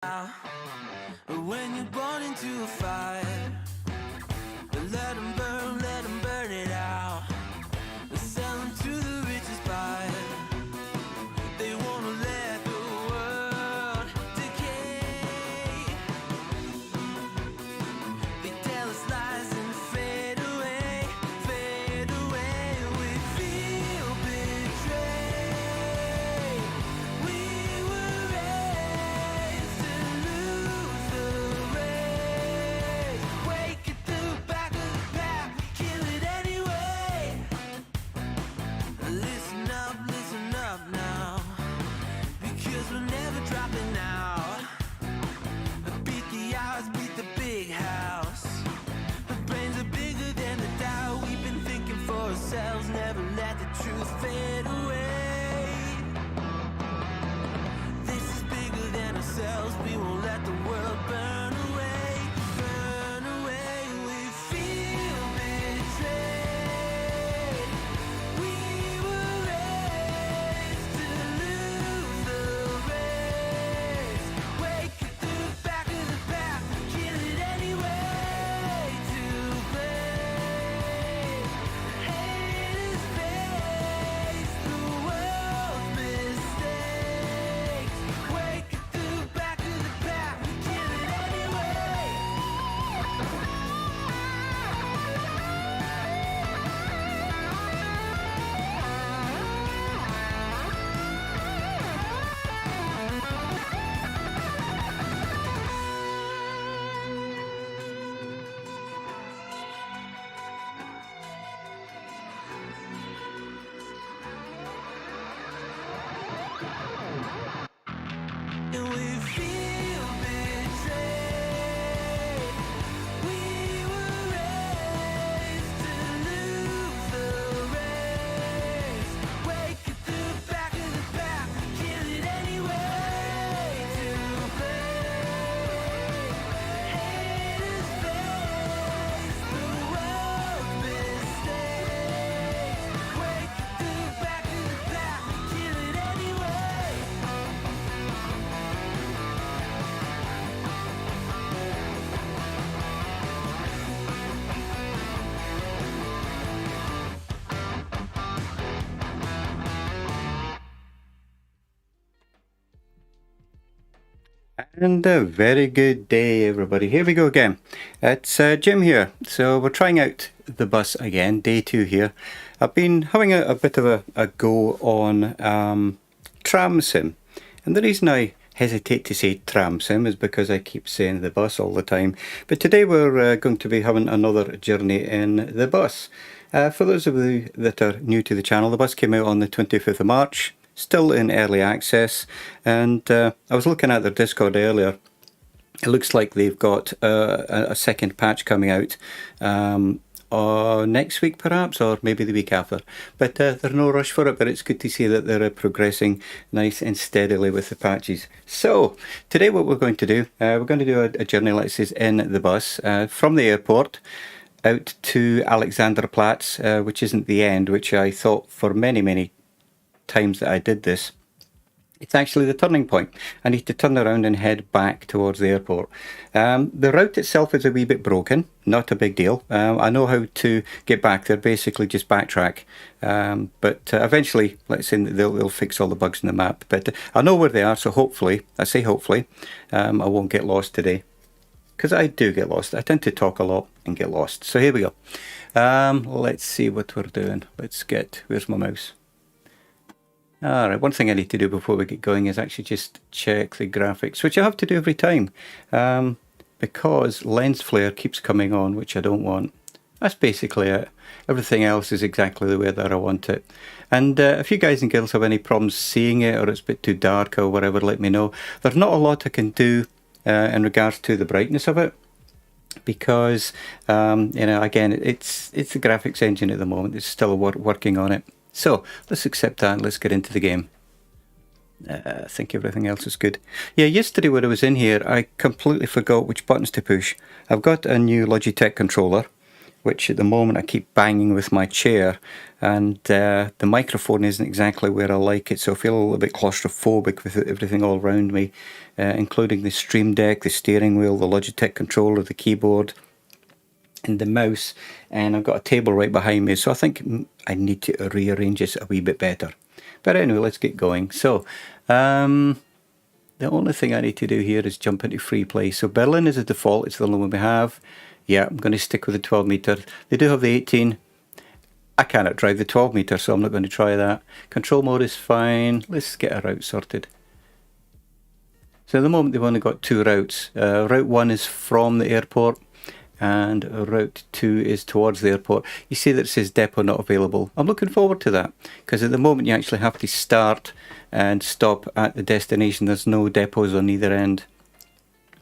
When you're born into a fire, let them burn it out. Sell them to the richest buyer. They wanna let the world decay. They tell us lies and fade away, fade away. We feel betrayed. We were raised to lose the race. Wake at the back of the pack, kill it anyway. Listen up now, because we're never dropping out. Beat the odds, beat the big house. The brains are bigger than the doubt. We've been thinking for ourselves, never let the truth fade away. This is bigger than ourselves, we won't let the world burn away, burn away. We feel betrayed. We were raised to lose the race. Wake at the back of the pack, kill it anyway. To blame, haters face the world's mistakes. Wake at the back of the pack, kill it anyway. And we feel betrayed. We were raised to lose the race. Wake at the back of the pack, kill it anyway. To blame, haters face the world's mistakes. Wake at the back of the pack, kill it anyway. And a very good day, everybody. Here we go again. It's Jim here. So we're trying out the bus again, day 2 here. I've been having a bit of a go on Tram Sim. And the reason I hesitate to say Tram Sim is because I keep saying the bus all the time. But today we're going to be having another journey in the bus. For those of you that are new to the channel, the bus came out on the 25th of March. Still in early access, and I was looking at their Discord earlier. It looks like they've got a second patch coming out next week perhaps, or maybe the week after, but there's no rush for it. But it's good to see that they're progressing nice and steadily with the patches. So today what we're going to do, we're going to do a journey like this in the bus from the airport out to Alexanderplatz, which isn't the end, which I thought for many times that I did this. It's actually the turning point. I need to turn around and head back towards the airport. The route itself is a wee bit broken, not a big deal. I know how to get back there, basically just backtrack. But eventually, let's say they'll fix all the bugs in the map. But I know where they are, so hopefully, I say hopefully, I won't get lost today. Because I do get lost. I tend to talk a lot and get lost. So here we go. Let's see what we're doing. Where's my mouse? Alright, one thing I need to do before we get going is actually just check the graphics, which I have to do every time, because lens flare keeps coming on, which I don't want. That's basically it. Everything else is exactly the way that I want it. And if you guys and girls have any problems seeing it, or it's a bit too dark or whatever, let me know. There's not a lot I can do in regards to the brightness of it, because you know, again, it's the graphics engine at the moment. It's still working on it. So let's accept that and let's get into the game. I think everything else is good. Yeah, yesterday when I was in here, I completely forgot which buttons to push. I've got a new Logitech controller, which at the moment I keep banging with my chair, and the microphone isn't exactly where I like it, so I feel a little bit claustrophobic with everything all around me, including the Stream Deck, the steering wheel, the Logitech controller, the keyboard, and the mouse, and I've got a table right behind me, so I think I need to rearrange this a wee bit better. But anyway, let's get going. So the only thing I need to do here is jump into free play. So Berlin is a default, it's the only one we have. Yeah, I'm going to stick with the 12 metre. They do have the 18. I cannot drive the 12 metre, so I'm not going to try that. Control mode is fine. Let's get a route sorted. So at the moment they've only got 2 routes. Route 1 is from the airport, and route 2 is towards the airport. You see that it says depot not available. I'm looking forward to that, because at the moment you actually have to start and stop at the destination. There's no depots on either end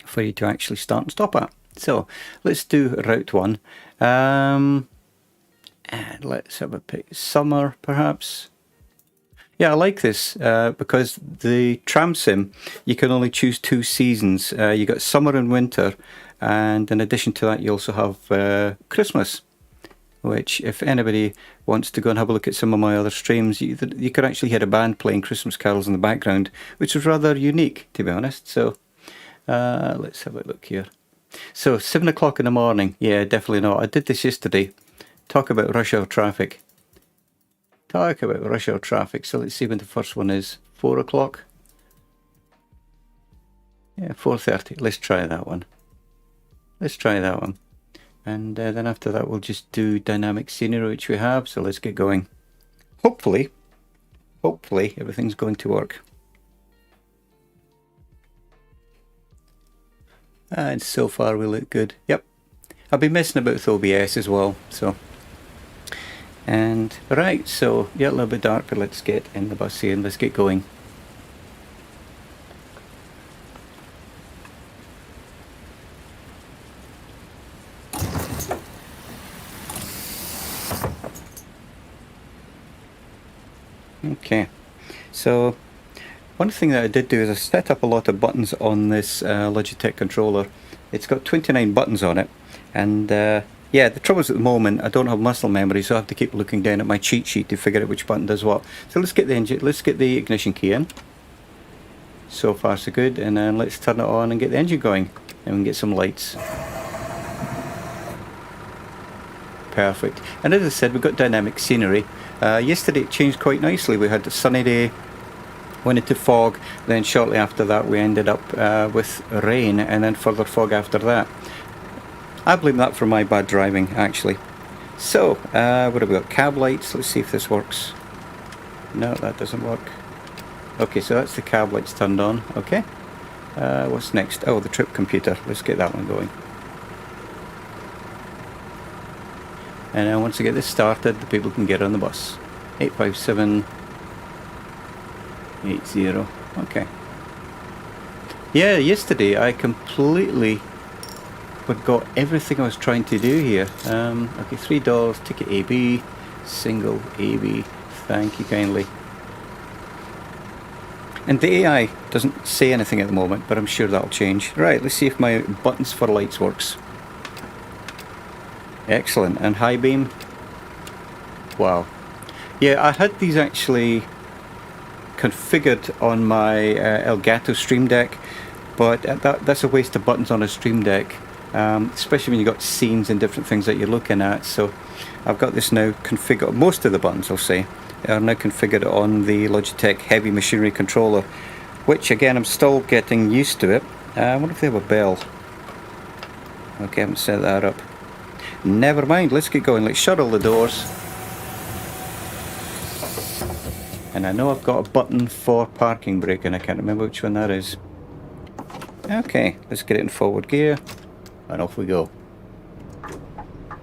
for you to actually start and stop at. So let's do route 1. And let's have a pick. Summer, perhaps. Yeah, I like this because the tram sim, you can only choose 2 seasons. You got summer and winter, and in addition to that you also have Christmas, which if anybody wants to go and have a look at some of my other streams, you could actually hear a band playing Christmas carols in the background, which is rather unique, to be honest. So let's have a look here. So 7 o'clock in the morning, yeah, definitely not. I did this yesterday. Talk about rush hour traffic. Talk about rush hour traffic. So let's see when the first one is. 4 o'clock. Yeah, 4:30. Let's try that one. Let's try that one. And then after that we'll just do dynamic scenery, which we have. So let's get going. Hopefully everything's going to work. And so far we look good. Yep. I've been messing about with OBS as well. So, and right, so yeah, a little bit dark, but let's get in the bus here and let's get going. Okay, so one thing that I did do is I set up a lot of buttons on this Logitech controller. It's got 29 buttons on it, and yeah, the trouble is at the moment I don't have muscle memory, so I have to keep looking down at my cheat sheet to figure out which button does what. So let's get the ignition key in. So far so good, and then let's turn it on and get the engine going, and we can get some lights. Perfect. And as I said, we've got dynamic scenery. Yesterday it changed quite nicely. We had a sunny day, went into fog, then shortly after that we ended up with rain, and then further fog after that. I blame that for my bad driving, actually. So, what have we got? Cab lights. Let's see if this works. No, that doesn't work. Okay, so that's the cab lights turned on. Okay. What's next? Oh, the trip computer. Let's get that one going. And then once I get this started, the people can get on the bus. 85780. Okay. Yeah, yesterday I completely forgot everything I was trying to do here. Okay, $3, ticket AB, single AB. Thank you kindly. And the AI doesn't say anything at the moment, but I'm sure that'll change. Right, let's see if my buttons for lights works. Excellent. And high beam. Wow. Yeah, I had these actually configured on my Elgato Stream Deck, but that's a waste of buttons on a Stream Deck, especially when you've got scenes and different things that you're looking at. So I've got this now configured. Most of the buttons, I'll say, are now configured on the Logitech Heavy Machinery controller, which again I'm still getting used to it. I wonder if they have a bell. Okay, I haven't set that up. Never mind, let's get going. Let's shut all the doors. And I know I've got a button for parking brake, and I can't remember which one that is. Okay, let's get it in forward gear, and off we go.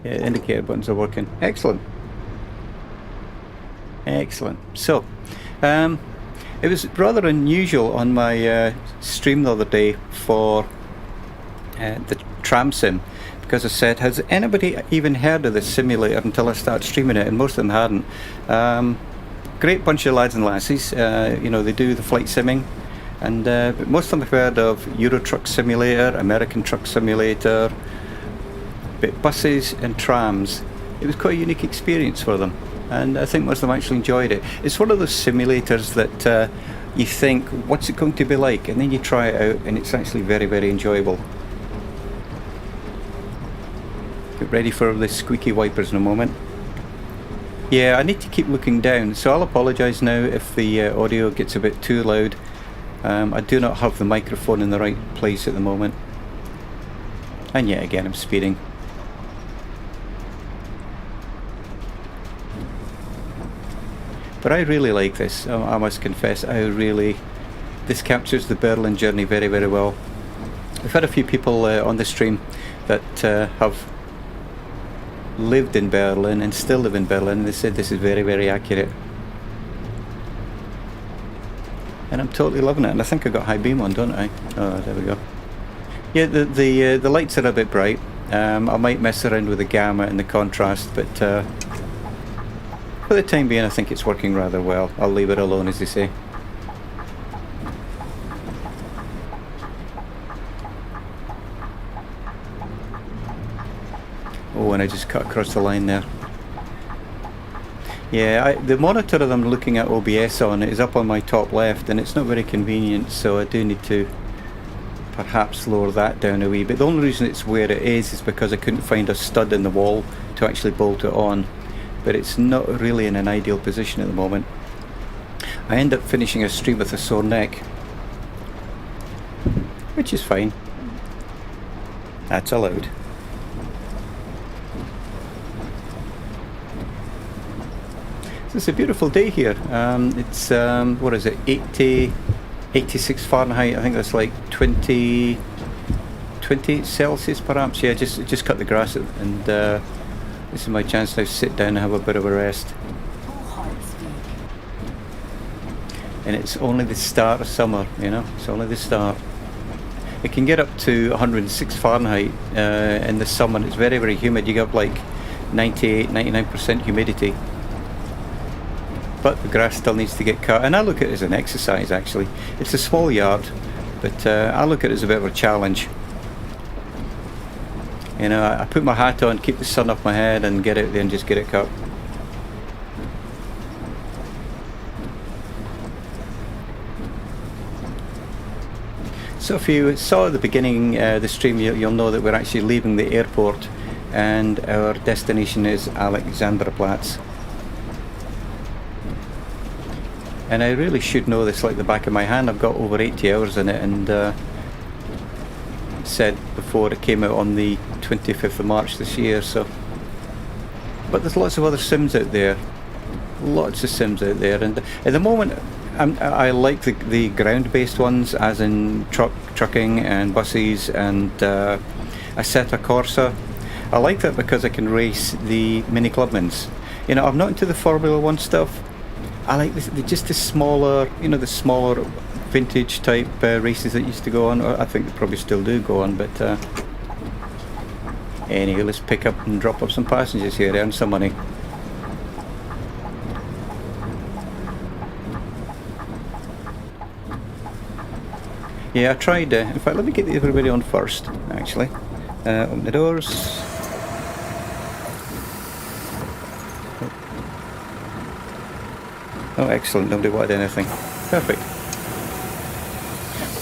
Yeah, indicator buttons are working. Excellent. Excellent. So, it was rather unusual on my stream the other day for the tram sim, because I said, has anybody even heard of this simulator until I started streaming it? And most of them hadn't. Great bunch of lads and lassies. You know, they do the flight simming, and most of them have heard of Euro Truck Simulator, American Truck Simulator, but buses and trams, it was quite a unique experience for them, and I think most of them actually enjoyed it. It's one of those simulators that you think, what's it going to be like, and then you try it out and it's actually very, very enjoyable. Get ready for the squeaky wipers in a moment. Yeah, I need to keep looking down, so I'll apologise now if the audio gets a bit too loud. I do not have the microphone in the right place at the moment, and yet again I'm speeding. But I really like this, I must confess. This captures the Berlin journey very, very well. I've had a few people on the stream that have lived in Berlin and still live in Berlin, and they said this is very, very accurate. And I'm totally loving it, and I think I got high beam on, don't I? Oh, there we go. Yeah, the lights are a bit bright. I might mess around with the gamma and the contrast, but for the time being I think it's working rather well. I'll leave it alone, as they say. Oh, and I just cut across the line there. Yeah, the monitor that I'm looking at OBS on is up on my top left, and it's not very convenient, so I do need to perhaps lower that down a wee bit. The only reason it's where it is because I couldn't find a stud in the wall to actually bolt it on, but it's not really in an ideal position at the moment. I end up finishing a stream with a sore neck, which is fine. That's allowed. It's a beautiful day here. It's what is it, 86 Fahrenheit. I think that's like 20 Celsius perhaps. Yeah, just cut the grass, and this is my chance now to sit down and have a bit of a rest. And it's only the start of summer, you know, it's only the start. It can get up to 106 Fahrenheit in the summer, and it's very, very humid. You get like 98-99% humidity. But the grass still needs to get cut, and I look at it as an exercise actually. It's a small yard, but I look at it as a bit of a challenge. You know, I put my hat on, keep the sun off my head, and get out there and just get it cut. So if you saw at the beginning the stream, you'll know that we're actually leaving the airport, and our destination is Alexanderplatz. And I really should know this like the back of my hand. I've got over 80 hours in it, and said before it came out on the 25th of March this year. So, but there's lots of other sims out there, lots of sims out there, and at the moment I like the ground-based ones, as in trucking and buses and Assetto Corsa. I like that because I can race the Mini Clubmans. You know, I'm not into the Formula 1 stuff. I like just the smaller, you know, the smaller vintage type races that used to go on. Or I think they probably still do go on, but anyway, let's pick up and drop off some passengers here, earn some money. Yeah, I tried, in fact, let me get everybody on first, actually. Open the doors. Oh, excellent, nobody wanted anything. Perfect.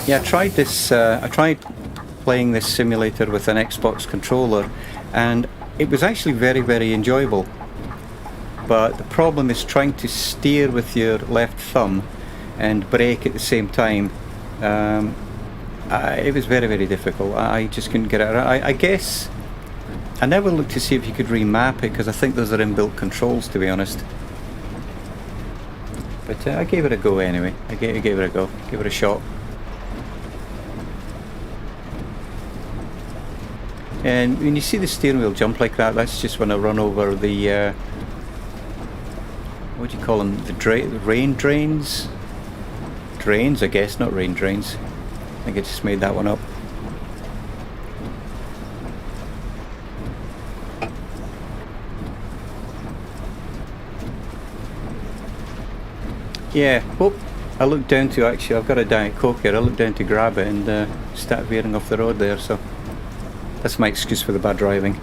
Yeah, I tried this, I tried playing this simulator with an Xbox controller, and it was actually very, very enjoyable. But the problem is trying to steer with your left thumb and brake at the same time. It was very, very difficult. I just couldn't get it. I guess I never looked to see if you could remap it, because I think those are inbuilt controls, to be honest. But I gave it a go anyway. I gave it a go, give it a shot. And when you see the steering wheel jump like that, that's just when I run over the what do you call them? The rain drains? Drains, I guess, not rain drains. I think I just made that one up. Yeah, oh, I looked down to, actually, I've got a Diet Coke here, I looked down to grab it and start veering off the road there, so that's my excuse for the bad driving.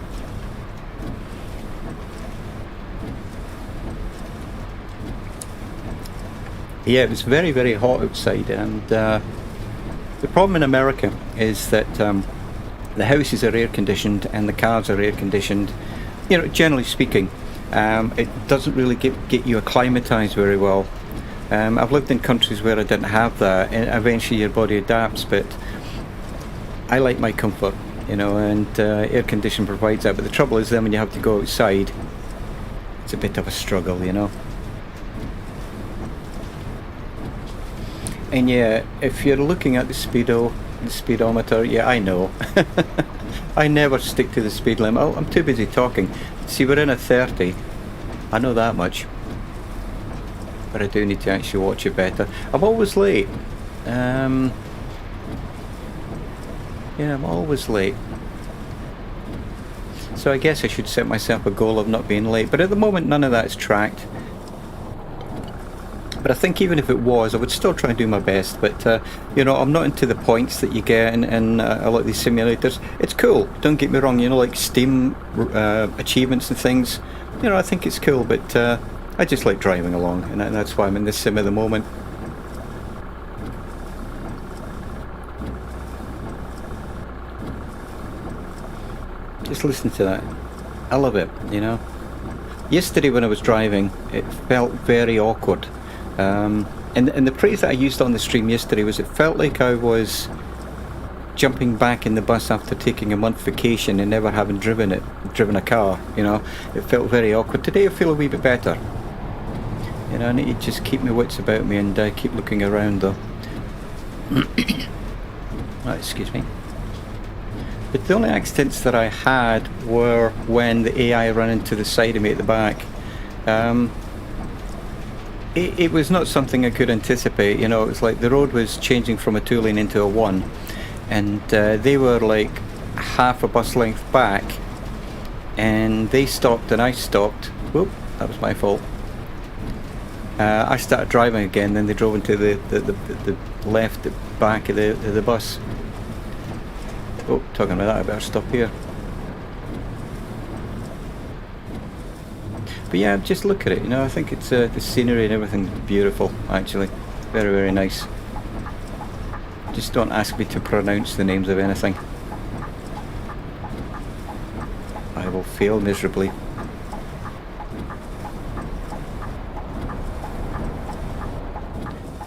Yeah, it was very, very hot outside, and the problem in America is that the houses are air conditioned and the cars are air conditioned. You know, generally speaking, it doesn't really get you acclimatized very well. I've lived in countries where I didn't have that, and eventually your body adapts, but I like my comfort, you know, and air conditioning provides that. But the trouble is then when you have to go outside, it's a bit of a struggle, you know. And yeah, if you're looking at the speedometer, yeah, I know. I never stick to the speed limit. I'm too busy talking. See, we're in a 30. I know that much. But I do need to actually watch it better. I'm always late. Yeah, I'm always late. So I guess I should set myself a goal of not being late. But at the moment, none of that's tracked. But I think even if it was, I would still try and do my best. But, you know, I'm not into the points that you get in a lot of these simulators. It's cool, don't get me wrong, you know, like Steam achievements and things. You know, I think it's cool, but I just like driving along, and that's why I'm in this sim at the moment. Just listen to that. I love it, you know. Yesterday when I was driving, it felt very awkward. And the phrase that I used on the stream yesterday was, it felt like I was jumping back in the bus after taking a month vacation and never having driven a car, you know. It felt very awkward. Today I feel a wee bit better. You know, I need to just keep my wits about me and keep looking around though. Oh, excuse me. But the only accidents that I had were when the AI ran into the side of me at the back. It was not something I could anticipate, you know. It was like the road was changing from a 2-lane into a 1, and they were like half a bus length back, and they stopped and I stopped. Whoop, that was my fault. I started driving again, then they drove into the left back of the bus. Oh, talking about that, I better stop here. But yeah, just look at it, you know, I think it's the scenery and everything beautiful, actually. Very, very nice. Just don't ask me to pronounce the names of anything. I will fail miserably.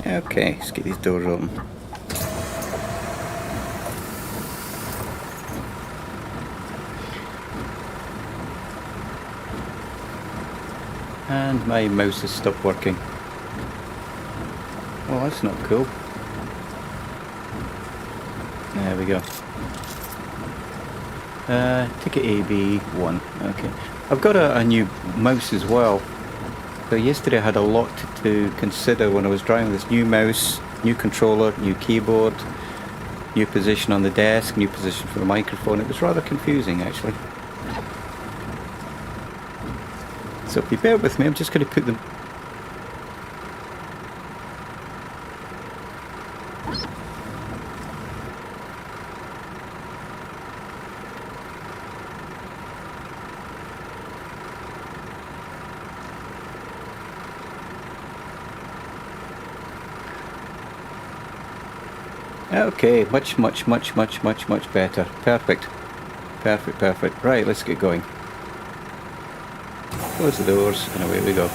Okay, let's get these doors open. And my mouse has stopped working. Well, that's not cool. There we go. Ticket AB1. Okay. I've got a new mouse as well. So yesterday I had a lot to consider when I was driving. This new mouse, new controller, new keyboard, new position on the desk, new position for the microphone. It was rather confusing, actually. So if you bear with me, I'm just going to put them... Okay, much better. Perfect. Perfect. Right, let's get going. Close the doors and away we go.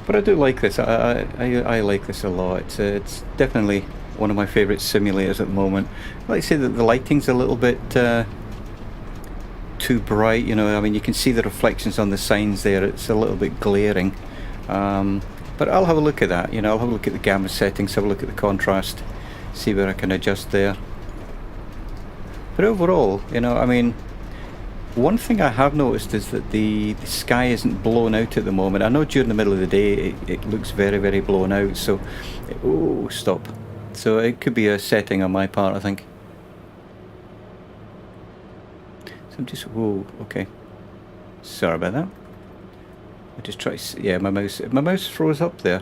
But I do like this. I like this a lot. It's definitely one of my favourite simulators at the moment. I like to say that the lighting's a little bit too bright, you know. I mean, you can see the reflections on the signs there. It's a little bit glaring. But I'll have a look at that, you know. I'll have a look at the gamma settings, have a look at the contrast, see where I can adjust there. But overall, you know, I mean, one thing I have noticed is that the sky isn't blown out at the moment. I know during the middle of the day it looks very blown out, so... Oh, stop. So it could be a setting on my part, I think. So I'm just... Whoa, okay. Sorry about that. I just try to... Yeah, my mouse froze up there.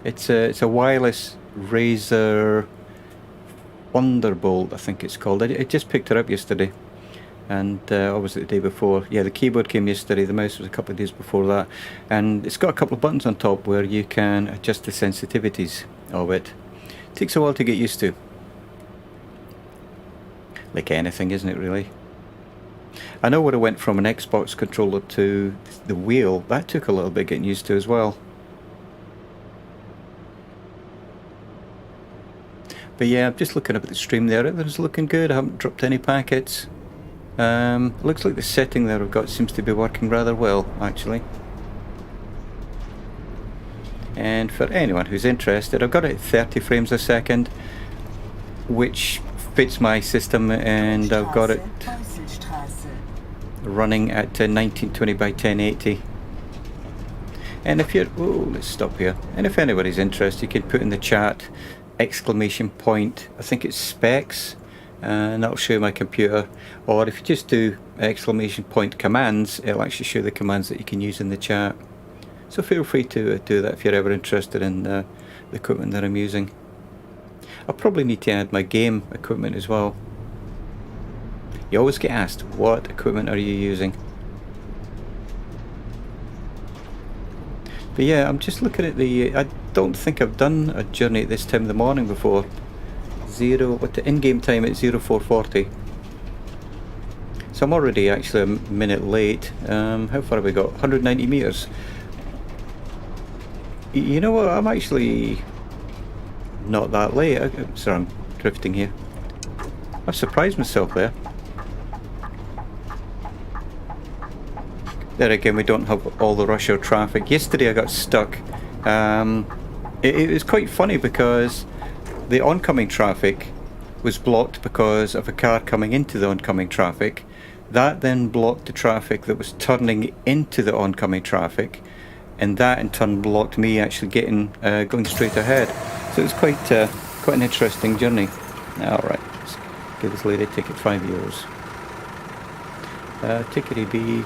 It's a wireless Razer Thunderbolt, I think it's called. I just picked it up yesterday. and or was it the day before? Yeah, the keyboard came yesterday, the mouse was a couple of days before that, and it's got a couple of buttons on top where you can adjust the sensitivities of it. Takes a while to get used to. Like anything, isn't it, really? I know when I went from an Xbox controller to the wheel, that took a little bit getting used to as well. But yeah, I'm just looking up at the stream there. Everything's looking good. I haven't dropped any packets. Looks like the setting there I've got seems to be working rather well, actually. And for anyone who's interested, I've got it at 30 frames a second, which fits my system, and I've got it running at 1920 by 1080. And if you're, oh, let's stop here. And if anybody's interested, you can put in the chat exclamation point, I think it's specs, and that'll show my computer. Or if you just do exclamation point commands, it'll actually show the commands that you can use in the chat. So feel free to do that if you're ever interested in the equipment that I'm using. I'll probably need to add my game equipment as well. You always get asked, what equipment are you using? But yeah, I'm just looking at the, I don't think I've done a journey at this time of the morning before. What the in-game time at 0440. So I'm already actually a minute late. How far have we got? 190 meters. You know what, I'm actually not that late. Sorry, I'm drifting here. I've surprised myself there. There again, we don't have all the rush hour traffic. Yesterday I got stuck. It was quite funny because the oncoming traffic was blocked because of a car coming into the oncoming traffic. That then blocked the traffic that was turning into the oncoming traffic, and that in turn blocked me actually going straight ahead. So it was quite an interesting journey. Alright, let's give this lady a ticket, €5. Ticket EB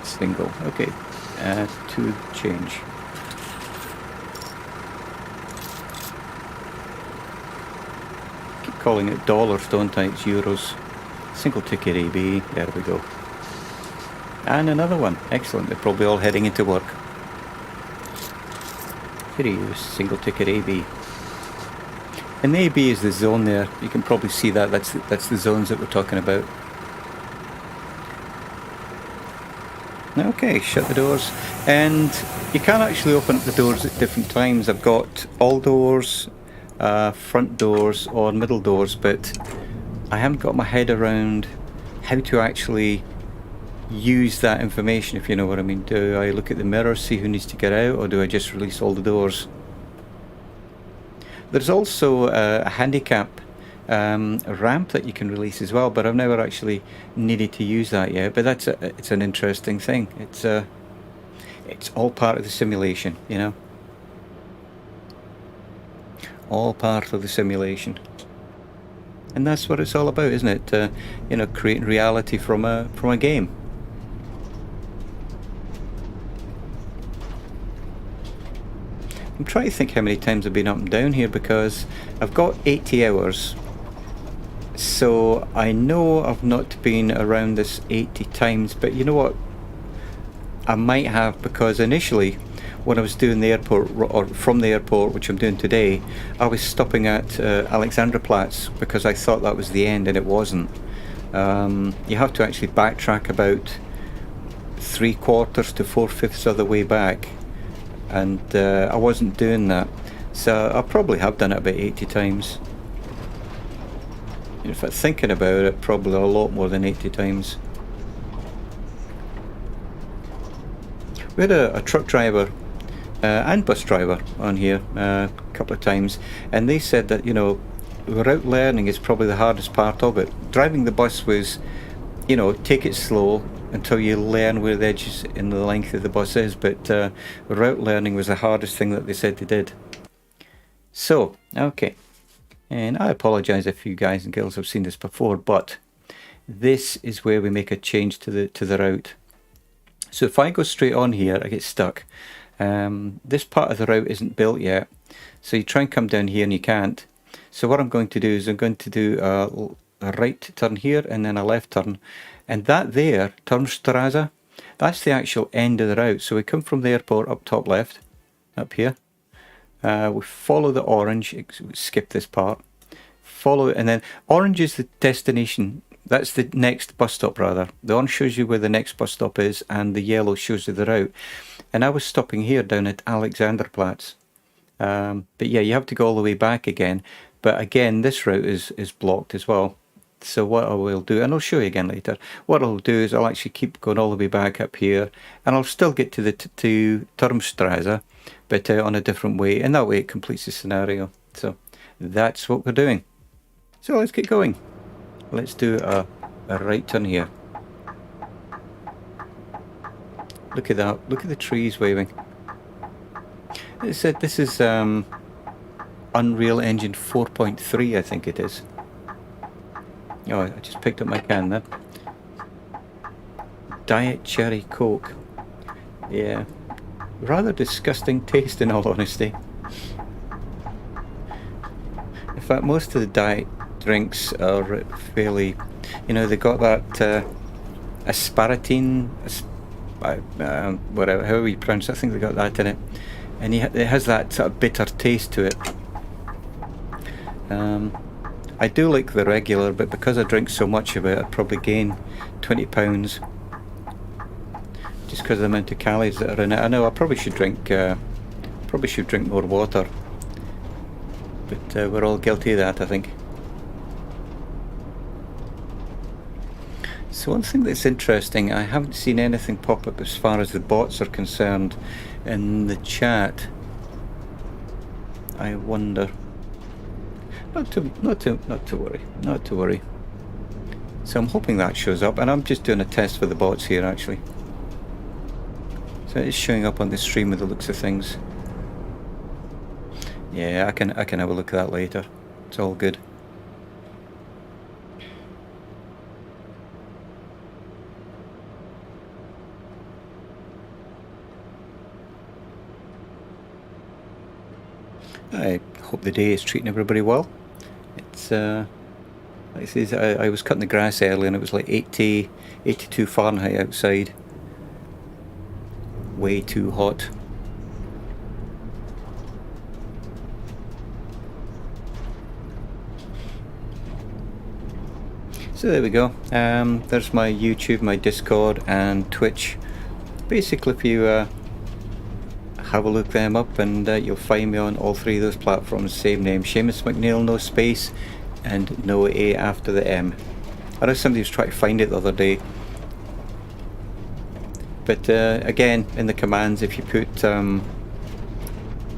single, okay, to change. Keep calling it dollars, don't I? It's euros. Single ticket AB, there we go. And another one, excellent, they're probably all heading into work. Here he is, single ticket AB. And the AB is the zone there, you can probably see that, that's the zones that we're talking about. Okay, shut the doors, and you can actually open up the doors at different times. I've got all doors, front doors or middle doors, but I haven't got my head around how to actually use that information, if you know what I mean. Do I look at the mirror, see who needs to get out, or do I just release all the doors? There's also a handicap ramp that you can release as well, but I've never actually needed to use that yet. But it's an interesting thing. It's all part of the simulation, you know. All part of the simulation, and that's what it's all about, isn't it? You know, creating reality from a game. I'm trying to think how many times I've been up and down here, because I've got 80 hours. So I know I've not been around this 80 times, but you know what? I might have, because initially when I was doing the airport, or from the airport, which I'm doing today, I was stopping at Alexanderplatz because I thought that was the end, and it wasn't. You have to actually backtrack about 3/4 to 4/5 of the way back, and I wasn't doing that. So I probably have done it about 80 times. In fact, thinking about it, probably a lot more than 80 times. We had a truck driver and bus driver on here a couple of times, and they said that, you know, route learning is probably the hardest part of it. Driving the bus was, you know, take it slow until you learn where the edges in the length of the bus is, but route learning was the hardest thing that they said they did. So, okay. And I apologise if you guys and girls have seen this before, but this is where we make a change to the route. So if I go straight on here, I get stuck. This part of the route isn't built yet, so you try and come down here and you can't. So what I'm going to do is I'm going to do a right turn here and then a left turn. And that there, Turnstrasse, that's the actual end of the route. So we come from the airport up top left, up here. We follow the orange, skip this part. Follow it, and then orange is the destination. That's the next bus stop, rather. The orange shows you where the next bus stop is, and the yellow shows you the route. And I was stopping here down at Alexanderplatz. But yeah, you have to go all the way back again. But again, this route is blocked as well. So what I will do, and I'll show you again later, what I'll do is I'll actually keep going all the way back up here, and I'll still get to the to Turmstrasse, but on a different way, and that way it completes the scenario. So that's what we're doing. So let's get going. Let's do a right turn here. Look at that, look at the trees waving. It said this is Unreal Engine 4.3, I think it is. Oh, I just picked up my can there. Diet Cherry Coke. Yeah. Rather disgusting taste, in all honesty. In fact, most of the diet drinks are fairly... You know, they got that aspartame, whatever, however you pronounce it, I think they got that in it. And it has that sort of bitter taste to it. I do like the regular, but because I drink so much of it, I'd probably gain 20 pounds just because of the amount of calories that are in it. I know I probably should drink more water, but we're all guilty of that, I think. So one thing that's interesting, I haven't seen anything pop up as far as the bots are concerned in the chat. I wonder. Not to worry. So I'm hoping that shows up, and I'm just doing a test for the bots here actually. So it's showing up on the stream with the looks of things. Yeah, I can have a look at that later. It's all good. I hope the day is treating everybody well. It's like it says, I was cutting the grass early and it was like 82 Fahrenheit outside. Way too hot. So there we go. There's my YouTube, my Discord and Twitch. Basically, if you have a look them up, and you'll find me on all three of those platforms. Same name, Seamus McNeil, no space and no A after the M. I know somebody was trying to find it the other day, but again, in the commands, if you put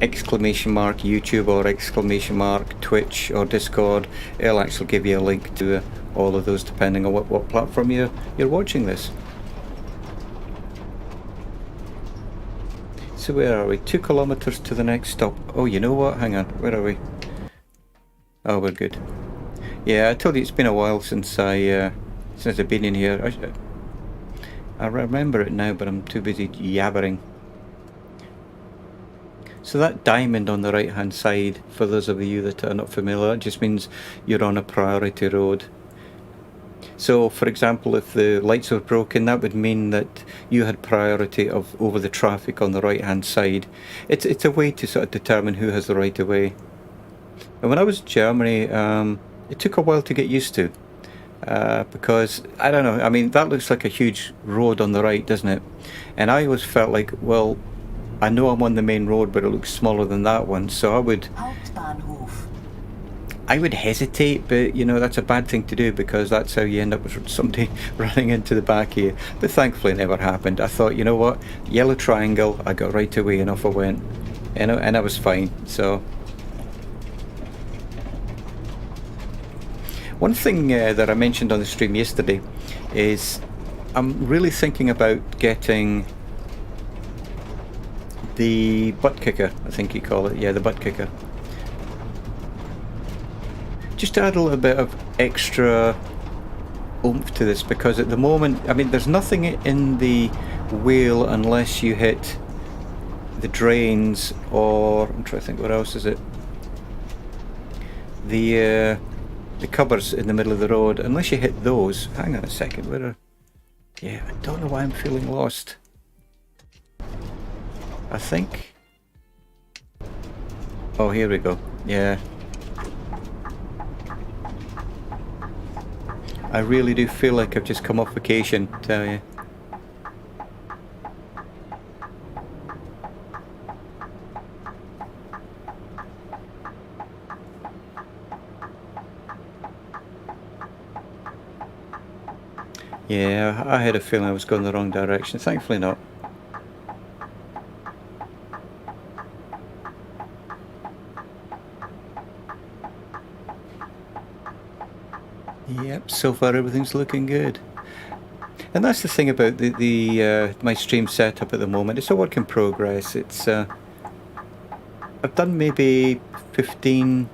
exclamation mark YouTube or exclamation mark Twitch or Discord, it'll actually give you a link to all of those depending on what platform you're watching this. So where are we? 2 kilometers to the next stop. Oh, you know what? Hang on. Where are we? Oh, we're good. Yeah, I told you it's been a while since I've been in here. I remember it now, but I'm too busy yabbering. So that diamond on the right hand side, for those of you that are not familiar, it just means you're on a priority road. So, for example, if the lights were broken, that would mean that you had priority over the traffic on the right-hand side. It's a way to sort of determine who has the right of way. And when I was in Germany, it took a while to get used to, because, I don't know, I mean, that looks like a huge road on the right, doesn't it? And I always felt like, well, I know I'm on the main road, but it looks smaller than that one, so I would hesitate, but you know, that's a bad thing to do, because that's how you end up with somebody running into the back of you. But thankfully it never happened. I thought, you know what, yellow triangle, I got right away and off I went, and I was fine. So one thing that I mentioned on the stream yesterday is I'm really thinking about getting the butt kicker, I think you call it. Yeah, the butt kicker. Just to add a little bit of extra oomph to this, because at the moment, I mean, there's nothing in the wheel unless you hit the drains, or I'm trying to think, what else is it? The the covers in the middle of the road, unless you hit those. Hang on a second, where are... Yeah, I don't know why I'm feeling lost. I think... Oh, here we go. Yeah. I really do feel like I've just come off vacation, tell you. Yeah, I had a feeling I was going the wrong direction. Thankfully not. Yep, so far everything's looking good. And that's the thing about my stream setup at the moment. It's a work in progress. It's I've done maybe 15,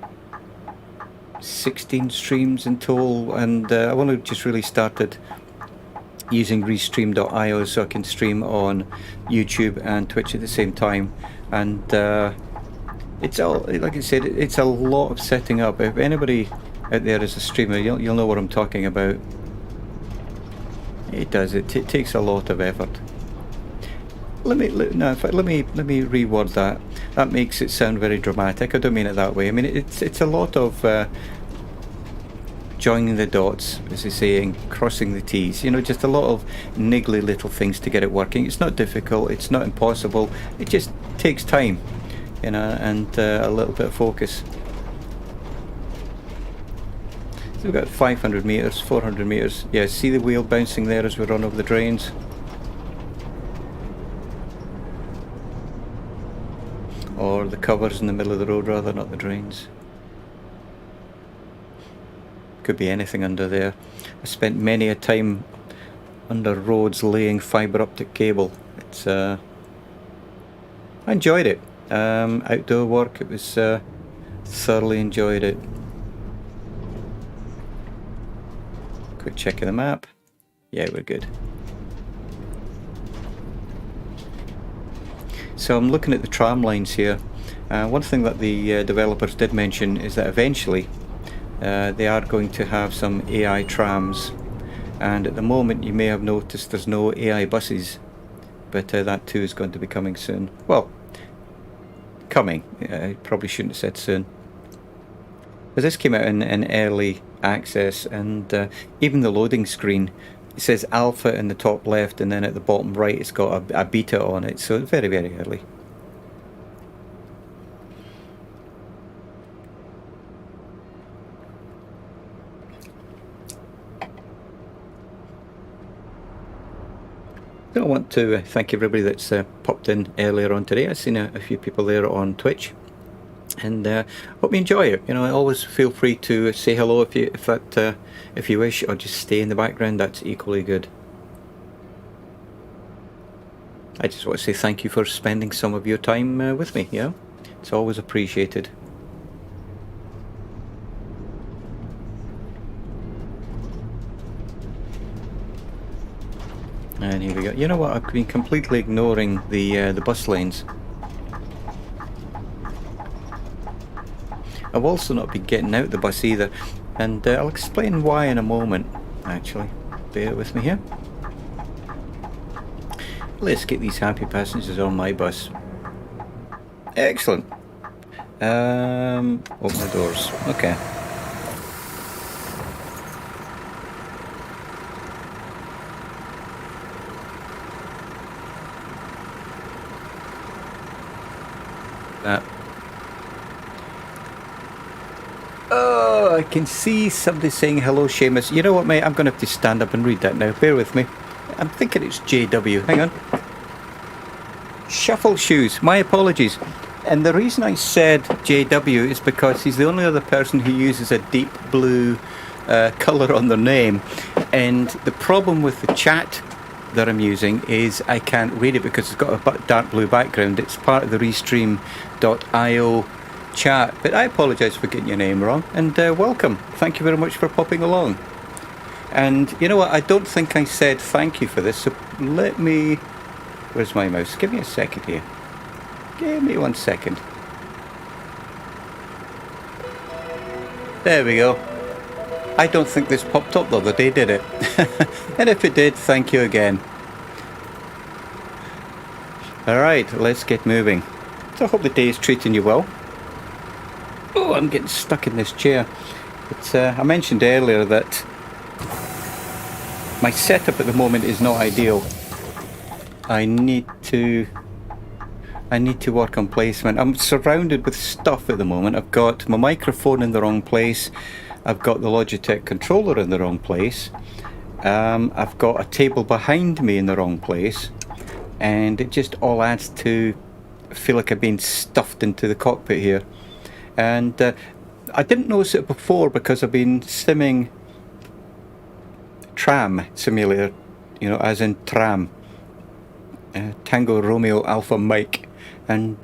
16 streams in total, and I've only just really started using restream.io so I can stream on YouTube and Twitch at the same time. And it's all, like I said, it's a lot of setting up. If anybody out there is a streamer, you'll know what I'm talking about. It does. It takes a lot of effort. Let me reword that. That makes it sound very dramatic. I don't mean it that way. I mean it's a lot of joining the dots, as they say, and crossing the T's. You know, just a lot of niggly little things to get it working. It's not difficult. It's not impossible. It just takes time, you know, and a little bit of focus. So we've got 500 meters, 400 meters. Yeah, see the wheel bouncing there as we run over the drains. Or the covers in the middle of the road rather, not the drains. Could be anything under there. I spent many a time under roads laying fibre optic cable. It's I enjoyed it. Outdoor work, it was thoroughly enjoyed it. Quick check of the map. Yeah, we're good. So I'm looking at the tram lines here. One thing that the developers did mention is that eventually they are going to have some AI trams, and at the moment you may have noticed there's no AI buses, but that too is going to be coming soon. Well, coming. I probably shouldn't have said soon. But this came out in early access, and even the loading screen, it says alpha in the top left, and then at the bottom right it's got a beta on it, so it's very, very early. I want to thank everybody that's popped in earlier on today. I've seen a few people there on Twitch, and hope you enjoy it. You know, always feel free to say hello if you wish, or just stay in the background. That's equally good. I just want to say thank you for spending some of your time with me. You know, it's always appreciated. And here we go. You know what? I've been completely ignoring the bus lanes. I've also not been getting out the bus either, and I'll explain why in a moment. Actually, bear with me here. Let's get these happy passengers on my bus. Excellent. Open the doors. Okay. Oh, I can see somebody saying hello, Seamus. You know what, mate? I'm going to have to stand up and read that now. Bear with me. I'm thinking it's JW. Hang on. Shuffle shoes. My apologies. And the reason I said JW is because he's the only other person who uses a deep blue colour on their name. And the problem with the chat that I'm using is I can't read it because it's got a dark blue background. It's part of the Restream.io chat. But I apologise for getting your name wrong. And welcome. Thank you very much for popping along. And you know what? I don't think I said thank you for this. So let me... Where's my mouse? Give me a second here. Give me 1 second. There we go. I don't think this popped up the other day, did it? And if it did, thank you again. Alright, let's get moving. So I hope the day is treating you well. Oh, I'm getting stuck in this chair. But I mentioned earlier that my setup at the moment is not ideal. I need to work on placement. I'm surrounded with stuff at the moment. I've got my microphone in the wrong place. I've got the Logitech controller in the wrong place. I've got a table behind me in the wrong place. And it just all adds to feel like I've been stuffed into the cockpit here. And I didn't notice it before because I've been simming Tram Simulator, you know, as in Tram. Tango Romeo Alpha Mike. And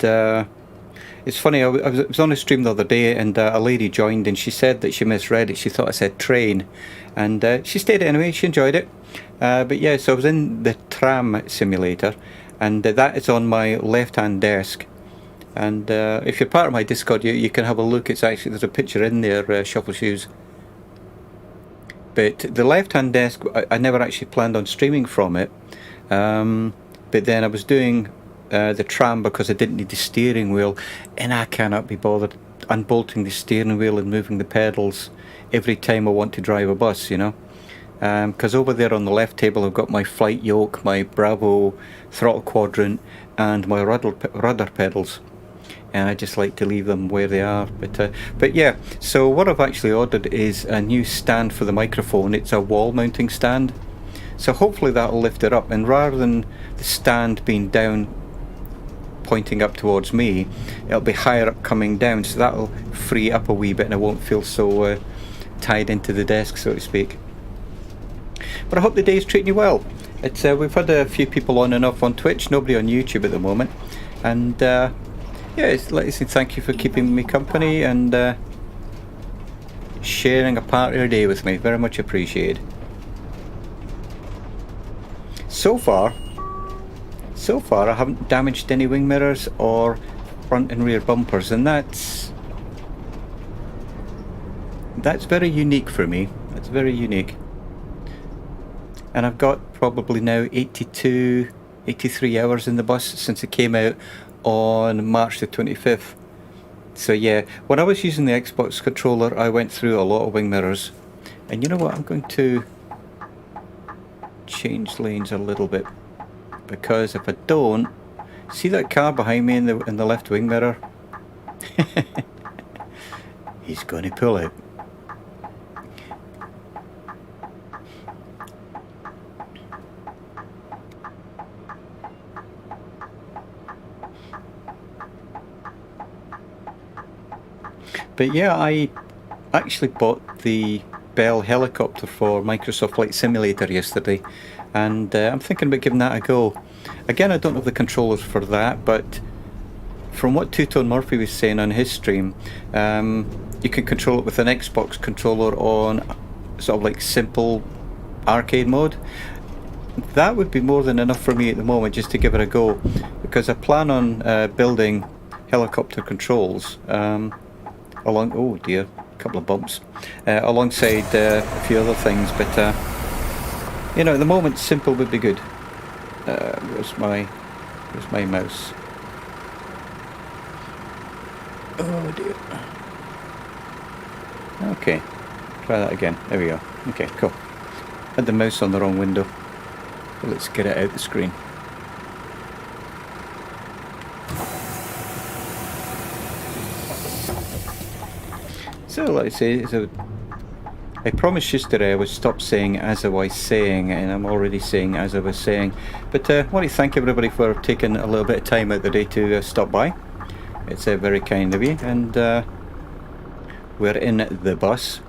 it's funny, I was on a stream the other day and a lady joined and she said that she misread it. She thought I said train. And she stayed anyway, she enjoyed it. But yeah, so I was in the Tram Simulator and that is on my left hand desk. And if you're part of my Discord, you can have a look. It's actually, there's a picture in there, Shuffle Shoes. But the left hand desk, I never actually planned on streaming from it. But then I was doing the tram because I didn't need the steering wheel, and I cannot be bothered unbolting the steering wheel and moving the pedals every time I want to drive a bus, you know. Because over there on the left table I've got my flight yoke, my Bravo throttle quadrant and my rudder pedals, and I just like to leave them where they are. But yeah, so what I've actually ordered is a new stand for the microphone. It's a wall mounting stand, so hopefully that'll lift it up, and rather than the stand being down pointing up towards me, it'll be higher up coming down, so that'll free up a wee bit and I won't feel so tied into the desk, so to speak. But I hope the day's treating you well. We've had a few people on and off on Twitch, nobody on YouTube at the moment, and yeah, like I say, thank you for keeping me company and sharing a part of your day with me. Very much appreciated. So far I haven't damaged any wing mirrors or front and rear bumpers, and that's very unique for me. That's very unique. And I've got probably now 83 hours in the bus since it came out on March the 25th. So yeah, when I was using the Xbox controller, I went through a lot of wing mirrors. And you know what, I'm going to change lanes a little bit, because if I don't, see that car behind me in the left wing mirror? He's going to pull out. But yeah, I actually bought the Bell helicopter for Microsoft Flight Simulator yesterday, and I'm thinking about giving that a go. Again, I don't have the controllers for that, but from what Two-Tone Murphy was saying on his stream, you can control it with an Xbox controller on sort of like simple arcade mode. That would be more than enough for me at the moment just to give it a go, because I plan on building helicopter controls along, oh dear, a couple of bumps, alongside a few other things, but you know, at the moment simple would be good. Where's my mouse? Oh dear. Okay, try that again. There we go. Okay, cool. Had the mouse on the wrong window. Let's get it out the screen. So, like I say, I promised yesterday I would stop saying as I was saying, and I'm already saying as I was saying. But I want to thank everybody for taking a little bit of time out of the day to stop by. It's very kind of you, and we're in the bus.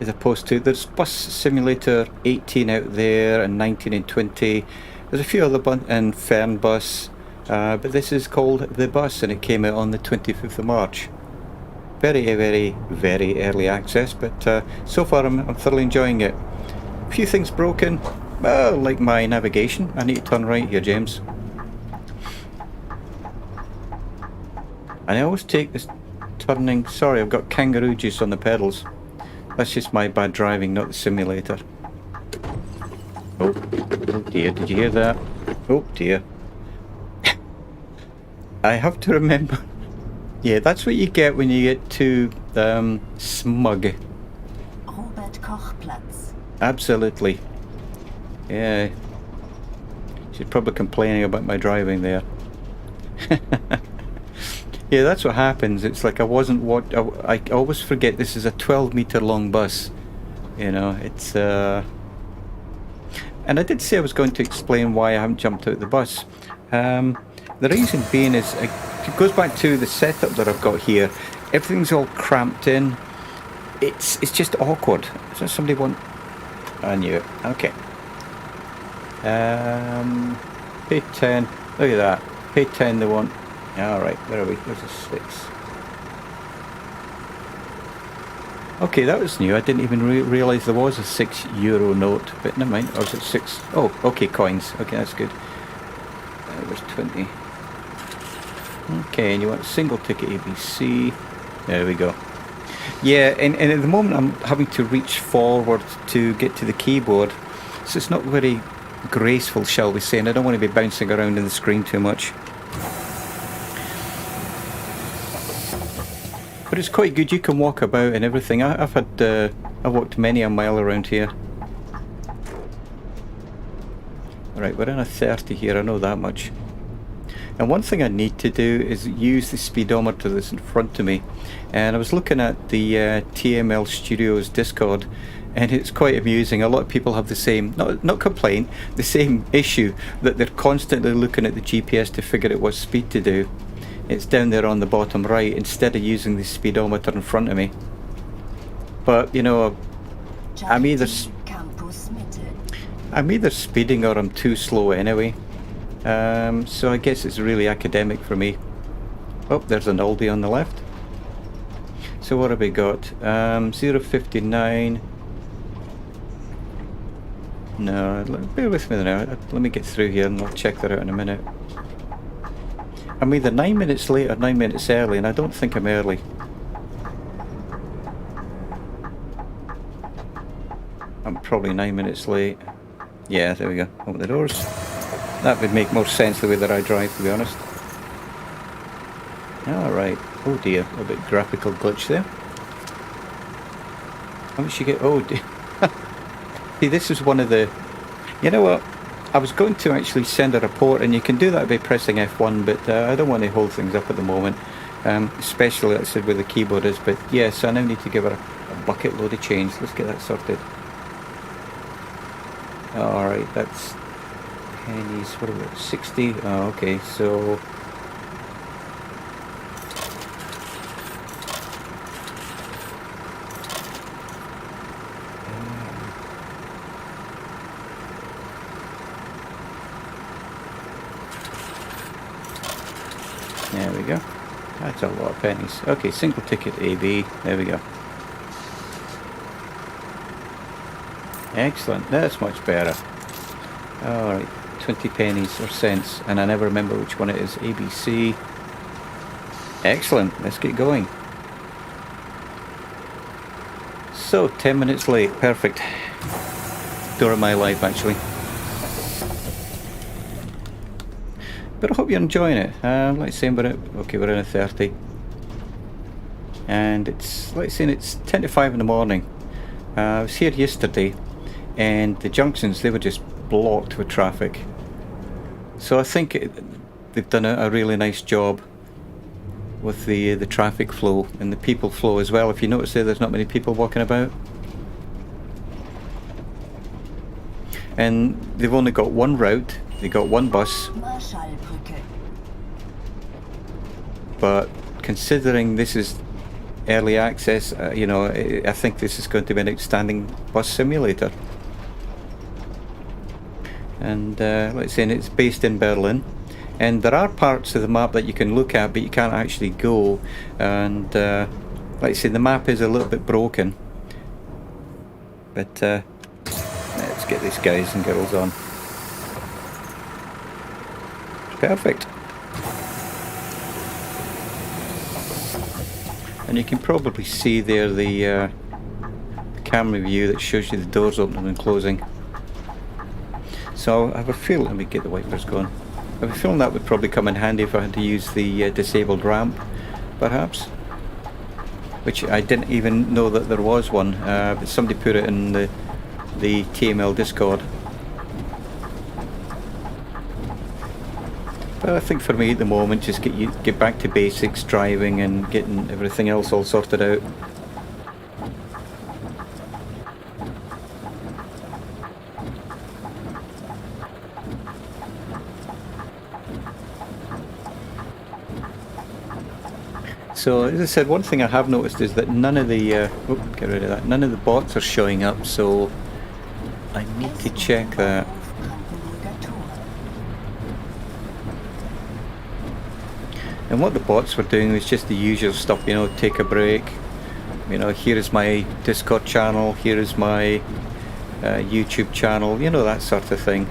As opposed to, there's Bus Simulator 18 out there, and 19 and 20. There's a few other and Fern Bus, but this is called The Bus, and it came out on the 25th of March. Very, very, very early access, but so far I'm thoroughly enjoying it. A few things broken, like my navigation. I need to turn right here, James. And I always take this turning, sorry, I've got kangaroo juice on the pedals. That's just my bad driving, not the simulator. Oh, oh dear, did you hear that? Oh dear. I have to remember. Yeah, that's what you get when you get too smug. Robert Koch-Platz. Absolutely. Yeah. She's probably complaining about my driving there. Yeah, that's what happens. It's like I wasn't what I always forget this is a 12-meter long bus. You know, it's and I did say I was going to explain why I haven't jumped out of the bus. The reason being is it goes back to the setup that I've got here. Everything's all cramped in. It's just awkward. Does somebody want? I knew it. Okay. Pay 10. Look at that. Pay 10 they want. Alright, where are we? There's a 6. Okay, that was new. I didn't even realise there was a €6 note. But never mind. Or was it 6? Oh, okay, coins. Okay, that's good. There's 20. Okay, and you want a single ticket ABC. There we go. Yeah, and at the moment I'm having to reach forward to get to the keyboard. So it's not very graceful, shall we say, and I don't want to be bouncing around in the screen too much. But it's quite good, you can walk about and everything. I've walked many a mile around here. Right, we're in a 30 here, I know that much. And one thing I need to do is use the speedometer that's in front of me. And I was looking at the TML Studios Discord, and it's quite amusing. A lot of people have the same, not complaint, the same issue, that they're constantly looking at the GPS to figure out what speed to do. It's down there on the bottom right instead of using the speedometer in front of me. But you know, I'm either speeding or I'm too slow anyway. So I guess it's really academic for me. Oh, there's an Aldi on the left. So what have we got? 059. No, bear with me now. Let me get through here and I'll check that out in a minute. I'm either 9 minutes late or 9 minutes early, and I don't think I'm early. I'm probably 9 minutes late. Yeah, there we go. Open the doors. That would make more sense the way that I drive, to be honest. Alright. Oh dear, a bit graphical glitch there. How much you get? Oh dear. See, this is one of the... You know what? I was going to actually send a report, and you can do that by pressing F1, but I don't want to hold things up at the moment. Especially, like I said, where the keyboard is. But yes, I now need to give her a bucket load of change. Let's get that sorted. Alright, that's... pennies, what are we, 60? Oh, okay, so... there we go. That's a lot of pennies. Okay, single ticket AB. There we go. Excellent. That's much better. Alright, 20 pennies or cents. And I never remember which one it is. ABC. Excellent. Let's get going. So, 10 minutes late. Perfect. Story of my life, actually. But I hope you're enjoying it. Let's say we're in a 30. And it's, let's say it's 10 to 5 in the morning. I was here yesterday, and the junctions, they were just blocked with traffic. So I think they've done a really nice job with the traffic flow and the people flow as well. If you notice there's not many people walking about. And they've only got one route. They got one bus. But considering this is early access, you know, I think this is going to be an outstanding bus simulator. And let's say it's based in Berlin. And there are parts of the map that you can look at, but you can't actually go. And like I say, the map is a little bit broken. But let's get these guys and girls on. Perfect. And you can probably see there the camera view that shows you the doors opening and closing. So I have a feel, let me get the wipers going. I have a feeling that would probably come in handy if I had to use the disabled ramp, perhaps. Which I didn't even know that there was one, but somebody put it in the TML Discord. But I think for me at the moment, just get back to basics, driving and getting everything else all sorted out. So as I said, one thing I have noticed is that none of the get rid of that. None of the bots are showing up, so I need to check that. And what the bots were doing was just the usual stuff, you know, take a break. You know, here is my Discord channel, here is my YouTube channel, you know, that sort of thing.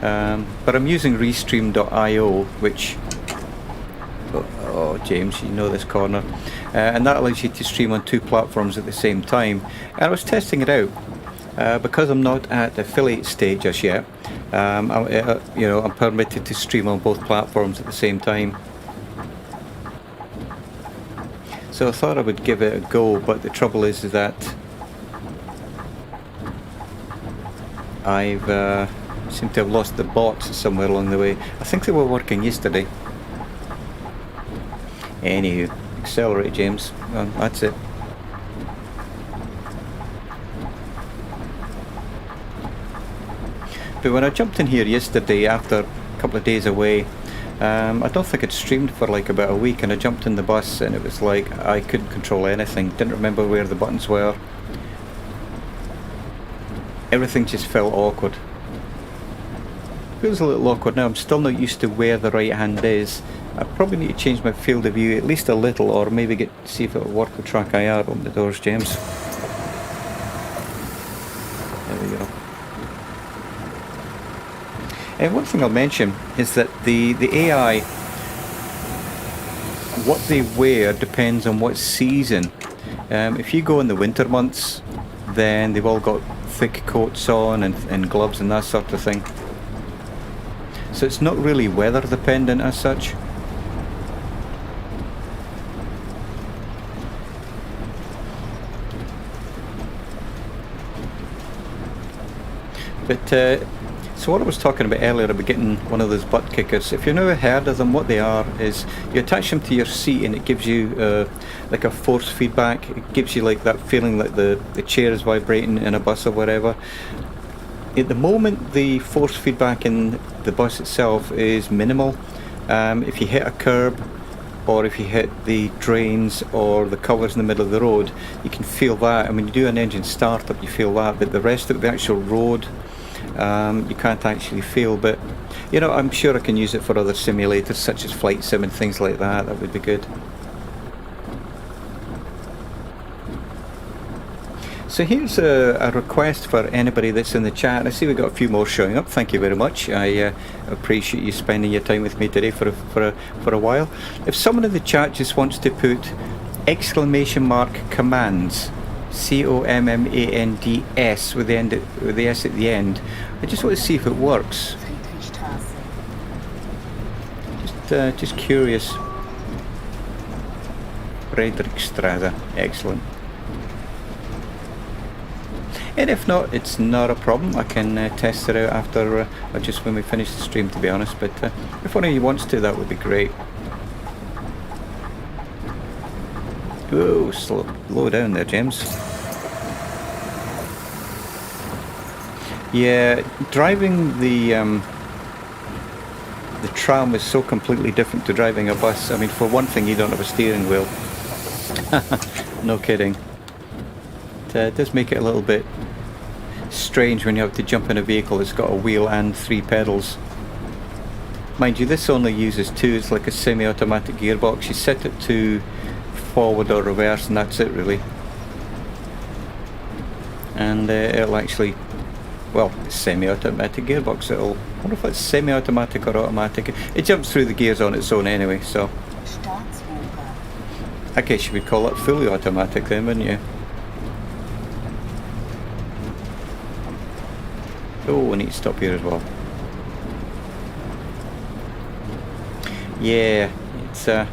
But I'm using Restream.io, which, oh James, you know this corner, and that allows you to stream on 2 platforms at the same time. And I was testing it out because I'm not at the affiliate stage as yet. You know, I'm permitted to stream on both platforms at the same time. So I thought I would give it a go, but the trouble is that I've seem to have lost the bots somewhere along the way. I think they were working yesterday. Anywho, accelerate, James. That's it. But when I jumped in here yesterday after a couple of days away, I don't think I'd streamed for like about a week, and I jumped in the bus and it was like I couldn't control anything, didn't remember where the buttons were. Everything just felt awkward. Feels a little awkward now. I'm still not used to where the right hand is. I probably need to change my field of view at least a little, or maybe see if it'll work with track IR. Open the doors, James. There we go. And one thing I'll mention is that the AI, what they wear depends on what season. If you go in the winter months, then they've all got thick coats on and gloves and that sort of thing. So it's not really weather dependent as such. But so what I was talking about earlier about getting one of those butt kickers, if you've never heard of them, what they are is you attach them to your seat and it gives you like a force feedback. It gives you like that feeling like the chair is vibrating in a bus or whatever. At the moment the force feedback in the bus itself is minimal. If you hit a curb or if you hit the drains or the covers in the middle of the road, you can feel that, and when you do an engine startup you feel that, but the rest of the actual road you can't actually feel. But you know, I'm sure I can use it for other simulators such as Flight Sim and things like that. That would be good. So here's a request for anybody that's in the chat. I see we've got a few more showing up. Thank you very much. I appreciate you spending your time with me today for a while. If someone in the chat just wants to put !commands, COMMANDS with the S at the end, I just want to see if it works. Just curious. Friedrichstraße, excellent. And if not, it's not a problem. I can test it out after, or just when we finish the stream, to be honest. But if one of you wants to, that would be great. Whoa, slow down there, James. Yeah, driving the tram is so completely different to driving a bus. I mean, for one thing, you don't have a steering wheel. No kidding. It does make it a little bit strange when you have to jump in a vehicle that's got a wheel and 3 pedals. Mind you, this only uses 2. It's like a semi-automatic gearbox. You set it to forward or reverse and that's it really. And it'll actually, well, it's semi-automatic gearbox. I wonder if it's semi-automatic or automatic. It jumps through the gears on its own anyway, so I guess you would call it fully automatic then, wouldn't you? Oh, we need to stop here as well. Yeah, it's a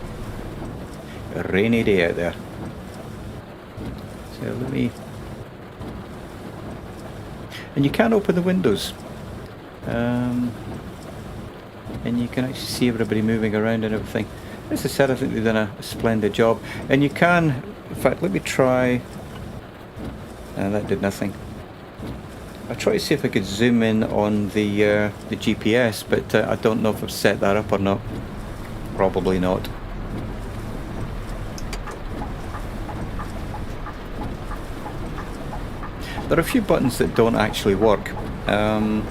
rainy day out there. So let me... And you can open the windows. And you can actually see everybody moving around and everything. As I said, I think they've done a splendid job. And you can... In fact, let me try... that did nothing. I'll try to see if I could zoom in on the GPS, but I don't know if I've set that up or not. Probably not. There are a few buttons that don't actually work. And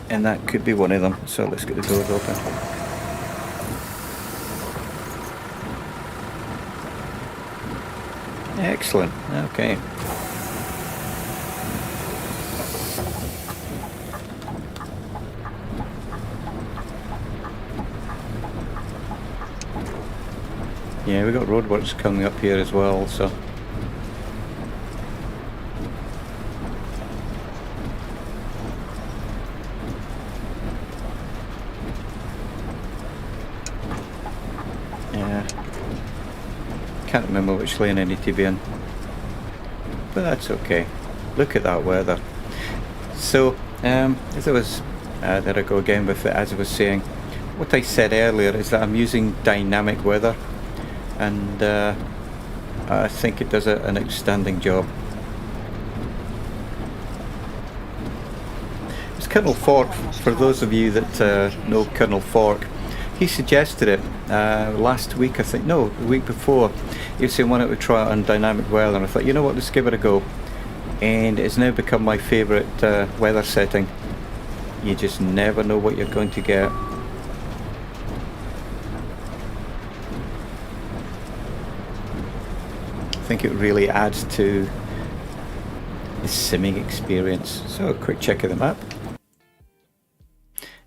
that could be one of them. So let's get the doors open. Excellent. Okay. Yeah, we got roadworks coming up here as well, so... Yeah. Can't remember which lane I need to be in. But that's okay. Look at that weather. So, as I was... there I go again with it, as I was saying. What I said earlier is that I'm using dynamic weather. And I think it does an outstanding job. It's Colonel Fork, for those of you that know Colonel Fork. He suggested it last week, I think, no, the week before. He was saying why don't we try it on dynamic weather, and I thought, you know what, let's give it a go. And it's now become my favourite weather setting. You just never know what you're going to get. I think it really adds to the simming experience. So a quick check of the map.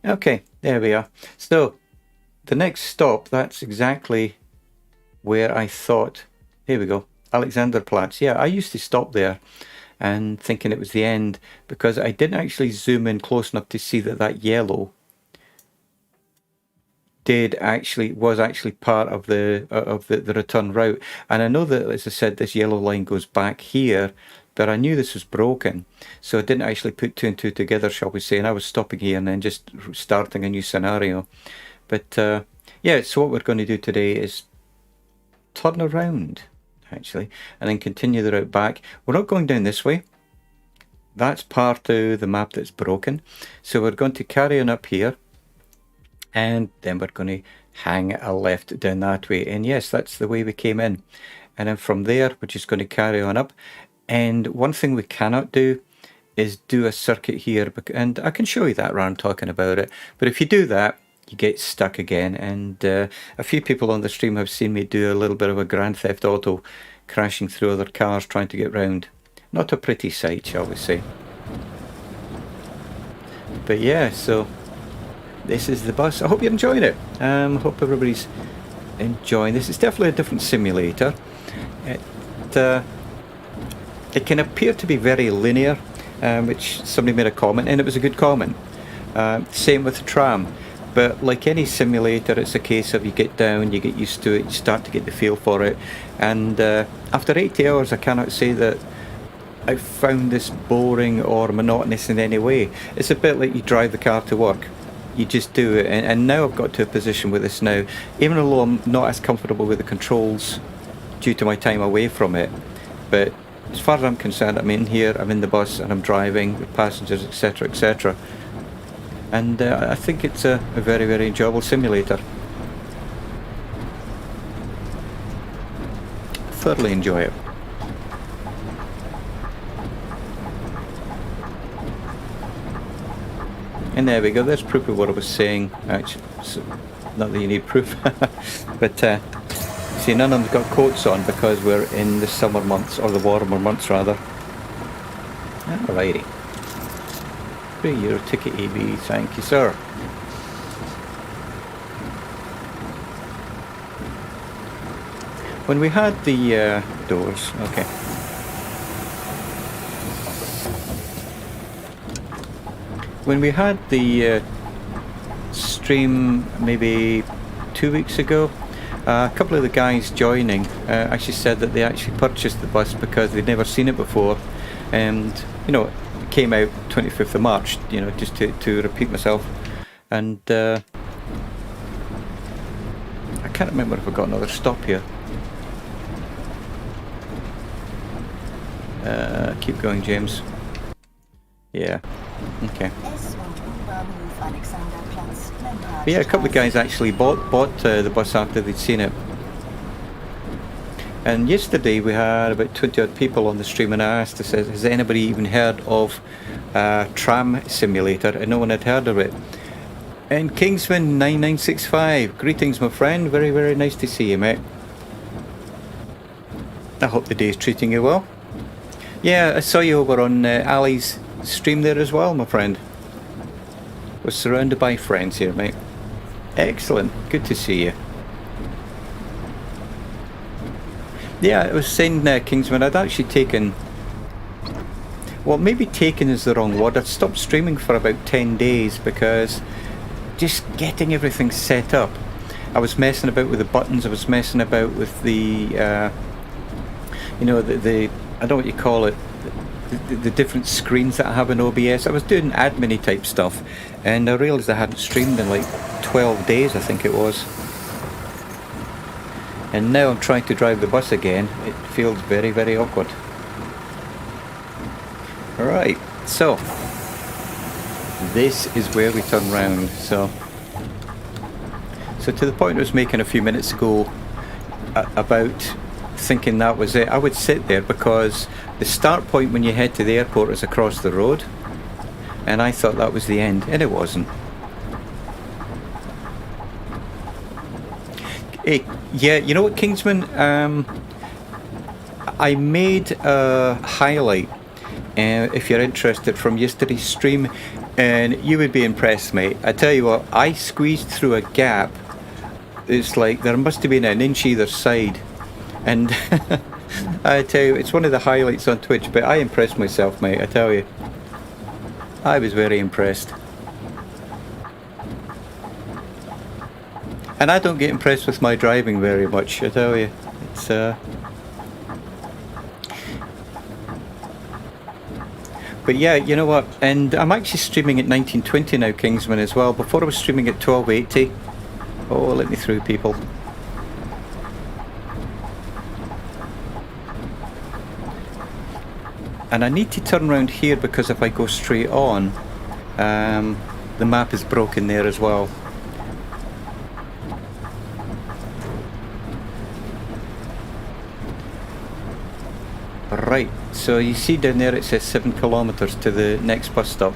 Okay, there we are. So the next stop, that's exactly where I thought, here we go, Alexanderplatz. Yeah, I used to stop there and thinking it was the end because I didn't actually zoom in close enough to see that that yellow was actually part of the return route. And I know that, as I said, this yellow line goes back here, but I knew this was broken, so I didn't actually put two and two together, shall we say, and I was stopping here and then just starting a new scenario. But yeah, so what we're going to do today is turn around actually and then continue the route back. We're not going down this way. That's part of the map that's broken, so we're going to carry on up here. And then we're going to hang a left down that way. And yes, that's the way we came in. And then from there, we're just going to carry on up. And one thing we cannot do is do a circuit here. And I can show you that rather than talking about it. But if you do that, you get stuck again. And a few people on the stream have seen me do a little bit of a Grand Theft Auto, crashing through other cars, trying to get round. Not a pretty sight, shall we say. But yeah, so... this is the bus. I hope you're enjoying it. Hope everybody's enjoying this. It's definitely a different simulator. It can appear to be very linear, which somebody made a comment, and it was a good comment. Same with the tram. But like any simulator, it's a case of you get down, you get used to it, you start to get the feel for it. And after 80 hours, I cannot say that I found this boring or monotonous in any way. It's a bit like you drive the car to work. You just do it, and now I've got to a position with this now, even though I'm not as comfortable with the controls due to my time away from it, but as far as I'm concerned, I'm in here, I'm in the bus and I'm driving with passengers, etc, etc, and I think it's a very, very enjoyable simulator. Thoroughly enjoy it. And there we go, there's proof of what I was saying, actually. So, not that you need proof, but see, none of them got coats on because we're in the summer months, or the warmer months rather. Alrighty. €3 ticket AB, thank you sir. When we had the doors, okay. when we had the stream maybe 2 weeks ago, a couple of the guys joining actually said that they actually purchased the bus because they'd never seen it before, and you know, it came out 25th of March, you know, just to repeat myself. And I can't remember if I got another stop here. Keep going, James. Yeah, okay. But yeah, a couple of guys actually bought the bus after they'd seen it. And yesterday we had about 20 odd people on the stream, and I asked, has anybody even heard of Tram Simulator? And no one had heard of it. And Kingsman 9965, greetings my friend, very very nice to see you, mate. I hope the day's treating you well. Yeah, I saw you over on Ali's stream there as well, my friend. We're surrounded by friends here, mate. Excellent, good to see you. Yeah, I was saying, Kingsman, I'd actually taken... Well, maybe taken is the wrong word. I'd stopped streaming for about 10 days because just getting everything set up. I was messing about with the buttons, I was messing about with the... you know, the I don't know what you call it, the different screens that I have in OBS. I was doing admin-y type stuff, and I realised I hadn't streamed in like 12 days, I think it was. And now I'm trying to drive the bus again. It feels very, very awkward. Alright, so this is where we turn round. So to the point I was making a few minutes ago about thinking that was it, I would sit there because the start point when you head to the airport is across the road, and I thought that was the end, and it wasn't. Hey, yeah, you know what, Kingsman? I made a highlight, if you're interested, from yesterday's stream, and you would be impressed, mate. I tell you what, I squeezed through a gap. It's like there must have been an inch either side. And I tell you, it's one of the highlights on Twitch, but I impressed myself, mate, I tell you. I was very impressed. And I don't get impressed with my driving very much, I tell you. It's But yeah, you know what, and I'm actually streaming at 1920 now, Kingsman, as well. Before I was streaming at 1280. Oh, let me through, people. And I need to turn around here because if I go straight on, the map is broken there as well. Right, so you see down there it says 7 kilometres to the next bus stop.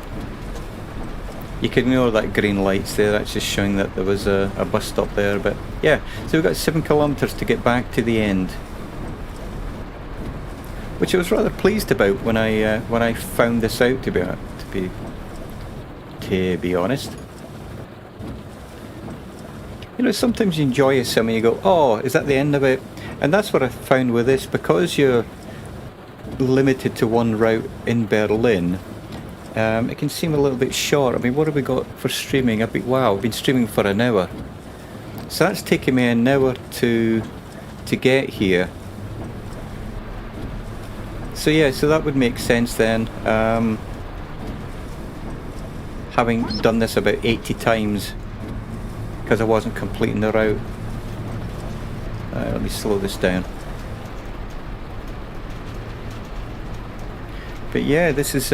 You can ignore that green lights there, that's just showing that there was a bus stop there, but yeah, so we've got 7 kilometres to get back to the end. Which I was rather pleased about when I found this out, to be honest. You know, sometimes you enjoy a sim and you go, oh, is that the end of it? And that's what I found with this, because you're limited to one route in Berlin. It can seem a little bit short. I mean, what have we got for streaming? Wow, I've been streaming for an hour. So that's taken me an hour to get here. So yeah, so that would make sense then, having done this about 80 times, because I wasn't completing the route. Let me slow this down. But yeah, this is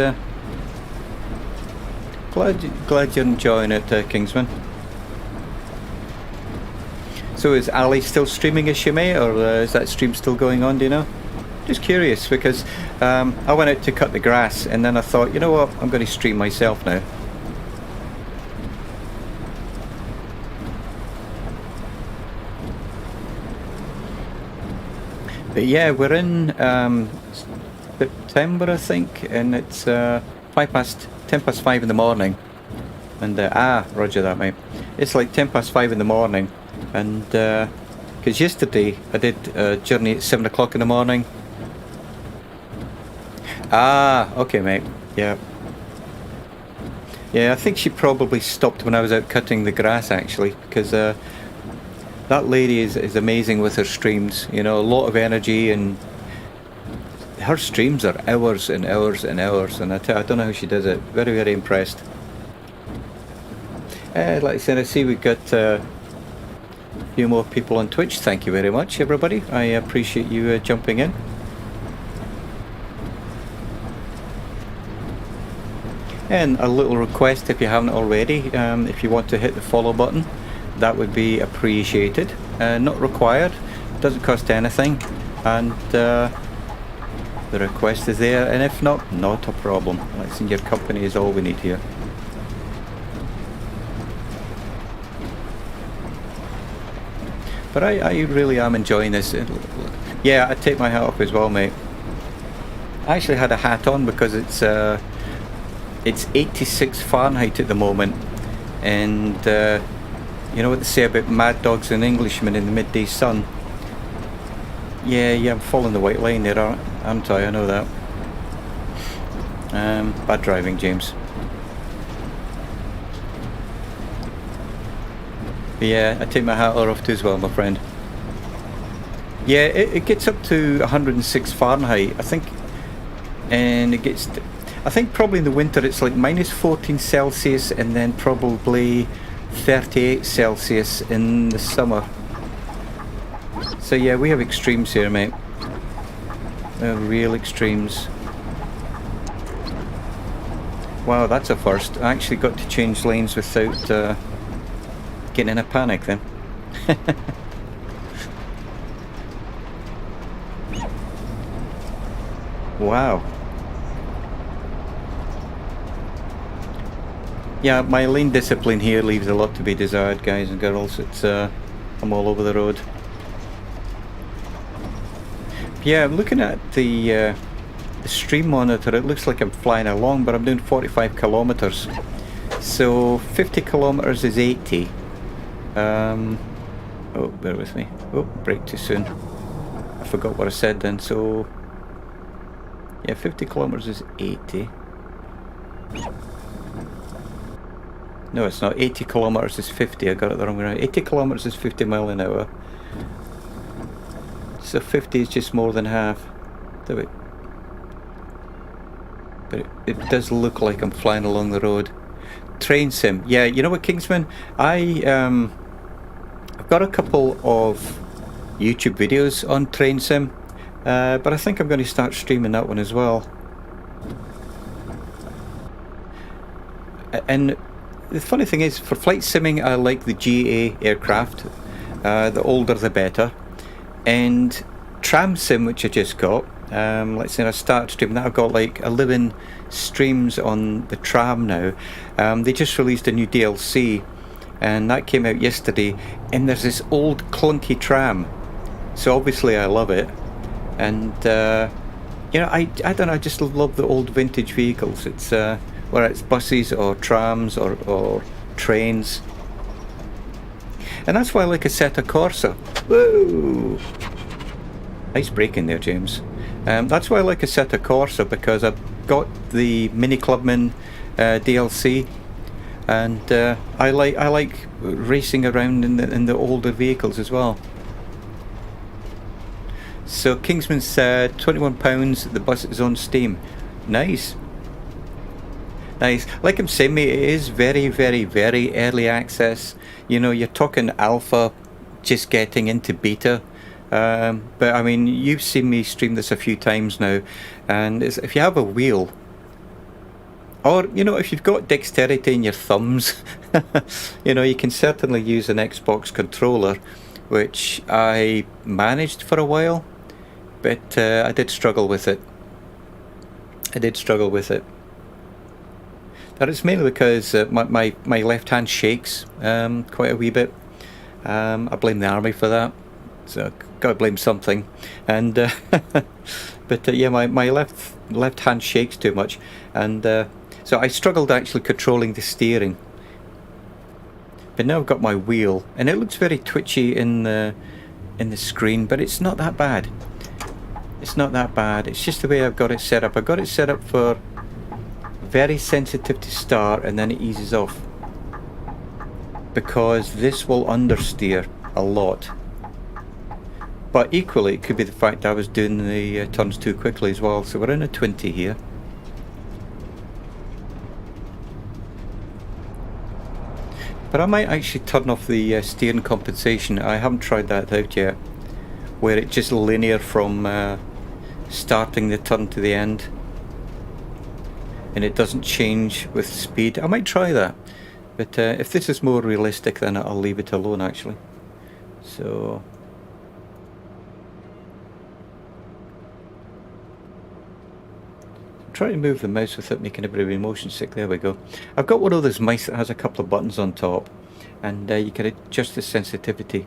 glad you're enjoying it, Kingsman. So is Ali still streaming as she may, or is that stream still going on, do you know? Just curious, because I went out to cut the grass and then I thought, you know what, I'm going to stream myself now. But yeah, we're in September, I think, and it's 10 past 5 in the morning. And roger that, mate. It's like 10 past 5 in the morning, and because yesterday I did a journey at 7 o'clock in the morning. Okay, mate. Yeah. Yeah, I think she probably stopped when I was out cutting the grass, actually, because that lady is amazing with her streams. You know, a lot of energy, and her streams are hours and hours and hours, and I don't know how she does it. Very, very impressed. Like I said, I see we've got a few more people on Twitch. Thank you very much, everybody. I appreciate you jumping in. And a little request, if you haven't already, if you want to hit the follow button, that would be appreciated. Not required, doesn't cost anything, and the request is there, and if not, not a problem. Listen, your company is all we need here. But I really am enjoying this. Yeah, I take my hat off as well, mate. I actually had a hat on because it's 86 Fahrenheit at the moment, and you know what they say about mad dogs and Englishmen in the midday sun. Yeah, I'm following the white line there, aren't I? I know that. Bad driving, James. But yeah, I take my hat off too as well, my friend. Yeah, it gets up to 106 Fahrenheit, I think, and it gets... I think probably in the winter it's like minus 14 Celsius and then probably 38 Celsius in the summer. So yeah, we have extremes here, mate. Real extremes. Wow, that's a first. I actually got to change lanes without getting in a panic then. Wow. Yeah, my lane discipline here leaves a lot to be desired, guys and girls. It's I'm all over the road. Yeah, I'm looking at the stream monitor. It looks like I'm flying along, but I'm doing 45 kilometers. So 50 kilometers is 80. Oh, bear with me. Oh, brake too soon. I forgot what I said then. So yeah, 50 kilometers is 80. No, it's not. 80 kilometers is 50. I got it the wrong way around. 80 kilometers is 50 mile an hour. So 50 is just more than half. But it does look like I'm flying along the road. Train sim. Yeah, you know what, Kingsman? I've got a couple of YouTube videos on train sim, but I think I'm going to start streaming that one as well. And the funny thing is, for flight simming, I like the GA aircraft. The older the better. And Tram Sim, which I just got, let's say I start streaming that. I've got like 11 streams on the tram now. They just released a new DLC, and that came out yesterday. And there's this old clunky tram, so obviously I love it. And you know, I don't know, I just love the old vintage vehicles. It's whether it's buses or trams or trains. And that's why I like Assetto Corsa. Woo! Nice braking there, James. That's why I like Assetto Corsa, because I've got the Mini Clubman DLC, and I like racing around in the older vehicles as well. So Kingsman said £21. The bus is on Steam. Nice. Nice. Like I'm saying, mate, it is very, very, very early access. You know, you're talking alpha, just getting into beta. But I mean, you've seen me stream this a few times now, and if you have a wheel, or you know, if you've got dexterity in your thumbs, you know, you can certainly use an Xbox controller, which I managed for a while, but I did struggle with it. But it's mainly because my left hand shakes quite a wee bit. I blame the army for that, so gotta blame something. And but yeah, my left hand shakes too much, and so I struggled actually controlling the steering. But now I've got my wheel, and it looks very twitchy in the screen, but it's not that bad. It's not that bad. It's just the way I've got it set up. I've got it set up for very sensitive to start and then it eases off, because this will understeer a lot. But equally it could be the fact I was doing the turns too quickly as well. So we're in a 20 here. But I might actually turn off the steering compensation. I haven't tried that out yet, where it's just linear from starting the turn to the end, and it doesn't change with speed. I might try that, but if this is more realistic, then I'll leave it alone actually. So try to move the mouse without making everybody motion sick. There we go. I've got one of those mice that has a couple of buttons on top, and you can adjust the sensitivity.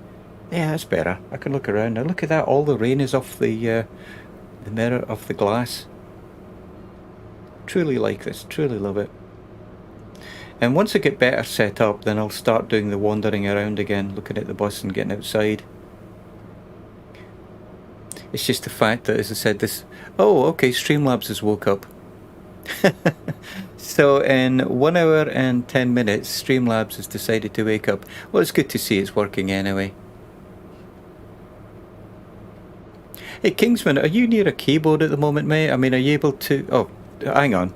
Yeah, that's better. I can look around now. Look at that. All the rain is off the mirror of the glass. Truly like this. Truly love it. And once I get better set up, then I'll start doing the wandering around again, looking at the bus and getting outside. It's just the fact that, as I said, this... Oh, okay, Streamlabs has woke up. So in 1 hour and 10 minutes, Streamlabs has decided to wake up. Well, it's good to see it's working anyway. Hey, Kingsman, are you near a keyboard at the moment, mate? I mean, are you able to... Oh, hang on.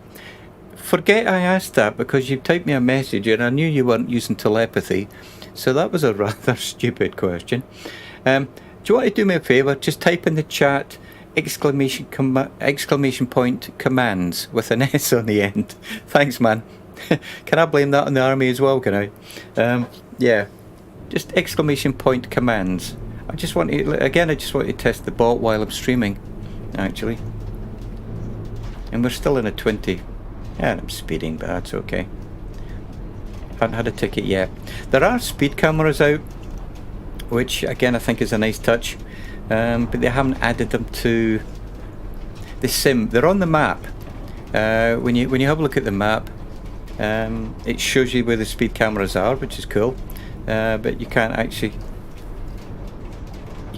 Forget I asked that, because you typed me a message and I knew you weren't using telepathy. So that was a rather stupid question. Do you want to do me a favour? Just type in the chat... exclamation point commands with an S on the end. Thanks, man. Can I blame that on the army as well, can I? Yeah, just exclamation point commands. I just want to, again, I just want to test the bot while I'm streaming, actually. And we're still in a 20. Yeah, I'm speeding, but that's okay. Haven't had a ticket yet. There are speed cameras out, which again I think is a nice touch. But they haven't added them to the sim. They're on the map. When you have a look at the map, it shows you where the speed cameras are, which is cool. But you can't actually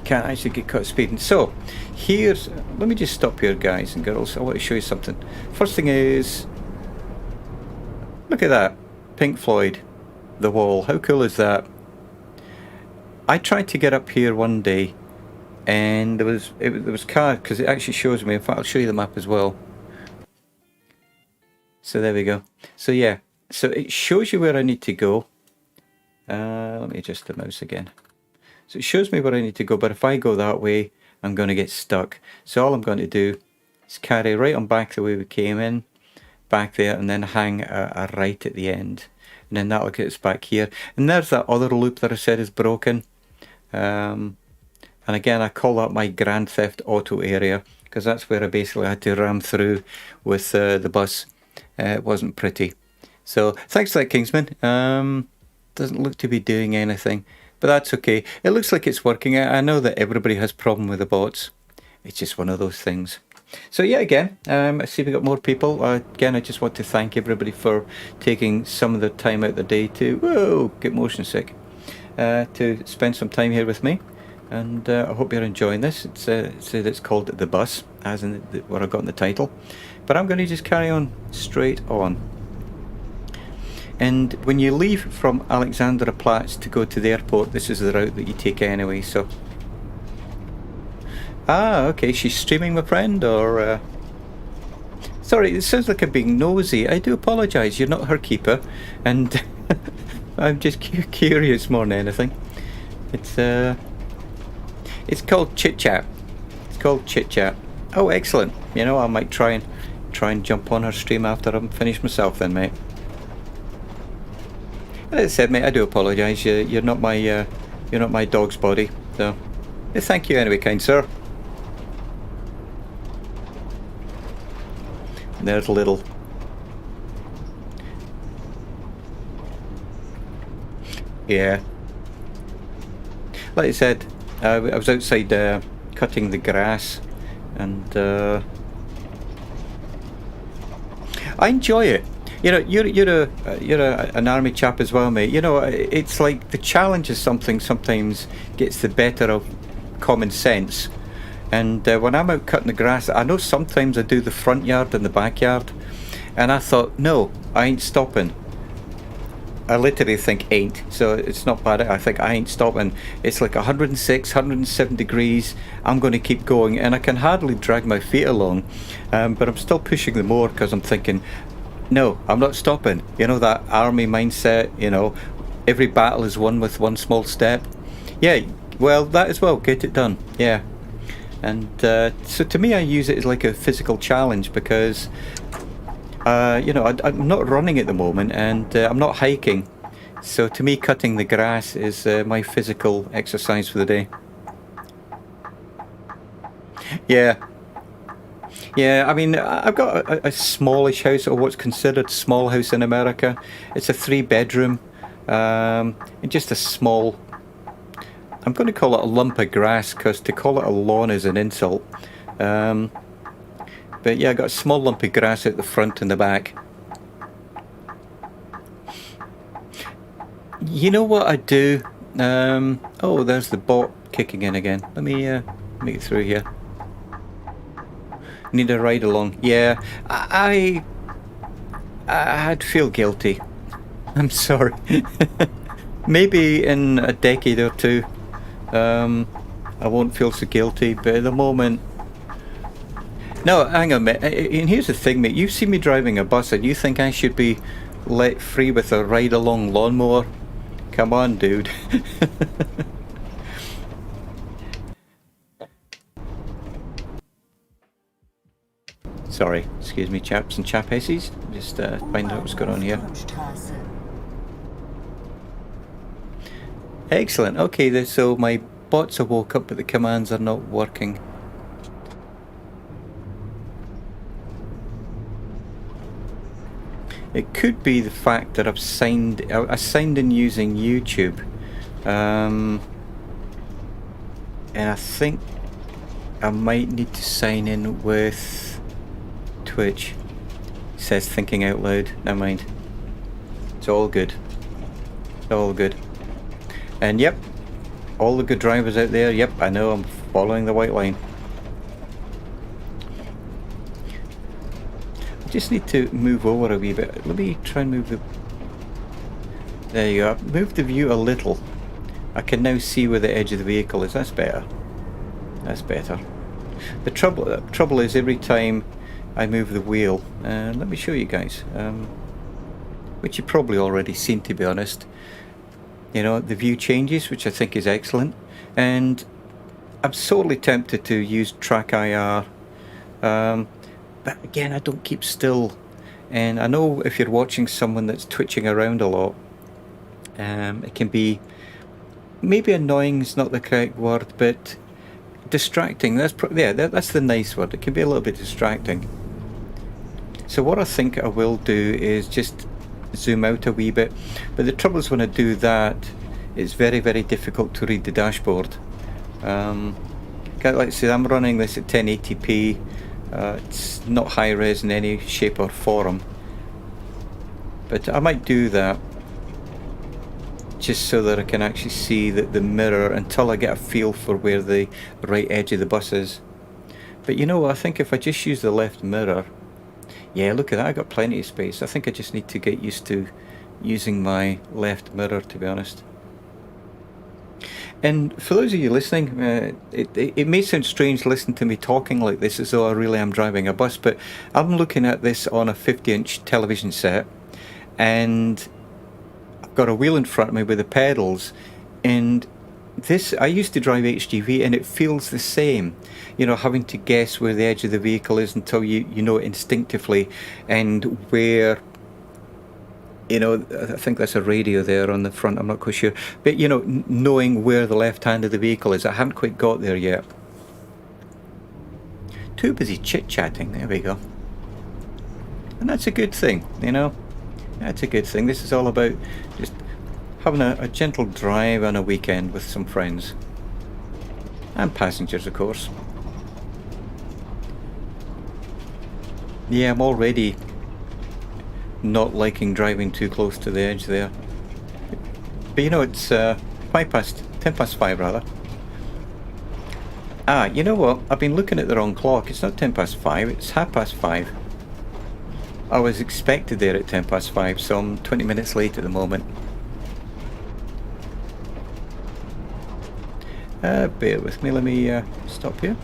get caught speeding. So here's, let me just stop here, guys and girls. I want to show you something. First thing is, look at that, Pink Floyd, The Wall. How cool is that? I tried to get up here one day, and there was cars, because it actually shows me. In fact, I'll show you the map as well. So there we go. So yeah, so it shows you where I need to go. Let me adjust the mouse again. So it shows me where I need to go, but if I go that way, I'm going to get stuck. So all I'm going to do is carry right on back the way we came in, back there, and then hang a right at the end, and then that'll get us back here. And there's that other loop that I said is broken. And again, I call that my Grand Theft Auto area, because that's where I basically had to ram through with the bus. It wasn't pretty. So thanks for that, Kingsman. Doesn't look to be doing anything, but that's okay. It looks like it's working. I know that everybody has problem with the bots. It's just one of those things. So yeah, again, I see we got more people. Again, I just want to thank everybody for taking some of the time out of the day to, get motion sick, to spend some time here with me. And I hope you're enjoying this. It's called The Bus, as in what I got in the title. But I'm going to just carry on straight on. And when you leave from Alexanderplatz to go to the airport, this is the route that you take anyway. So, okay, she's streaming, my friend, or sorry, it sounds like I'm being nosy. I do apologise. You're not her keeper, and I'm just curious more than anything. It's called Chit Chat. It's called Chit Chat. Oh, excellent. You know, I might try and jump on her stream after I'm finished myself then, mate. As I said, mate, I do apologise. You're not my dog's body. So, thank you anyway, kind sir. And there's a little. Yeah. Like I said, I was outside cutting the grass, and I enjoy it. You know, you're an army chap as well, mate. You know, it's like the challenge is something sometimes gets the better of common sense. And when I'm out cutting the grass, I know sometimes I do the front yard and the backyard, And I thought, no, I ain't stopping. I literally think ain't, so it's not bad. I think I ain't stopping. It's like 106, 107 degrees. I'm going to keep going, and I can hardly drag my feet along, but I'm still pushing them more because I'm thinking, no, I'm not stopping. You know, that army mindset, you know, every battle is won with one small step. Yeah, well, that as well, get it done, yeah. And so to me, I use it as like a physical challenge because you know, I'm not running at the moment, and I'm not hiking. So to me, cutting the grass is my physical exercise for the day. Yeah. Yeah, I mean, I've got a smallish house, or what's considered small house in America. It's a 3-bedroom, and just a small... I'm going to call it a lump of grass, because to call it a lawn is an insult. But yeah, I got a small lump of grass at the front and the back. You know what I do? Oh, there's the bot kicking in again. Let me make it through here. Need a ride along. Yeah, I'd feel guilty. I'm sorry. Maybe in a decade or two, I won't feel so guilty. But at the moment. No, hang on, mate. And here's the thing, mate. You've seen me driving a bus, and you think I should be let free with a ride-along lawnmower? Come on, dude. Sorry, excuse me, chaps and chapesses. Just find out what's going on here. Excellent. Okay, so my bots are woke up, but the commands are not working. It could be the fact that I signed in using YouTube, and I think I might need to sign in with Twitch. It says thinking out loud. Never mind. It's all good. It's all good. And yep, all the good drivers out there. Yep, I know I'm following the white line. Just need to move over a wee bit. Let me try and move the... There you go. Move the view a little. I can now see where the edge of the vehicle is. That's better. That's better. The trouble is every time I move the wheel, let me show you guys, which you've probably already seen, to be honest. You know, the view changes, which I think is excellent, and I'm sorely tempted to use Track IR. But again, I don't keep still, and I know if you're watching someone that's twitching around a lot, it can be, maybe annoying is not the correct word, but distracting. That's that's the nice word. It can be a little bit distracting. So what I think I will do is just zoom out a wee bit, but the trouble is when I do that, it's very, very difficult to read the dashboard. Like I said, I'm running this at 1080p. It's not high res in any shape or form, but I might do that just so that I can actually see the mirror until I get a feel for where the right edge of the bus is. But you know, I think if I just use the left mirror, yeah, look at that, I got plenty of space. I think I just need to get used to using my left mirror, to be honest. And for those of you listening, it may sound strange listening to me talking like this as though I really am driving a bus, but I'm looking at this on a 50-inch television set, and I've got a wheel in front of me with the pedals, and this, I used to drive HGV, and it feels the same, you know, having to guess where the edge of the vehicle is until you know it instinctively, and where... You know, I think that's a radio there on the front, I'm not quite sure. But, you know, knowing where the left hand of the vehicle is. I haven't quite got there yet. Too busy chit-chatting, there we go. And that's a good thing, you know. That's a good thing. This is all about just having a gentle drive on a weekend with some friends. And passengers, of course. Yeah, I'm already... not liking driving too close to the edge there. But you know, it's 10 past 5 rather. Ah, you know what? I've been looking at the wrong clock. It's not 10 past 5, it's 5:30. I was expected there at 5:10, so I'm 20 minutes late at the moment. Bear with me, let me stop here.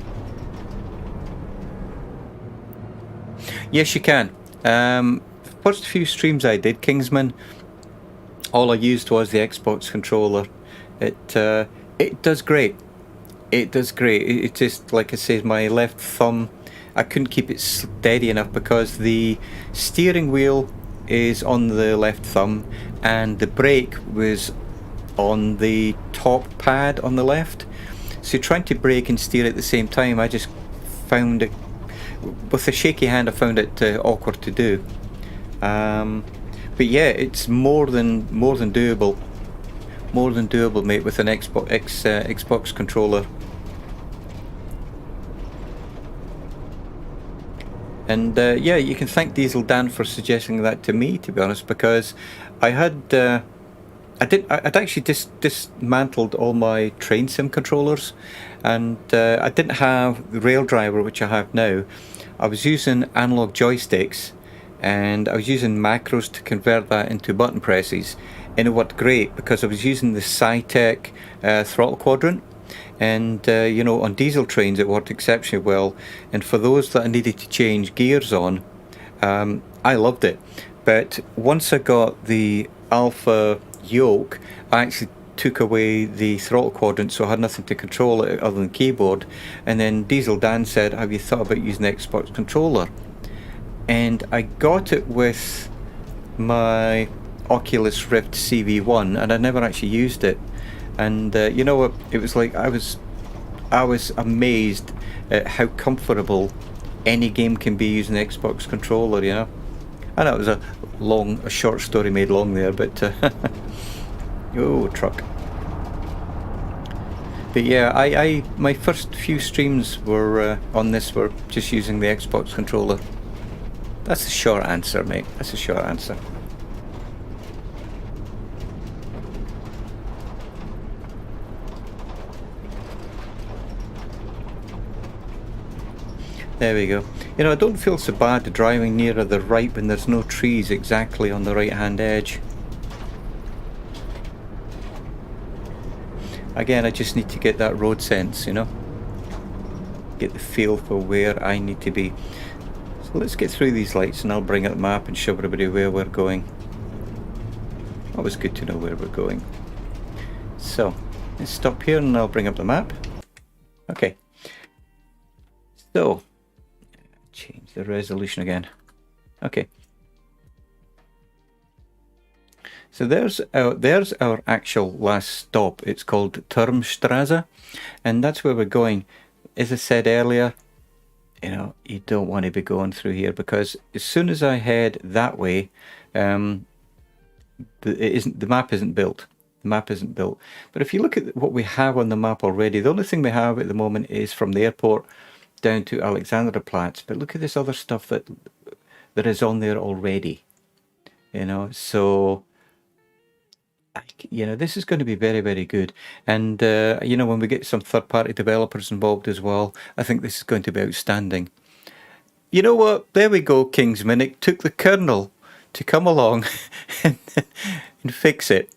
Yes, you can. First few streams I did, Kingsman, all I used was the Xbox controller. It does great. It does great. It just, like I said, my left thumb, I couldn't keep it steady enough because the steering wheel is on the left thumb and the brake was on the top pad on the left. So trying to brake and steer at the same time, I just found it, with a shaky hand, I found it awkward to do. But yeah, it's more than doable. More than doable, mate, with an Xbox controller. And yeah, you can thank Diesel Dan for suggesting that to me, to be honest, because I'd actually dismantled all my train sim controllers, and I didn't have the Rail Driver, which I have now. I was using analog joysticks, and I was using macros to convert that into button presses, and it worked great because I was using the Cytec throttle quadrant. And you know, on diesel trains it worked exceptionally well, and for those that I needed to change gears on, I loved it. But once I got the Alpha yoke, I actually took away the throttle quadrant, so I had nothing to control it other than keyboard. And then Diesel Dan said, have you thought about using the Xbox controller? And I got it with my Oculus Rift CV1, and I never actually used it. And you know what, it was like I was amazed at how comfortable any game can be using the Xbox controller, you know. I know it was a short story made long there, but oh, truck. But yeah, my first few streams were on this were just using the Xbox controller. That's a short answer, mate. That's a short answer. There we go. You know, I don't feel so bad driving nearer the right when there's no trees exactly on the right hand edge. Again, I just need to get that road sense, you know. Get the feel for where I need to be. So let's get through these lights and I'll bring up the map and show everybody where we're going. Always good to know where we're going. So, let's stop here and I'll bring up the map. Okay. So, change the resolution again. Okay. So there's our actual last stop. It's called Turmstrasse, and that's where we're going. As I said earlier, you know, you don't want to be going through here because as soon as I head that way, the map isn't built. The map isn't built. But if you look at what we have on the map already, the only thing we have at the moment is from the airport down to Alexanderplatz. But look at this other stuff that is on there already. You know, so you know, this is going to be very, very good. And you know, when we get some third-party developers involved as well, I think this is going to be outstanding. You know what? There we go, Kingsman. It took the kernel to come along and fix it.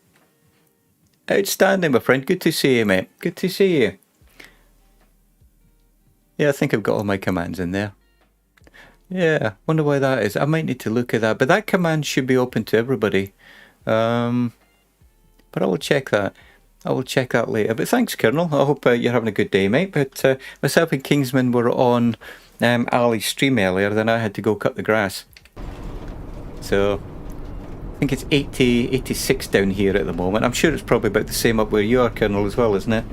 Outstanding, my friend. Good to see you, mate. Good to see you. Yeah, I think I've got all my commands in there. Yeah, wonder why that is. I might need to look at that. But that command should be open to everybody. But I will check that. I will check that later. But thanks, Colonel. I hope you're having a good day, mate. But myself and Kingsman were on Ali's stream earlier. Then I had to go cut the grass. So I think it's 86 down here at the moment. I'm sure it's probably about the same up where you are, Colonel, as well, isn't it?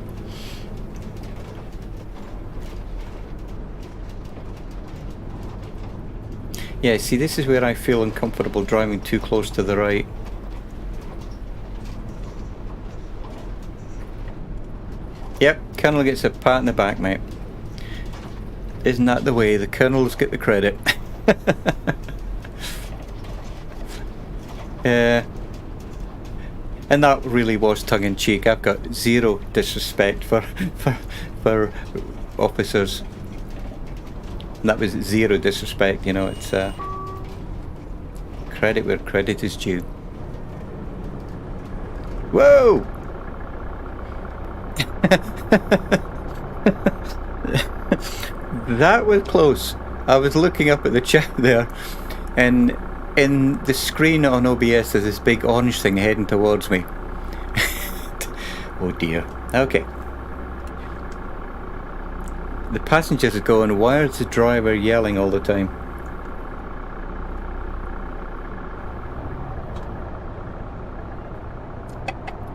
Yeah, see, this is where I feel uncomfortable driving too close to the right. Yep, Colonel gets a pat in the back, mate. Isn't that the way? The Colonels get the credit. Yeah. And that really was tongue-in-cheek. I've got zero disrespect for officers. And that was zero disrespect, you know. It's credit where credit is due. Whoa! That was close. I was looking up at the chat there, and in the screen on OBS there's this big orange thing heading towards me. Oh dear. Okay. The passengers are going, why is the driver yelling all the time?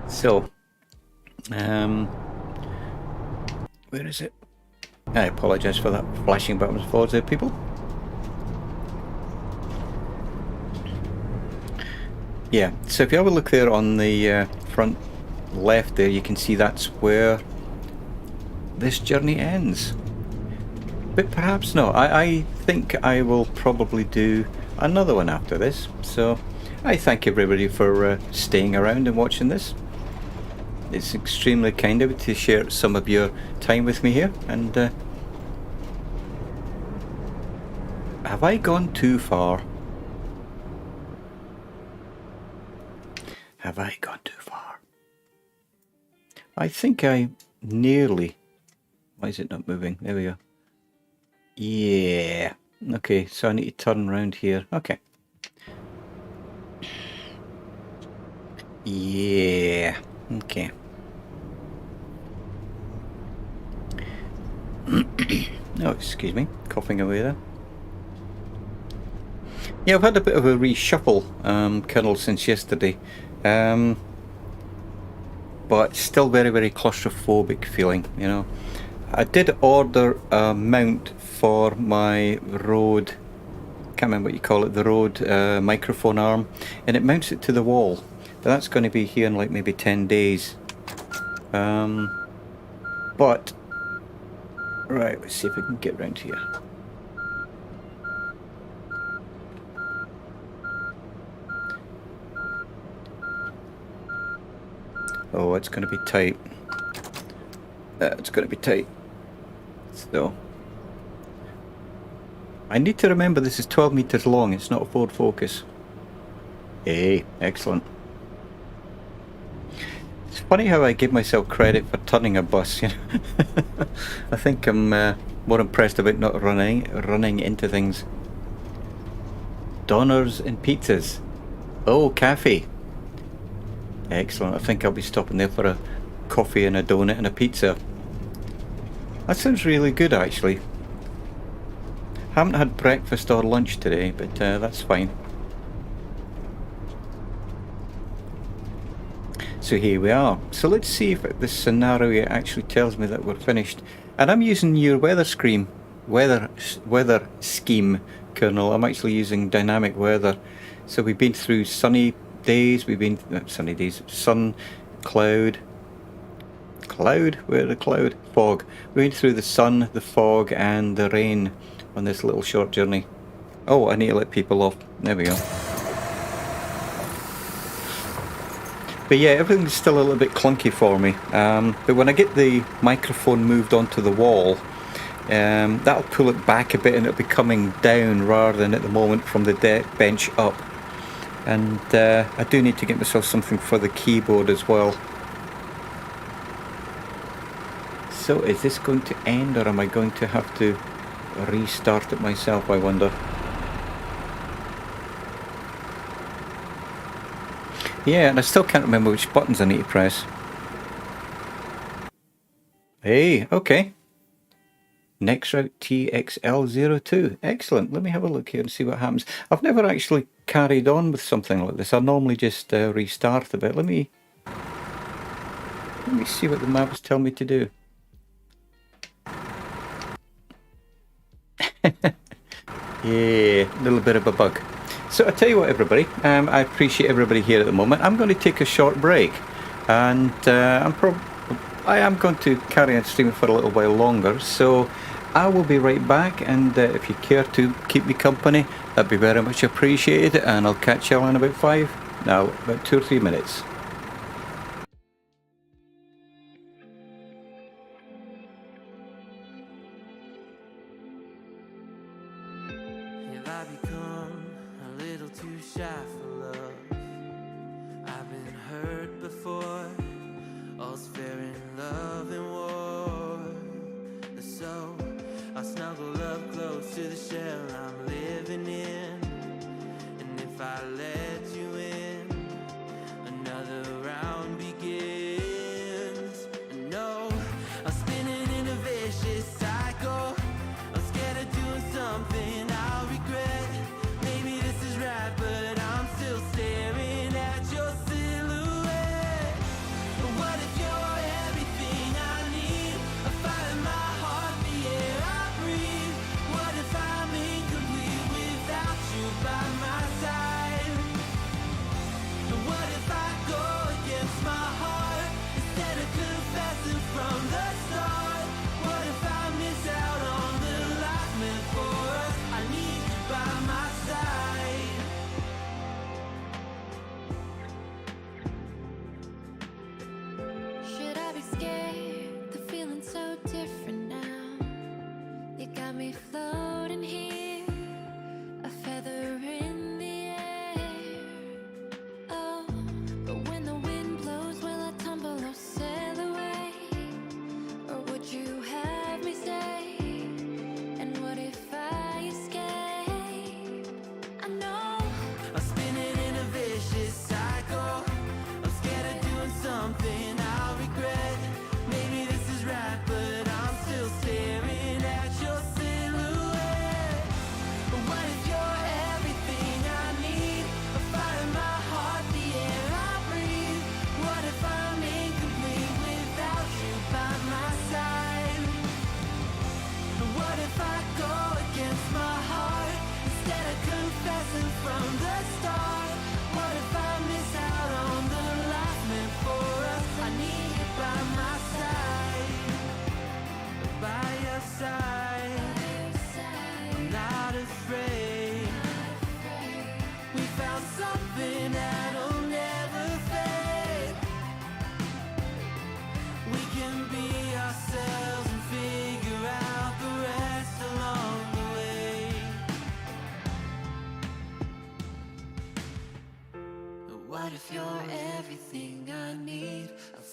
So, where is it? I apologise for that flashing buttons forwards there, people. Yeah, so if you have a look there on the front left there, you can see that's where this journey ends. But perhaps not. I think I will probably do another one after this. So I thank everybody for staying around and watching this. It's extremely kind of you to share some of your time with me here. And have I gone too far? Have I gone too far? I think I nearly... Why is it not moving? There we go. Yeah. Okay, so I need to turn around here. Okay. Yeah. Okay. Oh, excuse me. Coughing away there. Yeah, I've had a bit of a reshuffle, Colonel, since yesterday. But still very, very claustrophobic feeling, you know. I did order a mount for my Rode, can't remember what you call it, the Rode microphone arm, and it mounts it to the wall. But that's going to be here in like maybe 10 days. But, right, let's see if we can get around here. Oh, it's going to be tight. It's going to be tight. So, I need to remember this is 12 meters long. It's not a Ford Focus. Hey, excellent. It's funny how I give myself credit for turning a bus. You know, I think I'm more impressed about not running into things. Doners and pizzas. Oh, cafe. Excellent. I think I'll be stopping there for a coffee and a donut and a pizza. That sounds really good, actually. Haven't had breakfast or lunch today, but that's fine. So here we are. So let's see if this scenario actually tells me that we're finished. And I'm using your weather scheme, Colonel. I'm actually using dynamic weather. So we've been through sunny days. We've been sunny days, sun, cloud. Where the cloud? Fog. We went through the sun, the fog, and the rain on this little short journey. Oh, I need to let people off. There we go. But yeah, everything's still a little bit clunky for me. But when I get the microphone moved onto the wall, that'll pull it back a bit and it'll be coming down rather than at the moment from the bench up. And I do need to get myself something for the keyboard as well. So is this going to end, or am I going to have to restart it myself, I wonder? Yeah, and I still can't remember which buttons I need to press. Hey, okay. Next route TXL02. Excellent. Let me have a look here and see what happens. I've never actually carried on with something like this. I normally just restart a bit. Let me see what the maps tell me to do. Yeah, a little bit of a bug. So I tell you what, everybody, I appreciate everybody here at the moment. I'm going to take a short break, and I am going to carry on streaming for a little while longer. So I will be right back, and if you care to keep me company, that'd be very much appreciated. And I'll catch you all in about 2 or 3 minutes. Have I become a little too shy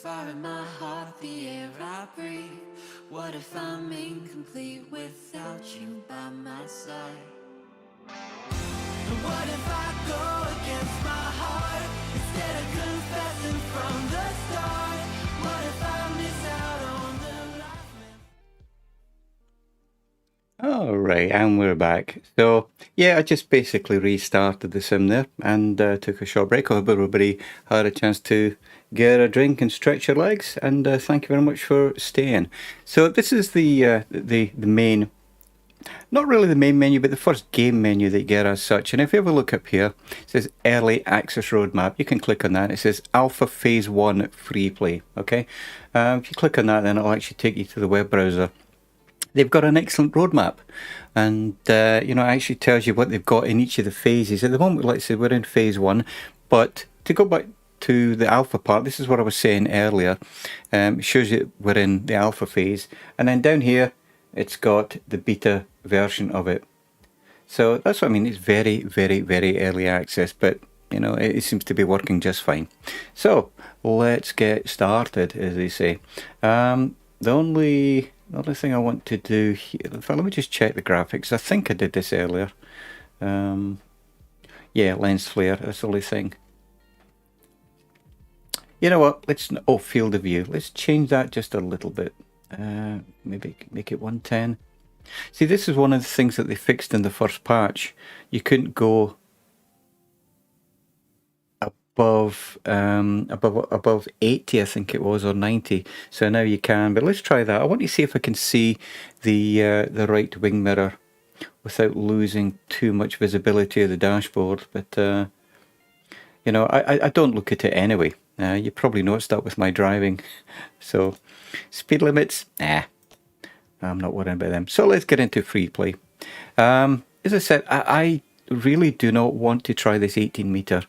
fire in my heart, the air I breathe? What if I'm incomplete without you by my side? What if I go against my heart instead of confessing from the start? What if I miss out on the life meant? Alright, and we're back. So, yeah, I just basically restarted the sim there and took a short break. I hope everybody had a chance to get a drink and stretch your legs, and thank you very much for staying. So this is the main, not really the main menu, but the first game menu that you get as such. And if you have a look up here, it says Early Access Roadmap. You can click on that. It says Alpha Phase 1 Free Play. Okay, if you click on that, then it'll actually take you to the web browser. They've got an excellent roadmap, and it actually tells you what they've got in each of the phases. At the moment, like I said, we're in Phase 1, but to go back to the alpha part, this is what I was saying earlier. It shows you we're in the alpha phase, and then down here it's got the beta version of it. So that's what I mean. It's very, very, very early access, but it seems to be working just fine. So let's get started, as they say. The only thing I want to do here, in fact, let me just check the graphics. I think I did this earlier. Yeah, lens flare, that's the only thing. You know what, field of view. Let's change that just a little bit. Maybe make it 110. See, this is one of the things that they fixed in the first patch. You couldn't go above 80, I think it was, or 90. So now you can, but let's try that. I want to see if I can see the right wing mirror without losing too much visibility of the dashboard. But I don't look at it anyway. You probably noticed that with my driving. So speed limits, I'm not worrying about them. So let's get into free play. As I said, I really do not want to try this 18 meter.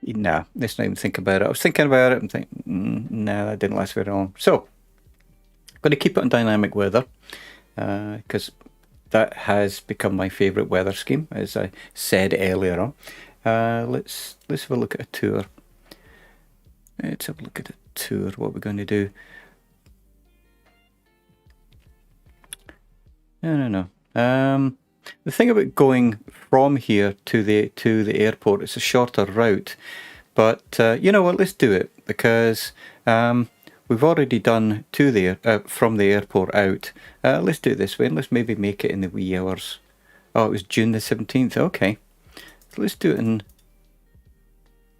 No, let's not even think about it. I was thinking about it and thinking, no, that didn't last very long. So, I'm going to keep it on dynamic weather because that has become my favourite weather scheme, as I said earlier on. Let's have a look at a tour. Let's have a look at a tour. What we're going to do? No. The thing about going from here to the airport, it's a shorter route, but you know what? Let's do it because we've already done from the airport out. Let's do it this way, and let's maybe make it in the wee hours. Oh, it was June the 17th. Okay, so let's do it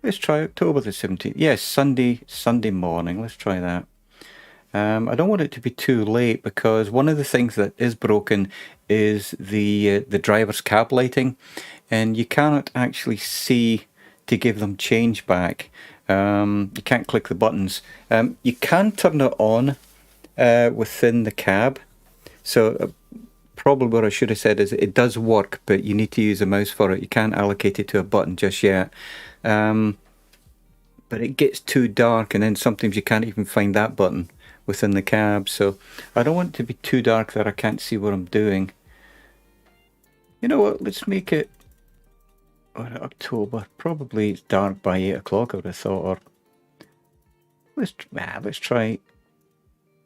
let's try October the 17th. Yes, Sunday morning. Let's try that. I don't want it to be too late because one of the things that is broken is the driver's cab lighting, and you cannot actually see to give them change back. You can't click the buttons. You can turn it on within the cab. So probably what I should have said is it does work, but you need to use a mouse for it. You can't allocate it to a button just yet. But it gets too dark, and then sometimes you can't even find that button within the cab. So I don't want it to be too dark that I can't see what I'm doing. You know what, let's make it October. Probably it's dark by 8 o'clock, I would have thought. Or let's try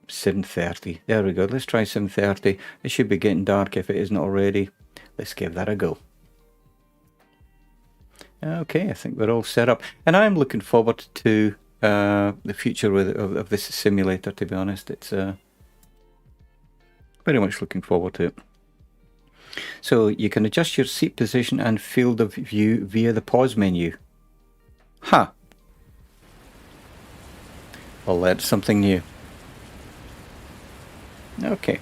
7:30. There we go. Let's try 7:30. It should be getting dark if it isn't already. Let's give that a go. Okay, I think we're all set up, and I'm looking forward to the future of this simulator. To be honest, it's very much looking forward to it. So you can adjust your seat position and field of view via the pause menu. Huh. Well, that's something new. Okay.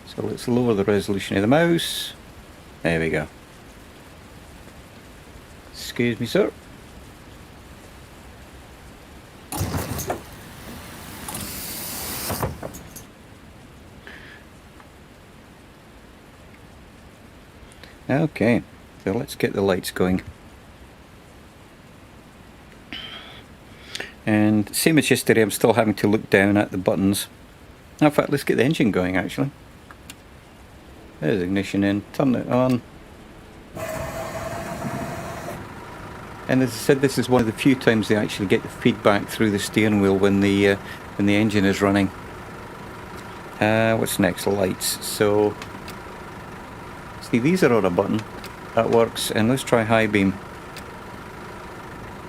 So let's lower the resolution of the mouse. There we go. Excuse me, sir. Okay, so let's get the lights going. And same as yesterday, I'm still having to look down at the buttons. In fact, let's get the engine going actually. There's ignition in, turn it on. And as I said, this is one of the few times they actually get the feedback through the steering wheel when the engine is running. What's next? Lights. So, see, these are on a button. That works. And let's try high beam.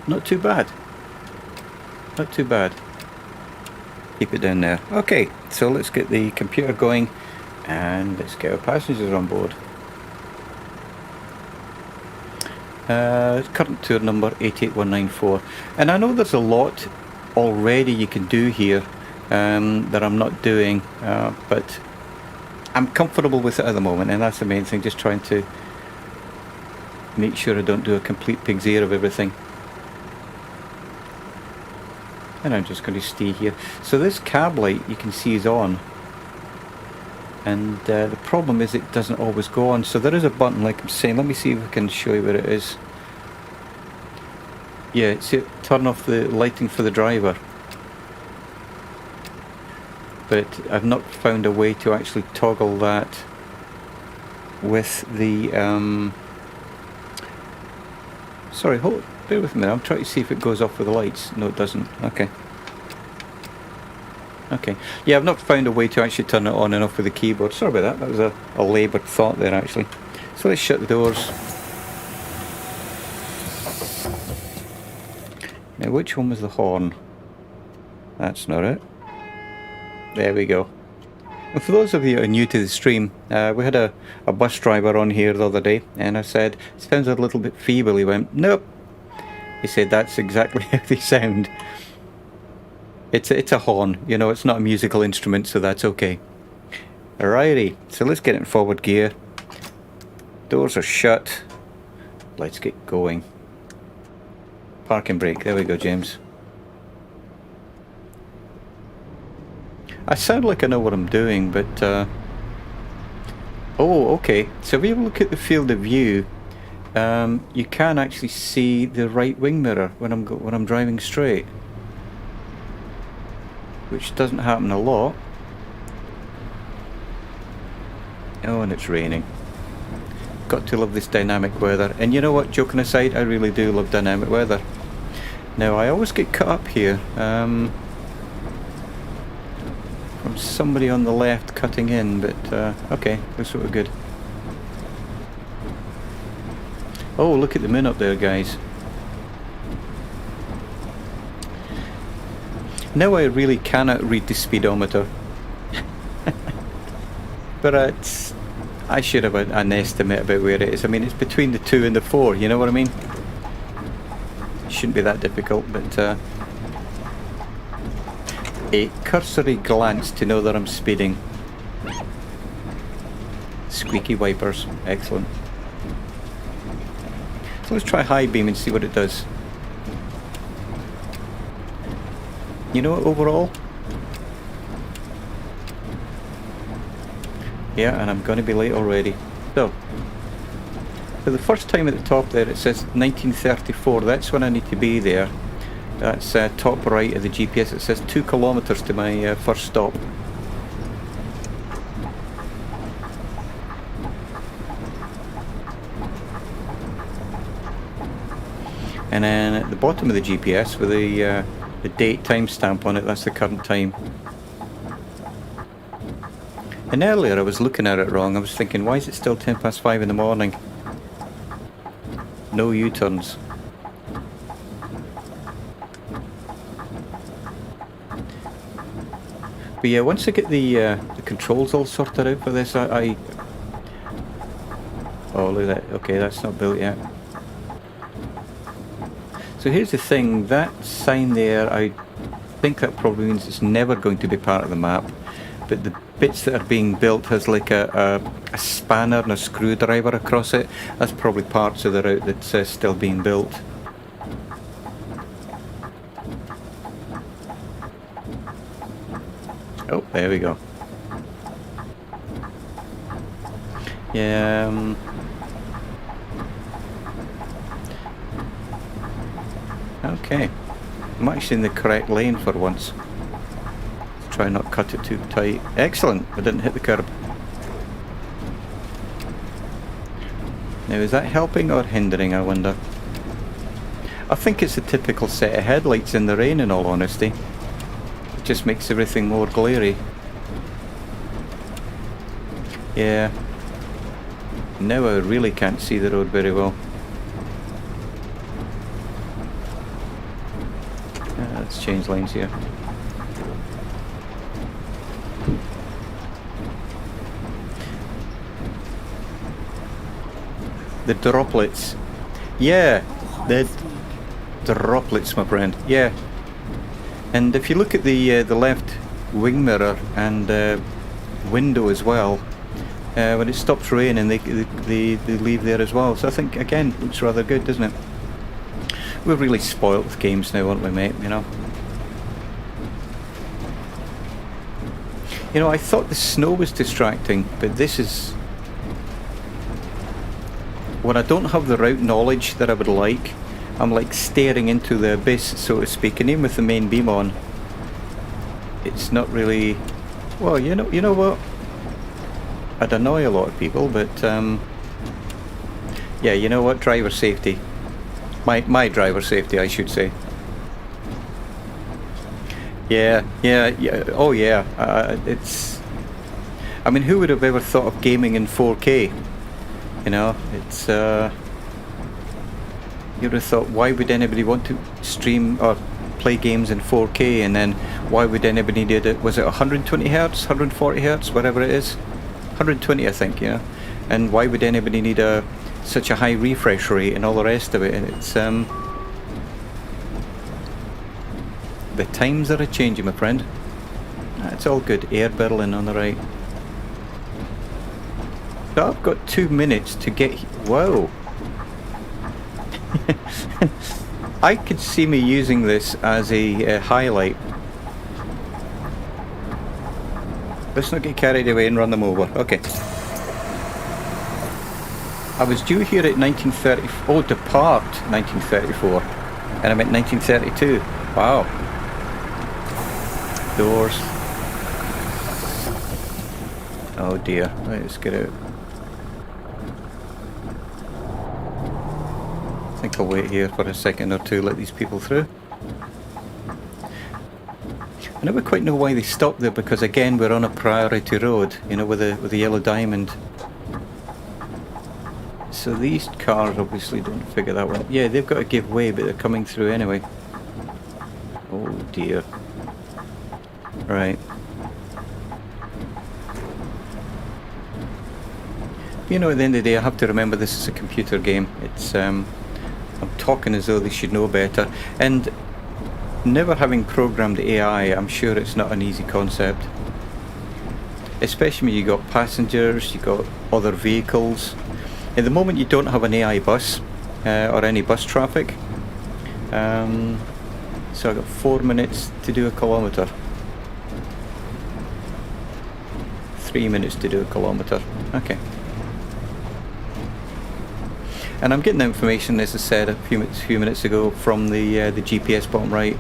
Not too bad. Not too bad. Keep it down there. Okay, so let's get the computer going and let's get our passengers on board. Current tour number 88194. And I know there's a lot already you can do here that I'm not doing, but I'm comfortable with it at the moment, and that's the main thing, just trying to make sure I don't do a complete pig's ear of everything. And I'm just going to stay here. So this cab light you can see is on, and the problem is it doesn't always go on. So there is a button, like I'm saying. Let me see if I can show you where it is. Yeah, see it, turn off the lighting for the driver. But I've not found a way to actually toggle that with the sorry, bear with me. I'm trying to see if it goes off with the lights. No, it doesn't. Okay. Okay. Yeah, I've not found a way to actually turn it on and off with the keyboard. Sorry about that. That was a laboured thought there, actually. So let's shut the doors. Now, which one was the horn? That's not it. There we go. And for those of you who are new to the stream, we had a bus driver on here the other day, and I said, it sounds a little bit feeble. He went, nope. He said, that's exactly how they sound. It's a horn, you know, it's not a musical instrument, so that's okay. Alrighty, so let's get it in forward gear. Doors are shut. Let's get going. Parking brake, there we go, James. I sound like I know what I'm doing, but oh, okay. So if you look at the field of view, you can actually see the right wing mirror when I'm driving straight, which doesn't happen a lot. Oh, and it's raining. Got to love this dynamic weather. And you know what, joking aside, I really do love dynamic weather. Now, I always get cut up here from somebody on the left cutting in, but okay, looks sort of good. Oh, look at the moon up there, guys. Now I really cannot read the speedometer. But I should have an estimate about where it is. I mean, it's between the 2 and the 4, you know what I mean? It shouldn't be that difficult, but a cursory glance to know that I'm speeding. Squeaky wipers, excellent. So let's try high beam and see what it does. You know what, overall? Yeah, and I'm going to be late already. So, for the first time at the top there it says 1934, that's when I need to be there. That's top right of the GPS. It says 2 kilometers to my first stop. And then at the bottom of the GPS with the date timestamp on it, that's the current time. And earlier I was looking at it wrong. I was thinking, why is it still 5:10 in the morning? No U-turns. But yeah, once I get the controls all sorted out for this, I oh, look at that. Okay, that's not built yet. So here's the thing, that sign there, I think that probably means it's never going to be part of the map, but the bits that are being built has like a spanner and a screwdriver across it. That's probably parts of the route that's still being built. Oh, there we go. Yeah, okay, I'm actually in the correct lane for once. Try not cut it too tight. Excellent, I didn't hit the curb. Now is that helping or hindering, I wonder? I think it's a typical set of headlights in the rain, in all honesty. It just makes everything more glary. Yeah. Now I really can't see the road very well. Let's change lanes here. The droplets. Yeah, the droplets, my friend. Yeah. And if you look at the left wing mirror and window as well, when it stops raining, they leave there as well. So I think, again, looks rather good, doesn't it? We're really spoilt with games now, aren't we, mate? You know. You know, I thought the snow was distracting, but this is... When I don't have the route knowledge that I would like, I'm like staring into the abyss, so to speak, and even with the main beam on, it's not really... Well, you know what? I'd annoy a lot of people, but yeah, you know what? Driver safety. My driver safety, I should say. Yeah. Oh yeah. It's... I mean, who would have ever thought of gaming in 4K? You know, it's... You would have thought, why would anybody want to stream or play games in 4K, and then why would anybody need it? Was it 120 hertz, 140 hertz, whatever it is? 120, I think, yeah. And why would anybody need such a high refresh rate and all the rest of it? And it's the times are a changing, my friend. It's all good. Air barreling on the right. So I've got 2 minutes to get... Whoa. I could see me using this as a highlight. Let's not get carried away and run them over. Okay. I was due here at 1930... Oh, depart 1934. And I'm at 1932. Wow. Doors. Oh dear. Let's get out. I think I'll wait here for a second or two, let these people through. I never quite know why they stopped there, because again we're on a priority road, you know, with the yellow diamond. So these cars obviously don't figure that one. Yeah, they've got to give way, but they're coming through anyway. Oh dear. Right. You know, at the end of the day, I have to remember this is a computer game. It's I'm talking as though they should know better, and never having programmed AI, I'm sure it's not an easy concept. Especially when you got passengers, you got other vehicles. At the moment you don't have an AI bus or any bus traffic. So I've got 4 minutes to do a kilometre. 3 minutes to do a kilometre. Okay. And I'm getting the information, as I said a few minutes ago, from the GPS bottom right.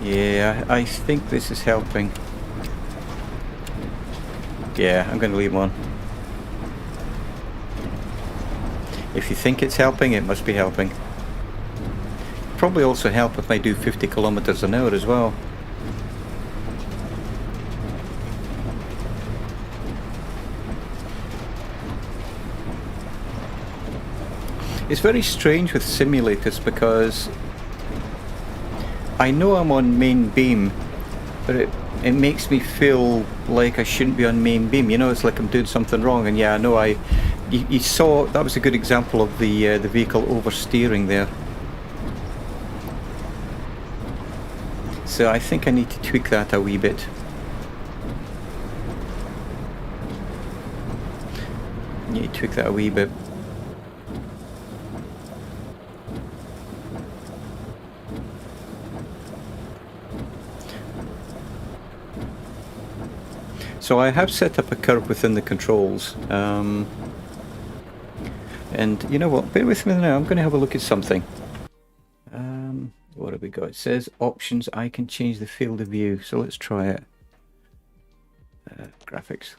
Yeah, I think this is helping. Yeah, I'm going to leave one. If you think it's helping, it must be helping. Probably also help if I do 50 kilometers an hour as well. It's very strange with simulators, because I know I'm on main beam, but it makes me feel like I shouldn't be on main beam. You know, it's like I'm doing something wrong. And yeah, I know you saw, that was a good example of the vehicle oversteering there. So I think I need to tweak that a wee bit. Need to tweak that a wee bit. So I have set up a curve within the controls, and you know what, bear with me now, I'm going to have a look at something. What have we got? It says options, I can change the field of view, so let's try it. Graphics.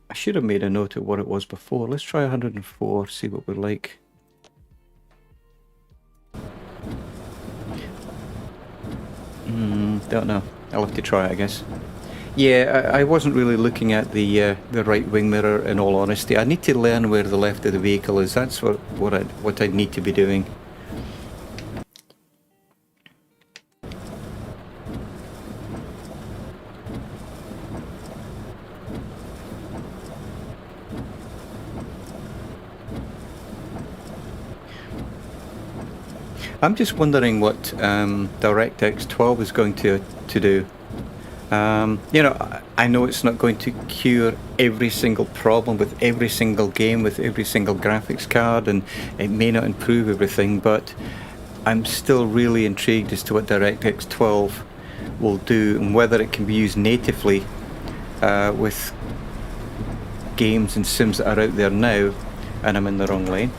I should have made a note of what it was before. Let's try 104, see what we're like. Don't know. I'll have to try it, I guess. Yeah, I wasn't really looking at the right wing mirror, in all honesty. I need to learn where the left of the vehicle is. That's what I need to be doing. I'm just wondering what DirectX 12 is going to do. You know, I know it's not going to cure every single problem with every single game, with every single graphics card, and it may not improve everything, but I'm still really intrigued as to what DirectX 12 will do and whether it can be used natively with games and sims that are out there now, and I'm in the wrong lane.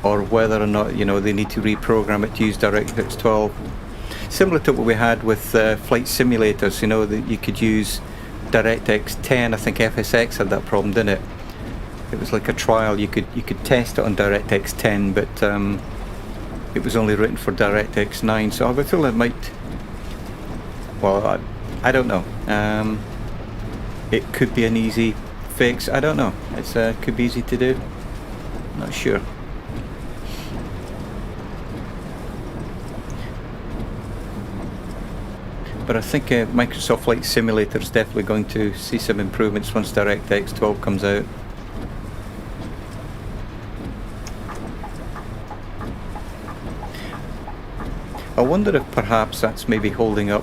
Or whether or not, you know, they need to reprogram it to use DirectX 12. Similar to what we had with flight simulators, you know, that you could use DirectX 10. I think FSX had that problem, didn't it? It was like a trial. You could test it on DirectX 10, but it was only written for DirectX 9. So I feel it might. Well, I don't know. It could be an easy fix. I don't know. It could be easy to do. Not sure. But I think Microsoft Flight Simulator is definitely going to see some improvements once DirectX 12 comes out. I wonder if perhaps that's maybe holding up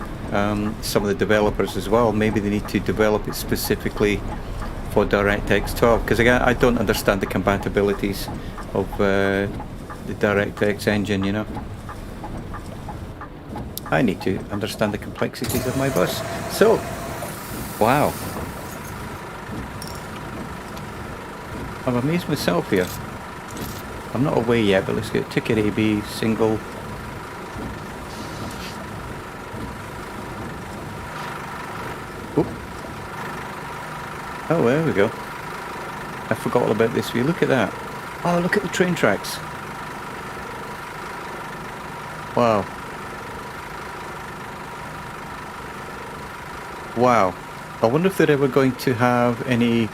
some of the developers as well. Maybe they need to develop it specifically for DirectX 12, because again, I don't understand the compatibilities of the DirectX engine, you know. I need to understand the complexities of my bus. So, wow. I'm amazed myself here. I'm not away yet, but let's get ticket AB, single. Oop. Oh, there we go. I forgot all about this view. Look at that. Oh, look at the train tracks. Wow. Wow. I wonder if they're ever going to have any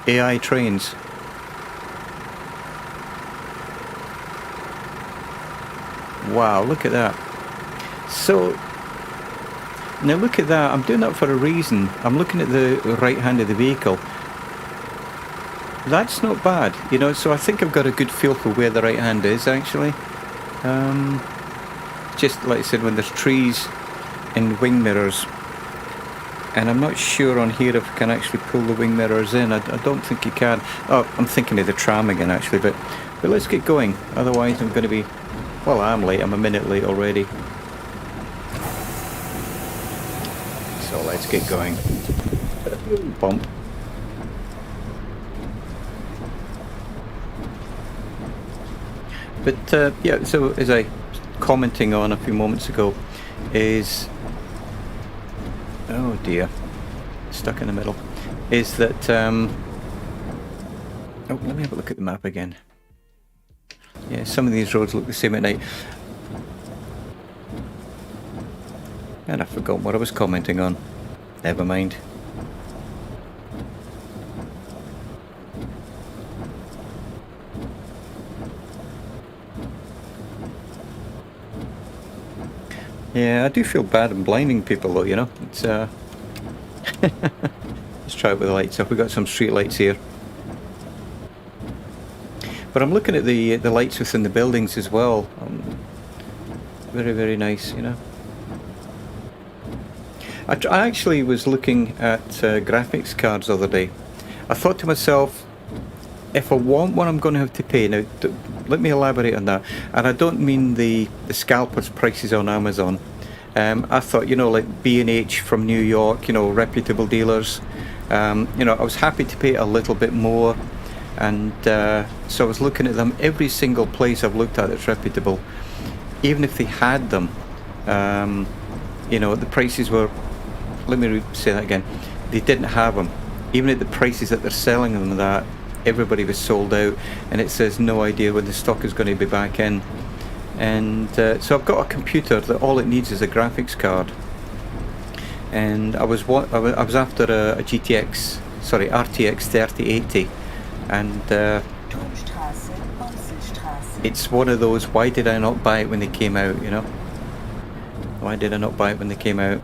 AI trains. Wow, look at that. So, now look at that. I'm doing that for a reason. I'm looking at the right hand of the vehicle. That's not bad, you know, so I think I've got a good feel for where the right hand is, actually. Just like I said, when there's trees and wing mirrors. And I'm not sure on here if you can actually pull the wing mirrors in. I don't think you can. Oh, I'm thinking of the tram again, actually. But let's get going. Otherwise, I'm going to be... Well, I'm late. I'm a minute late already. So let's get going. Bump. But, yeah, so as I was commenting on a few moments ago, is... Oh dear, stuck in the middle. Is that oh, let me have a look at the map again. Yeah, some of these roads look the same at night. And I've forgotten what I was commenting on. Never mind. Yeah, I do feel bad in blinding people though, you know. It's let's try it with the lights off. We've got some street lights here. But I'm looking at the lights within the buildings as well. Very, very nice, you know. I actually was looking at graphics cards the other day. I thought to myself, if I want one, I'm going to have to pay. Now, let me elaborate on that. And I don't mean the scalpers prices on Amazon. I thought, you know, like B&H from New York, you know, reputable dealers. You know, I was happy to pay a little bit more. And so I was looking at them. Every single place I've looked at that's reputable, even if they had them, you know, the prices were... Let me say that again. They didn't have them. even at the prices that they're selling them that, everybody was sold out, and it says no idea when the stock is going to be back in. And so I've got a computer that all it needs is a graphics card, and I was after a GTX, sorry, RTX 3080, and Turmstraße, Bonzenstraße. it's one of those, why did I not buy it when they came out, you know? Why did I not buy it when they came out?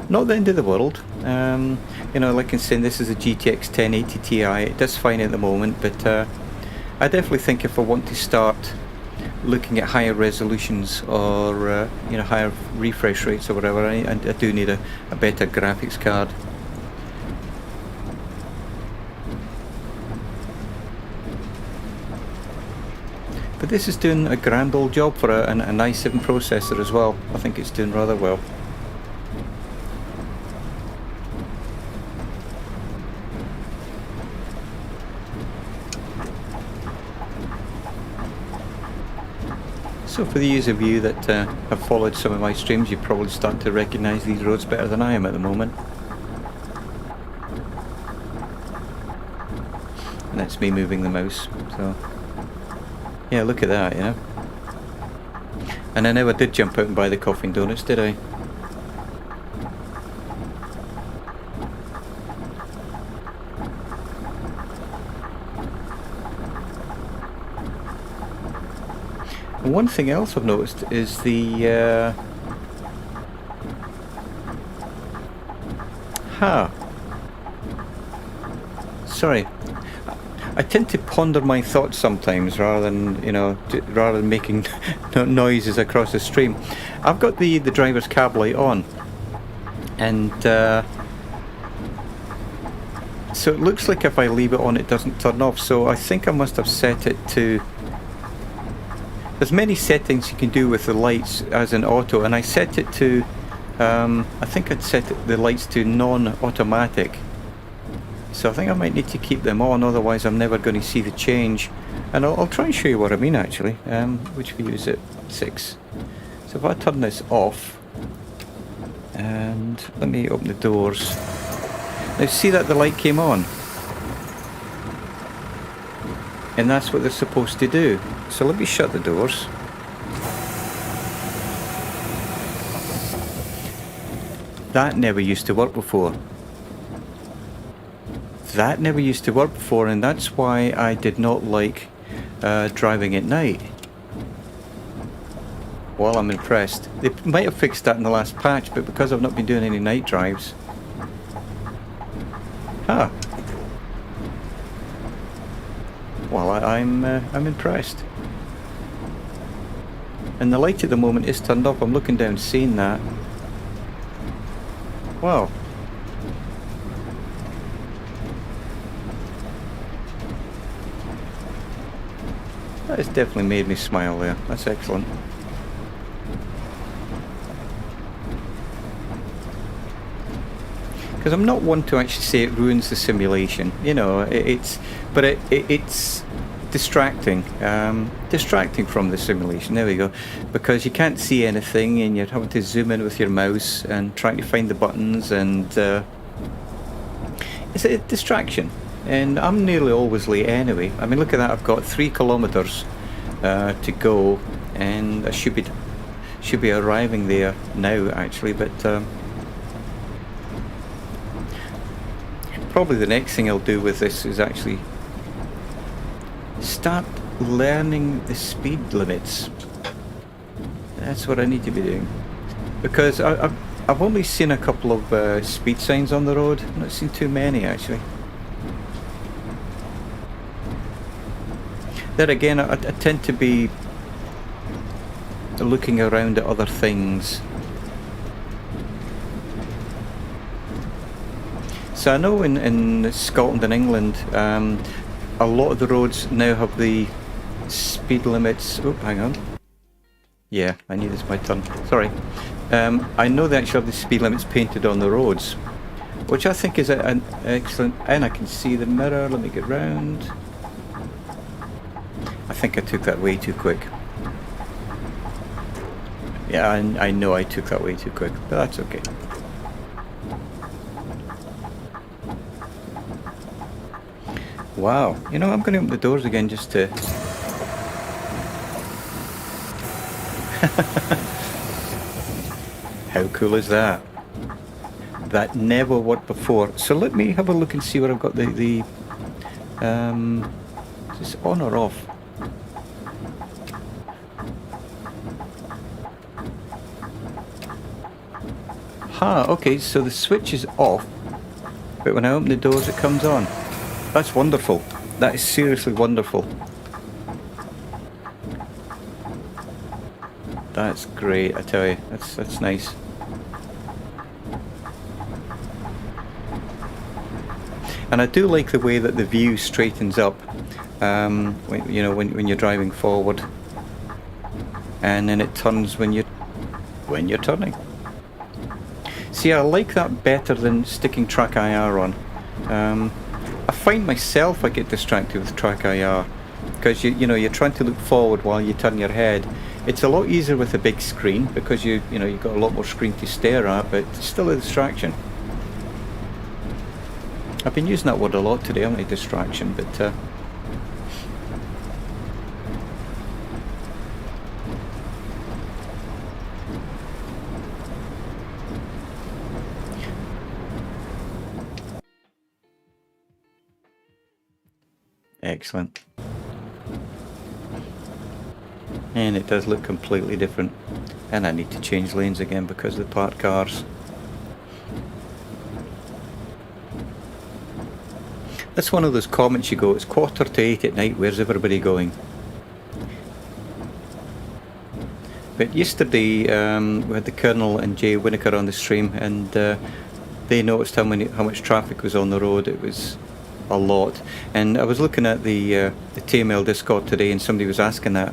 Not the end of the world. You know, like I'm saying, this is a GTX 1080 Ti. It does fine at the moment, but I definitely think if I want to start looking at higher resolutions or you know, higher refresh rates or whatever, I do need a better graphics card. But this is doing a grand old job for an i7 processor as well. I think it's doing rather well. So for those of you that have followed some of my streams, you probably start to recognise these roads better than I am at the moment. And that's me moving the mouse, so yeah, look at that, you know. And I never did jump out and buy the coffee and donuts, did I? And one thing else I've noticed is the sorry, I tend to ponder my thoughts sometimes rather than, you know, rather than making noises across the stream. I've got the driver's cab light on, and so it looks like if I leave it on it doesn't turn off, so I think I must have set it to, there's many settings you can do with the lights as an auto, and I set it to I think I'd set the lights to non-automatic. So I think I might need to keep them on, otherwise I'm never going to see the change. And I'll try and show you what I mean actually. Which view is it? 6. So if I turn this off, and let me open the doors. Now see that the light came on? And that's what they're supposed to do. So let me shut the doors. That never used to work before. That never used to work before, and that's why I did not like driving at night. Well, I'm impressed. They might have fixed that in the last patch, but because I've not been doing any night drives. Well, I'm impressed. And the light at the moment is turned off. I'm looking down, seeing that. Wow. That has definitely made me smile there. That's excellent. Because I'm not one to actually say it ruins the simulation. You know, it's distracting. Distracting from the simulation. There we go. Because you can't see anything, and you're having to zoom in with your mouse and trying to find the buttons, and it's a distraction. And I'm nearly always late anyway. I mean, look at that, I've got 3 kilometers to go, and I should be arriving there now actually, but probably the next thing I'll do with this is actually start learning the speed limits. That's what I need to be doing, because I've only seen a couple of speed signs on the road. I've not seen too many actually. There again, I tend to be looking around at other things. So I know in Scotland and England, a lot of the roads now have the speed limits. Oh, hang on. Yeah, I knew this was my turn. Sorry. I know they actually have the speed limits painted on the roads, which I think is an excellent. And I can see the mirror. Let me get round. I think I took that way too quick. Yeah, I know I took that way too quick, but that's okay. Wow. You know, I'm going to open the doors again just to... How cool is that? That never worked before. So let me have a look and see where I've got the is this on or off? Okay, so the switch is off, but when I open the doors it comes on. That's wonderful. That is seriously wonderful. That's great, I tell you. That's nice. And I do like the way that the view straightens up, when you're driving forward, and then it turns when you're turning. See, I like that better than sticking track IR on. I find myself I get distracted with track IR because you're trying to look forward while you turn your head. It's a lot easier with a big screen because you've got a lot more screen to stare at, but it's still a distraction. I've been using that word a lot today, haven't I? Distraction, but excellent. And it does look completely different. And I need to change lanes again because of the parked cars. That's one of those comments you go, it's 7:45 at night, where's everybody going? But yesterday we had the Colonel and Jay Winokur on the stream, and they noticed how much traffic was on the road. It was a lot. And I was looking at the TML Discord today, and somebody was asking that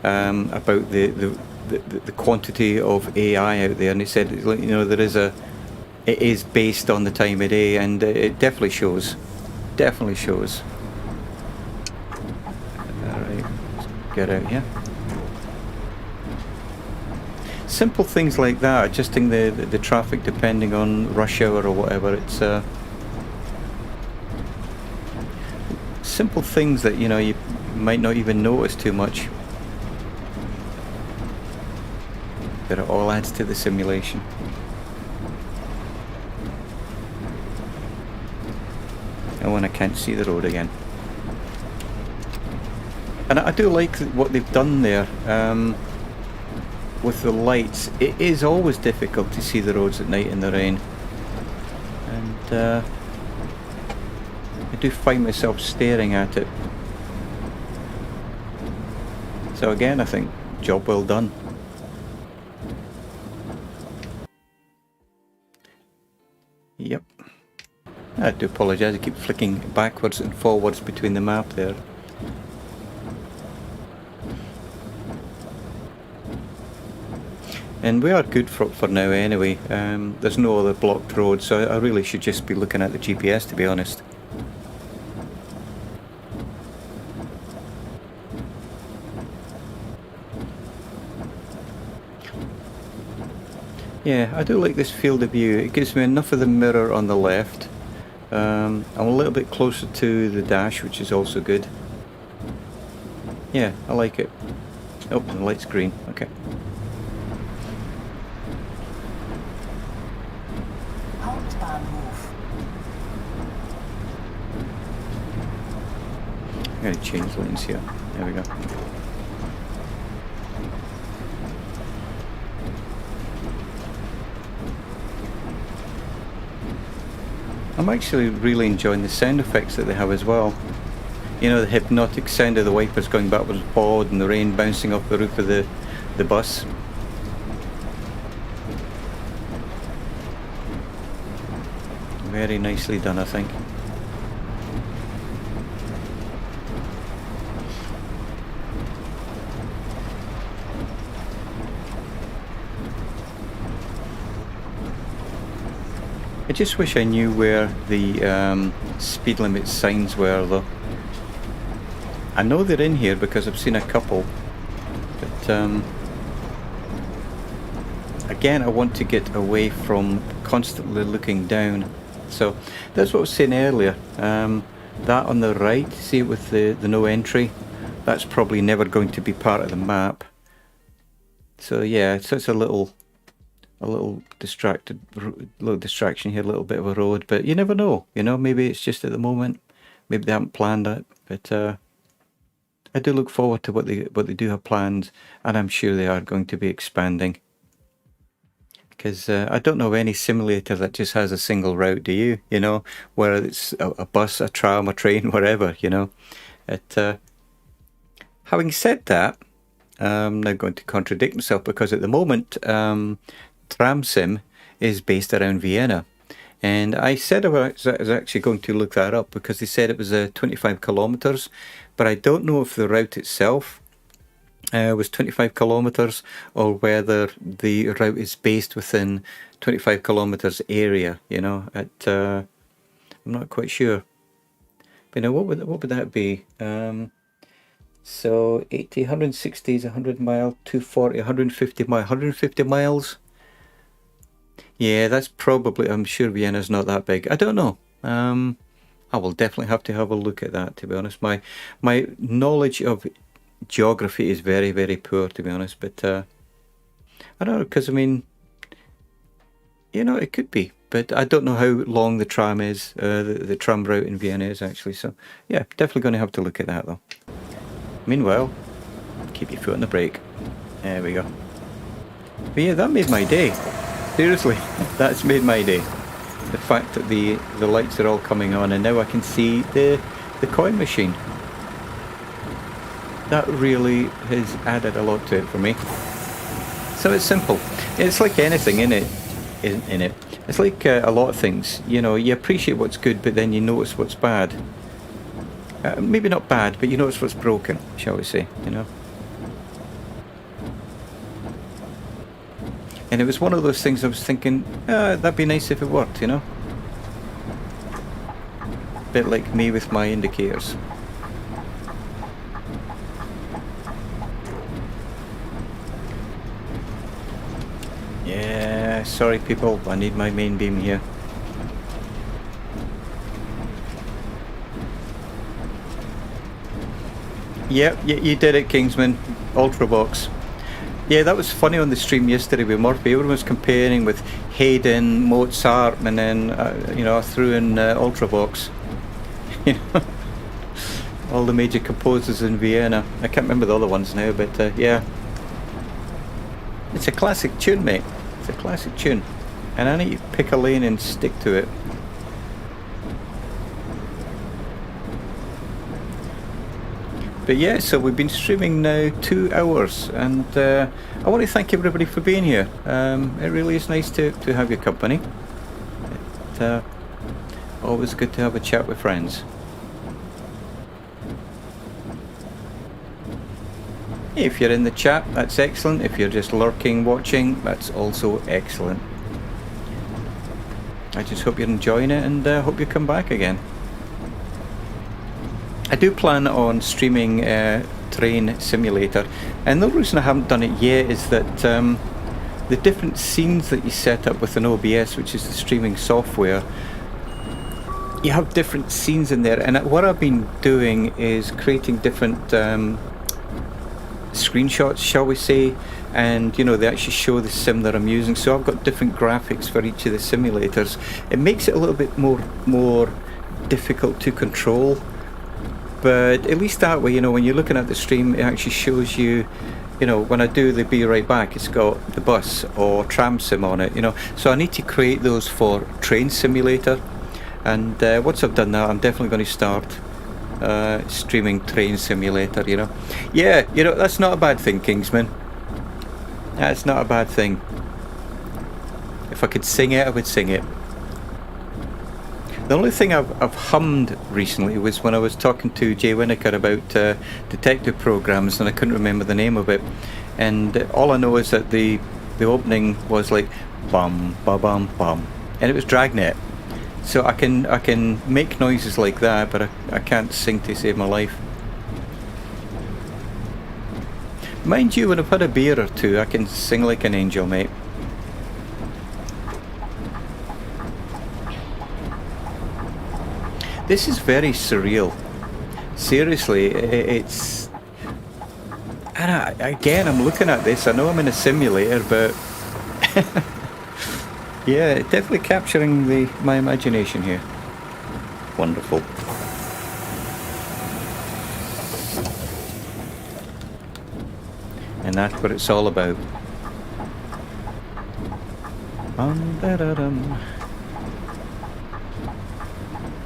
about the quantity of AI out there, and he said, it is based on the time of day, and it definitely shows. Definitely shows. Alright, let's get out here. Simple things like that, adjusting the traffic depending on rush hour or whatever. It's simple things that you might not even notice too much, but it all adds to the simulation. And when I can't see the road again. And I do like what they've done there with the lights. It is always difficult to see the roads at night in the rain, and I do find myself staring at it. So again, I think job well done. Yep. I do apologise, I keep flicking backwards and forwards between the map there. And we are good for now anyway. There's no other blocked roads, so I really should just be looking at the GPS, to be honest. Yeah, I do like this field of view. It gives me enough of the mirror on the left. I'm a little bit closer to the dash, which is also good. Yeah, I like it. Oh, the light's green. Okay. Hauptbahnhof. I'm going to change lanes here. There we go. I'm actually really enjoying the sound effects that they have as well. You know, the hypnotic sound of the wipers going backwards and forward, and the rain bouncing off the roof of the bus. Very nicely done, I think. I just wish I knew where the speed limit signs were, though. I know they're in here because I've seen a couple, but again, I want to get away from constantly looking down. So that's what I was saying earlier. That on the right, see it with the no entry? That's probably never going to be part of the map. So yeah, so it's a little distracted, little distraction here, a little bit of a road, but you never know, you know, maybe it's just at the moment, maybe they haven't planned it, but I do look forward to what they do have planned, and I'm sure they are going to be expanding. Because I don't know of any simulator that just has a single route, do you? You know, whether it's a bus, a tram, a train, whatever, you know. Having said that, I'm now going to contradict myself, because at the moment, Tram Sim is based around Vienna. And I said I was actually going to look that up, because they said it was 25 kilometers, but I don't know if the route itself was 25 kilometers or whether the route is based within 25 kilometers area, you know. I'm not quite sure. But you know, what would that be? So 80, 160 is 100 mile, 240, 150 mile, 150 miles. Yeah, that's probably, I'm sure Vienna's not that big. I don't know. I will definitely have to have a look at that, to be honest. My knowledge of geography is very, very poor, to be honest. But I don't know, because I mean, you know, it could be. But I don't know how long the tram is, the tram route in Vienna is actually. So yeah, definitely going to have to look at that though. Meanwhile, keep your foot on the brake. There we go. But yeah, that made my day. Seriously, that's made my day. The fact that the lights are all coming on, and now I can see the coin machine. That really has added a lot to it for me. So it's simple. It's like anything in it. It's like a lot of things. You know, you appreciate what's good, but then you notice what's bad. Maybe not bad, but you notice what's broken, shall we say, you know. And it was one of those things I was thinking, that'd be nice if it worked, you know. Bit like me with my indicators. Yeah, sorry people, I need my main beam here. Yep, you did it, Kingsman. Ultravox. Yeah, that was funny on the stream yesterday with Murphy. Everyone was comparing with Haydn, Mozart, and then, you know, I threw in Ultravox. You know, all the major composers in Vienna. I can't remember the other ones now, but yeah. It's a classic tune, mate. It's a classic tune. And I need to pick a lane and stick to it. But yeah, so we've been streaming now 2 hours, and I want to thank everybody for being here. It really is nice to have your company. Always good to have a chat with friends. If you're in the chat, that's excellent. If you're just lurking, watching, that's also excellent. I just hope you're enjoying it, and hope you come back again. I do plan on streaming Train Simulator, and the reason I haven't done it yet is that the different scenes that you set up with an OBS, which is the streaming software, you have different scenes in there, and what I've been doing is creating different screenshots, shall we say, and you know, they actually show the sim that I'm using, so I've got different graphics for each of the simulators. It makes it a little bit more difficult to control. But at least that way, you know, when you're looking at the stream, it actually shows you, you know, when I do the Be Right Back, it's got the bus or tram sim on it, you know. So I need to create those for Train Simulator. And once I've done that, I'm definitely going to start streaming Train Simulator, you know. Yeah, you know, that's not a bad thing, Kingsman. That's not a bad thing. If I could sing it, I would sing it. The only thing I've hummed recently was when I was talking to Jay Winnaker about detective programs, and I couldn't remember the name of it. And all I know is that the opening was like bum ba bum bum, and it was Dragnet. So I can make noises like that, but I can't sing to save my life. Mind you, when I've had a beer or two, I can sing like an angel, mate. This is very surreal. Seriously, it's... And again, I'm looking at this. I know I'm in a simulator, but... yeah, definitely capturing my imagination here. Wonderful. And that's what it's all about.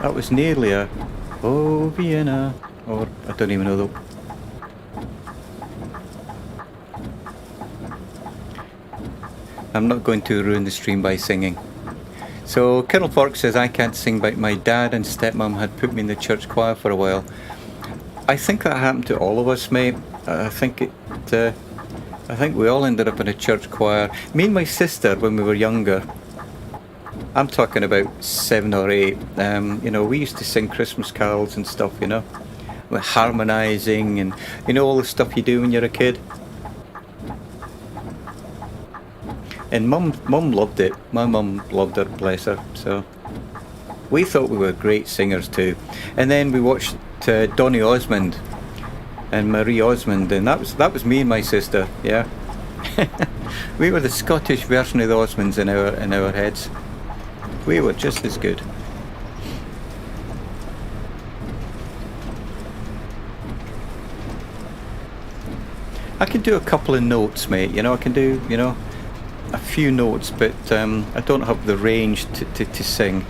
That was nearly a "Oh Vienna," or I don't even know though. I'm not going to ruin the stream by singing. So Colonel Fork says I can't sing, but my dad and stepmom had put me in the church choir for a while. I think that happened to all of us, mate. I think we all ended up in a church choir. Me and my sister, when we were younger, I'm talking about 7 or 8, you know, we used to sing Christmas carols and stuff, you know, with harmonising and, you know, all the stuff you do when you're a kid. And mum loved it. My mum loved it, bless her. So we thought we were great singers too. And then we watched Donny Osmond and Marie Osmond, and that was me and my sister. Yeah, we were the Scottish version of the Osmonds in our heads. We were just as good. I can do a couple of notes, mate. You know, I can do, you know, a few notes, but I don't have the range to sing.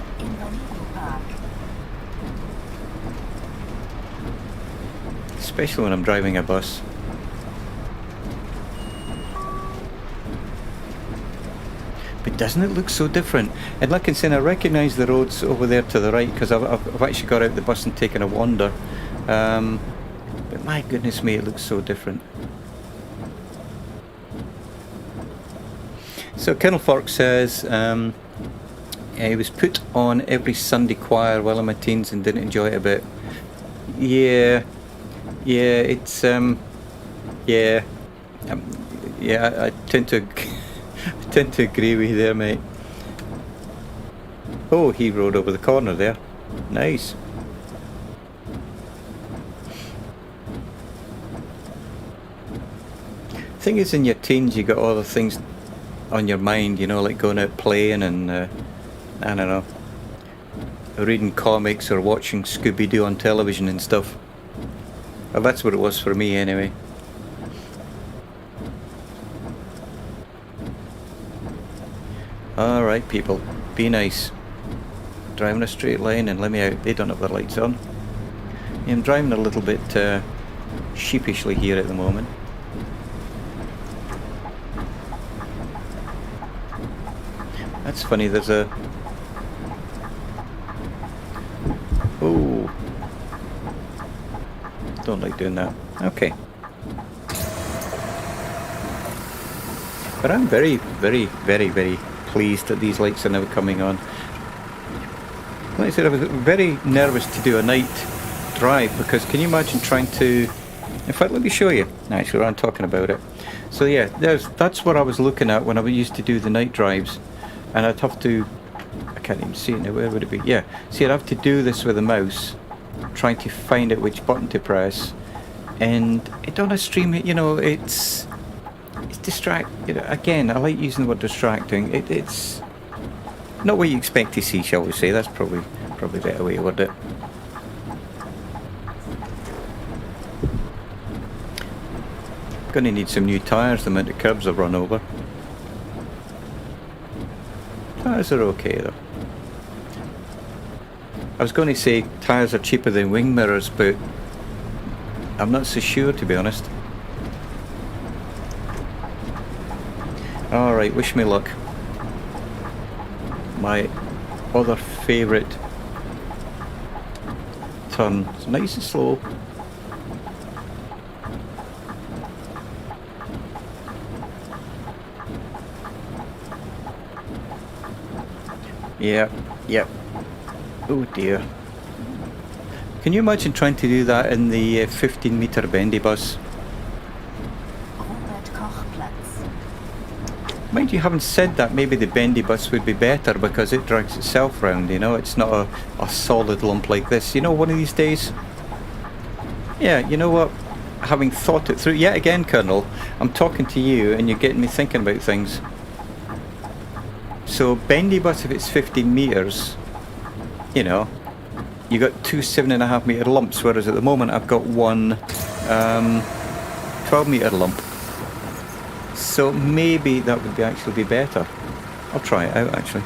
Especially when I'm driving a bus. But doesn't it look so different? And like I said, I recognise the roads over there to the right because I've actually got out the bus and taken a wander. But my goodness me, it looks so different. So Colonel Fork says he was put on every Sunday choir while in my teens and didn't enjoy it a bit. Yeah, it's yeah, I tend to agree with you there, mate. Oh, he rode over the corner there. Nice. Thing is, in your teens, you got all the things on your mind, you know, like going out playing and I don't know, reading comics or watching Scooby-Doo on television and stuff. Well, that's what it was for me anyway. Alright people, be nice. Driving a straight line and let me out. They don't have their lights on. I'm driving a little bit sheepishly here at the moment. That's funny, there's a... Oh. Don't like doing that. Okay. But I'm very, very, very, very pleased that these lights are now coming on. Like I said, I was very nervous to do a night drive because can you imagine trying to... In fact, let me show you actually, I'm talking about it. So yeah, that's what I was looking at when I used to do the night drives. And I'd have to... I can't even see it now, where would it be? Yeah, see, I'd have to do this with a mouse, trying to find out which button to press. And it on a stream, you know, it's you know, again, I like using the word distracting. It's not what you expect to see, shall we say. That's probably a better way to word it. Gonna need some new tyres, the amount of curbs I've run over. Tyres are okay though. I was going to say tyres are cheaper than wing mirrors, but I'm not so sure, to be honest. Alright, wish me luck. My other favourite turn. It's nice and slow. Yep. Oh dear. Can you imagine trying to do that in the 15-metre bendy bus? Mind you, having said that, maybe the bendy bus would be better because it drags itself round, you know, it's not a solid lump like this. You know, one of these days, yeah, you know what, having thought it through, yet again, Colonel, I'm talking to you and you're getting me thinking about things. So, bendy bus, if it's 15 metres, you know, you got two 7.5 metre lumps, whereas at the moment I've got one 12 metre lump. So maybe that would actually be better. I'll try it out actually.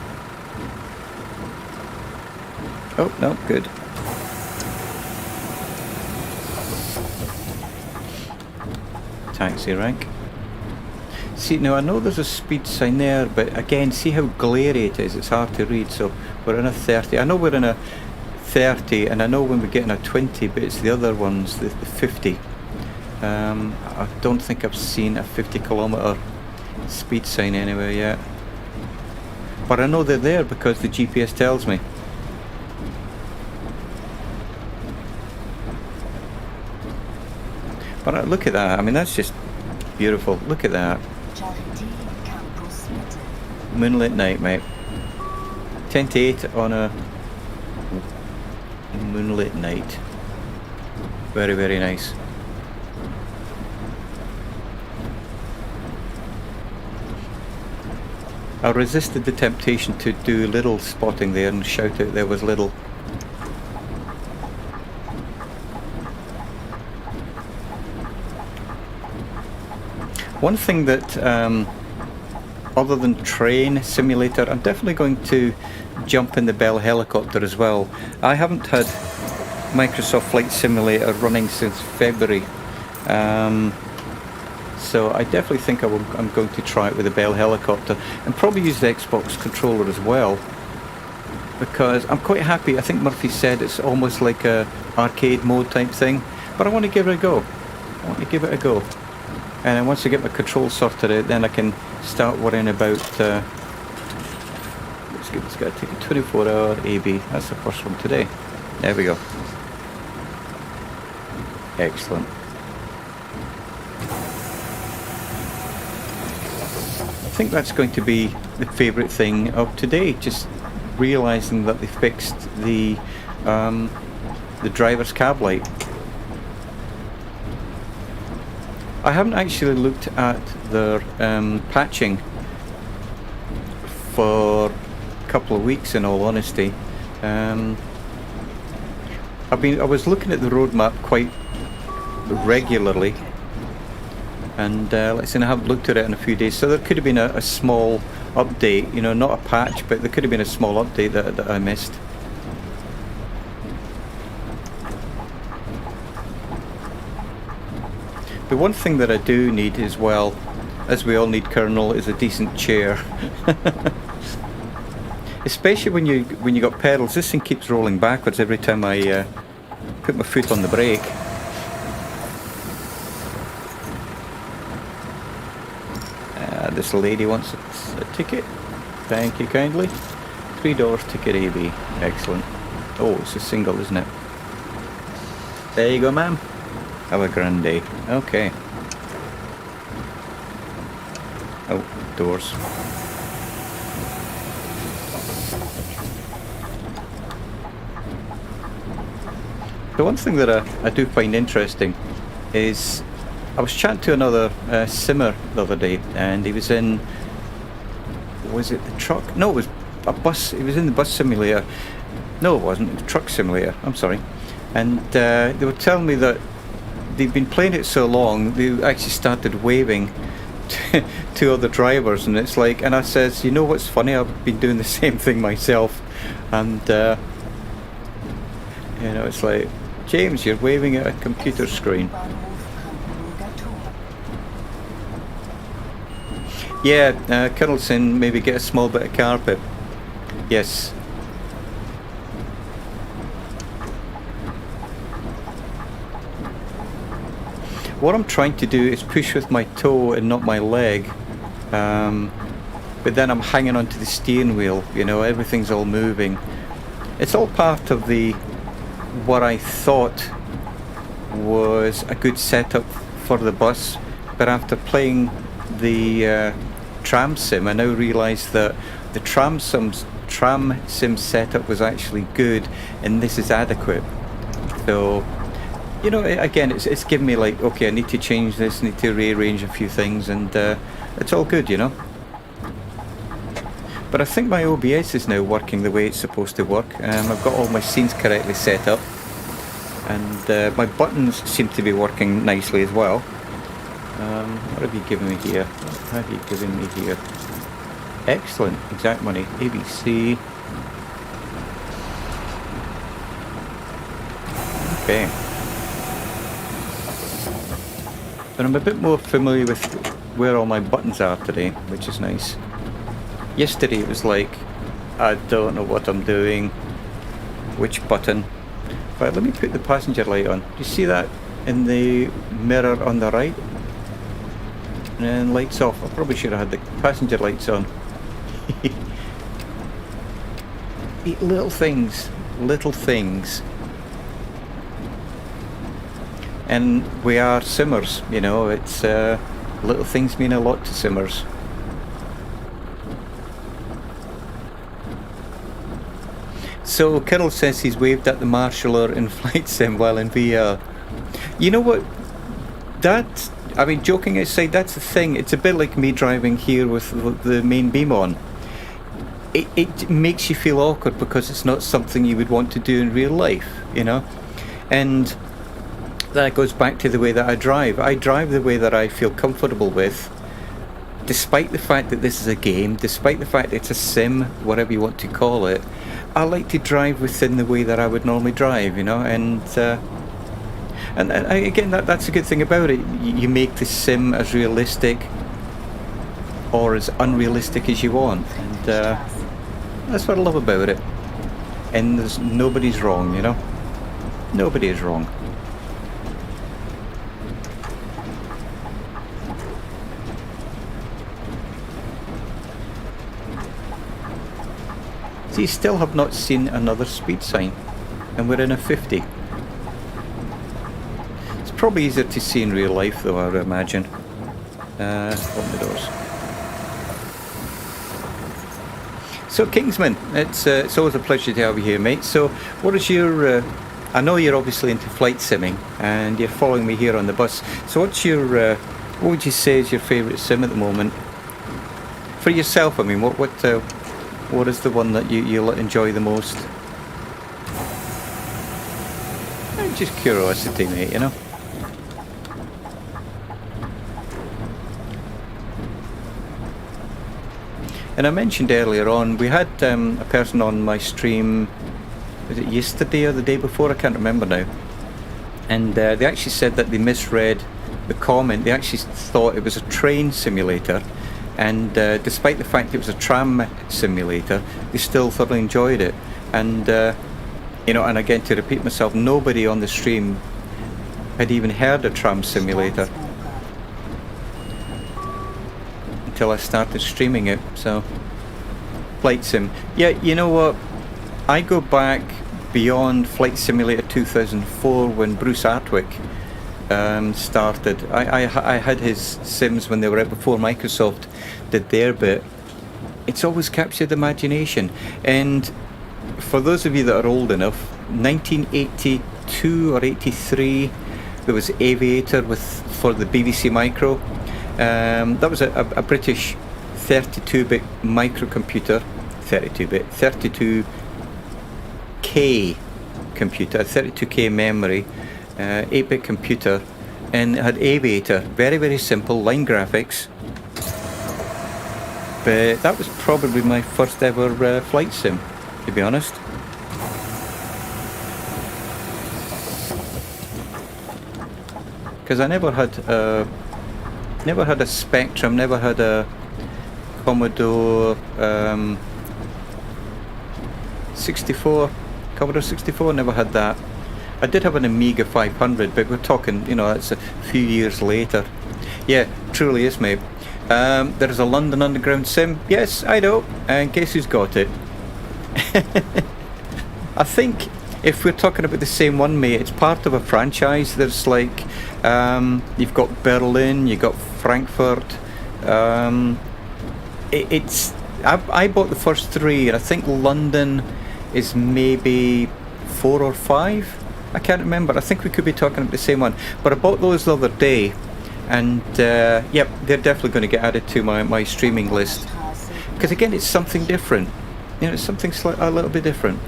Oh, no, good. Taxi rank. See, now I know there's a speed sign there, but again, see how glary it is. It's hard to read. So we're in a 30. I know we're in a 30, and I know when we get in a 20, but it's the other ones, the 50. I don't think I've seen a 50-kilometre speed sign anywhere yet. But I know they're there because the GPS tells me. But look at that. I mean, that's just beautiful. Look at that. Moonlit night, mate. 10 to 8 on a moonlit night. Very, very nice. I resisted the temptation to do little spotting there and shout out there was little. One thing that, other than Train Simulator, I'm definitely going to jump in the Bell helicopter as well. I haven't had Microsoft Flight Simulator running since February. So I definitely think I'm going to try it with the Bell helicopter and probably use the Xbox controller as well, because I'm quite happy. I think Murphy said it's almost like a arcade mode type thing, but I want to give it a go. And then once I get my controls sorted out, then I can start worrying about it's got to take a 24-hour AB. That's the first one today. There we go. Excellent. I think that's going to be the favourite thing of today, just realising that they fixed the driver's cab light. I haven't actually looked at their patching for a couple of weeks, in all honesty. I was looking at the roadmap quite regularly, and let's say I haven't looked at it in a few days, so there could have been a small update, you know, not a patch, but there could have been a small update that I missed. The one thing that I do need as well, as we all need, Colonel, is a decent chair. Especially when you got pedals. This thing keeps rolling backwards every time I put my foot on the brake. This lady wants a ticket. Thank you kindly. $3 ticket AB. Excellent. Oh, it's a single, isn't it? There you go, ma'am. Have a grand day. Okay. Oh, doors. The one thing that I do find interesting is I was chatting to another simmer the other day, and he was in, was it the truck? No, it was a bus. He was in the bus simulator. No, it wasn't. It was truck simulator. I'm sorry. And they were telling me that they've been playing it so long, they actually started waving to other drivers, and it's like, and I says, you know what's funny? I've been doing the same thing myself, and you know, it's like, James, you're waving at a computer screen. Yeah, Colonel saying maybe get a small bit of carpet. Yes. What I'm trying to do is push with my toe and not my leg, but then I'm hanging onto the steering wheel, you know, everything's all moving. It's all part of what I thought was a good setup for the bus, but after playing the tram sim, I now realise that the tram sim setup was actually good, and this is adequate. So, you know, again, it's giving me like, okay, I need to change this, need to rearrange a few things, and it's all good, you know. But I think my OBS is now working the way it's supposed to work. I've got all my scenes correctly set up, and my buttons seem to be working nicely as well. What have you given me here? What have you given me here? Excellent, exact money, ABC. Okay. But I'm a bit more familiar with where all my buttons are today, which is nice. Yesterday it was like, I don't know what I'm doing, which button. Right, let me put the passenger light on. Do you see that in the mirror on the right? And then lights off. I probably should have had the passenger lights on. Little things, little things. And we are simmers, you know, it's little things mean a lot to simmers. So Kirill says he's waved at the marshaller in flight sim while in VR. You know what, that, I mean, joking aside, that's the thing, it's a bit like me driving here with the main beam on. It makes you feel awkward because it's not something you would want to do in real life, you know. And that goes back to the way that I drive. I drive the way that I feel comfortable with, despite the fact that this is a game, despite the fact that it's a sim, whatever you want to call it. I like to drive within the way that I would normally drive, you know, and again, that's a good thing about it. You make the sim as realistic or as unrealistic as you want, and that's what I love about it. And nobody's wrong, you know. Nobody is wrong. See, still have not seen another speed sign, and we're in a 50. It's probably easier to see in real life though, I would imagine. Open the doors. So Kingsman, it's always a pleasure to have you here, mate. So what is your, I know you're obviously into flight simming, and you're following me here on the bus. So what's your, what would you say is your favourite sim at the moment? For yourself, I mean, what is the one that you enjoy the most? Just curiosity, mate, you know. And I mentioned earlier on, we had a person on my stream, was it yesterday or the day before? I can't remember now. And they actually said that they misread the comment. They actually thought it was a train simulator. And despite the fact it was a tram simulator, they still thoroughly enjoyed it. And you know, and again, to repeat myself, nobody on the stream had even heard of tram simulator until I started streaming it. So flight sim, yeah, you know what, I go back beyond Flight Simulator 2004 when Bruce Artwick started. I had his sims when they were out before Microsoft did their bit. It's always captured imagination. And for those of you that are old enough, 1982 or 83, there was Aviator for the BBC Micro. That was a British 32-bit microcomputer, 32K computer, 32K memory, 8-bit computer, and it had Aviator, very, very simple, line graphics. But that was probably my first ever flight sim, to be honest. Because I never had a Spectrum, never had a Commodore 64, Commodore 64, never had that. I did have an Amiga 500, but we're talking, you know, that's a few years later. Yeah, truly is, mate. There's a London Underground sim. Yes, I know. And guess who's got it? I think if we're talking about the same one, mate, it's part of a franchise. There's like, you've got Berlin, you've got Frankfurt, it's I bought the first 3, and I think London is maybe 4 or 5. I can't remember. I think we could be talking about the same one. But I bought those the other day, and yep, they're definitely going to get added to my streaming list. Because again, it's something different. You know, it's something a little bit different.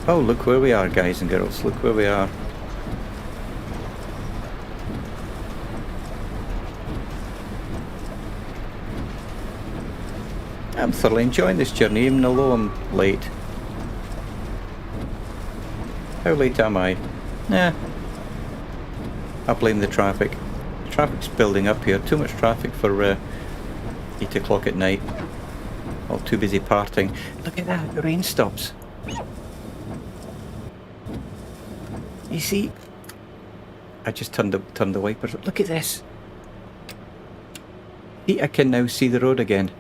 Oh, look where we are, guys and girls. Look where we are. I'm thoroughly enjoying this journey, even though I'm late. How late am I? Nah. I blame the traffic. The traffic's building up here. Too much traffic for 8 o'clock at night. All too busy partying. Look at that, the rain stops. You see? I just turned the wipers. Look at this. See, I can now see the road again.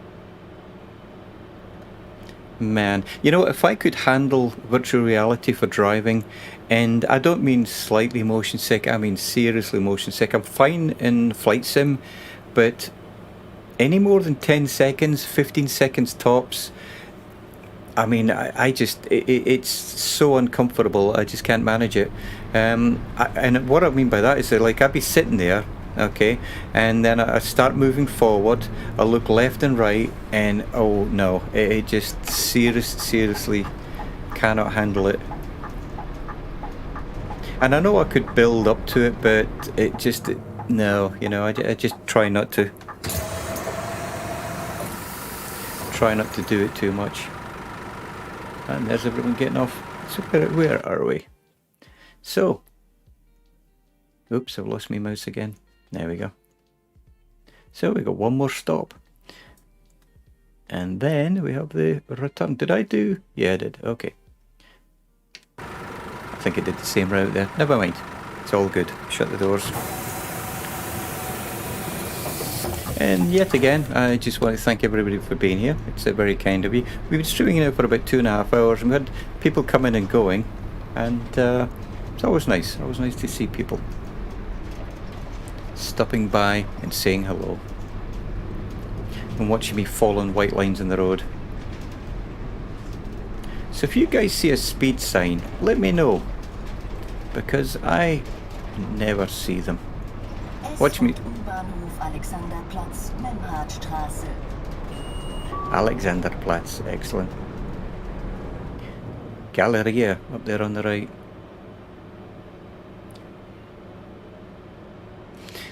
Man, you know, if I could handle virtual reality for driving, and I don't mean slightly motion sick, I mean seriously motion sick. I'm fine in flight sim, but any more than 10 seconds, 15 seconds tops, I mean, I just, it's so uncomfortable, I just can't manage it. And what I mean by that is that, like, I'd be sitting there, okay, and then I start moving forward, I look left and right, and oh no, it just seriously cannot handle it. And I know I could build up to it, but it just, no, you know, I just try not to do it too much. And there's everyone getting off. So where are we? So, oops, I've lost my mouse again. There we go. So we got one more stop. And then we have the return. Did I do? Yeah, I did. Okay. I think I did the same route there. Never mind. It's all good. Shut the doors. And yet again, I just want to thank everybody for being here. It's very kind of you. We've been streaming now for about 2.5 hours, and we had people coming and going, and it's always nice. Always nice to see people stopping by and saying hello, and watching me fall on white lines in the road. So if you guys see a speed sign, let me know, because I never see them. Watch me. Alexanderplatz, excellent. Galleria up there on the right.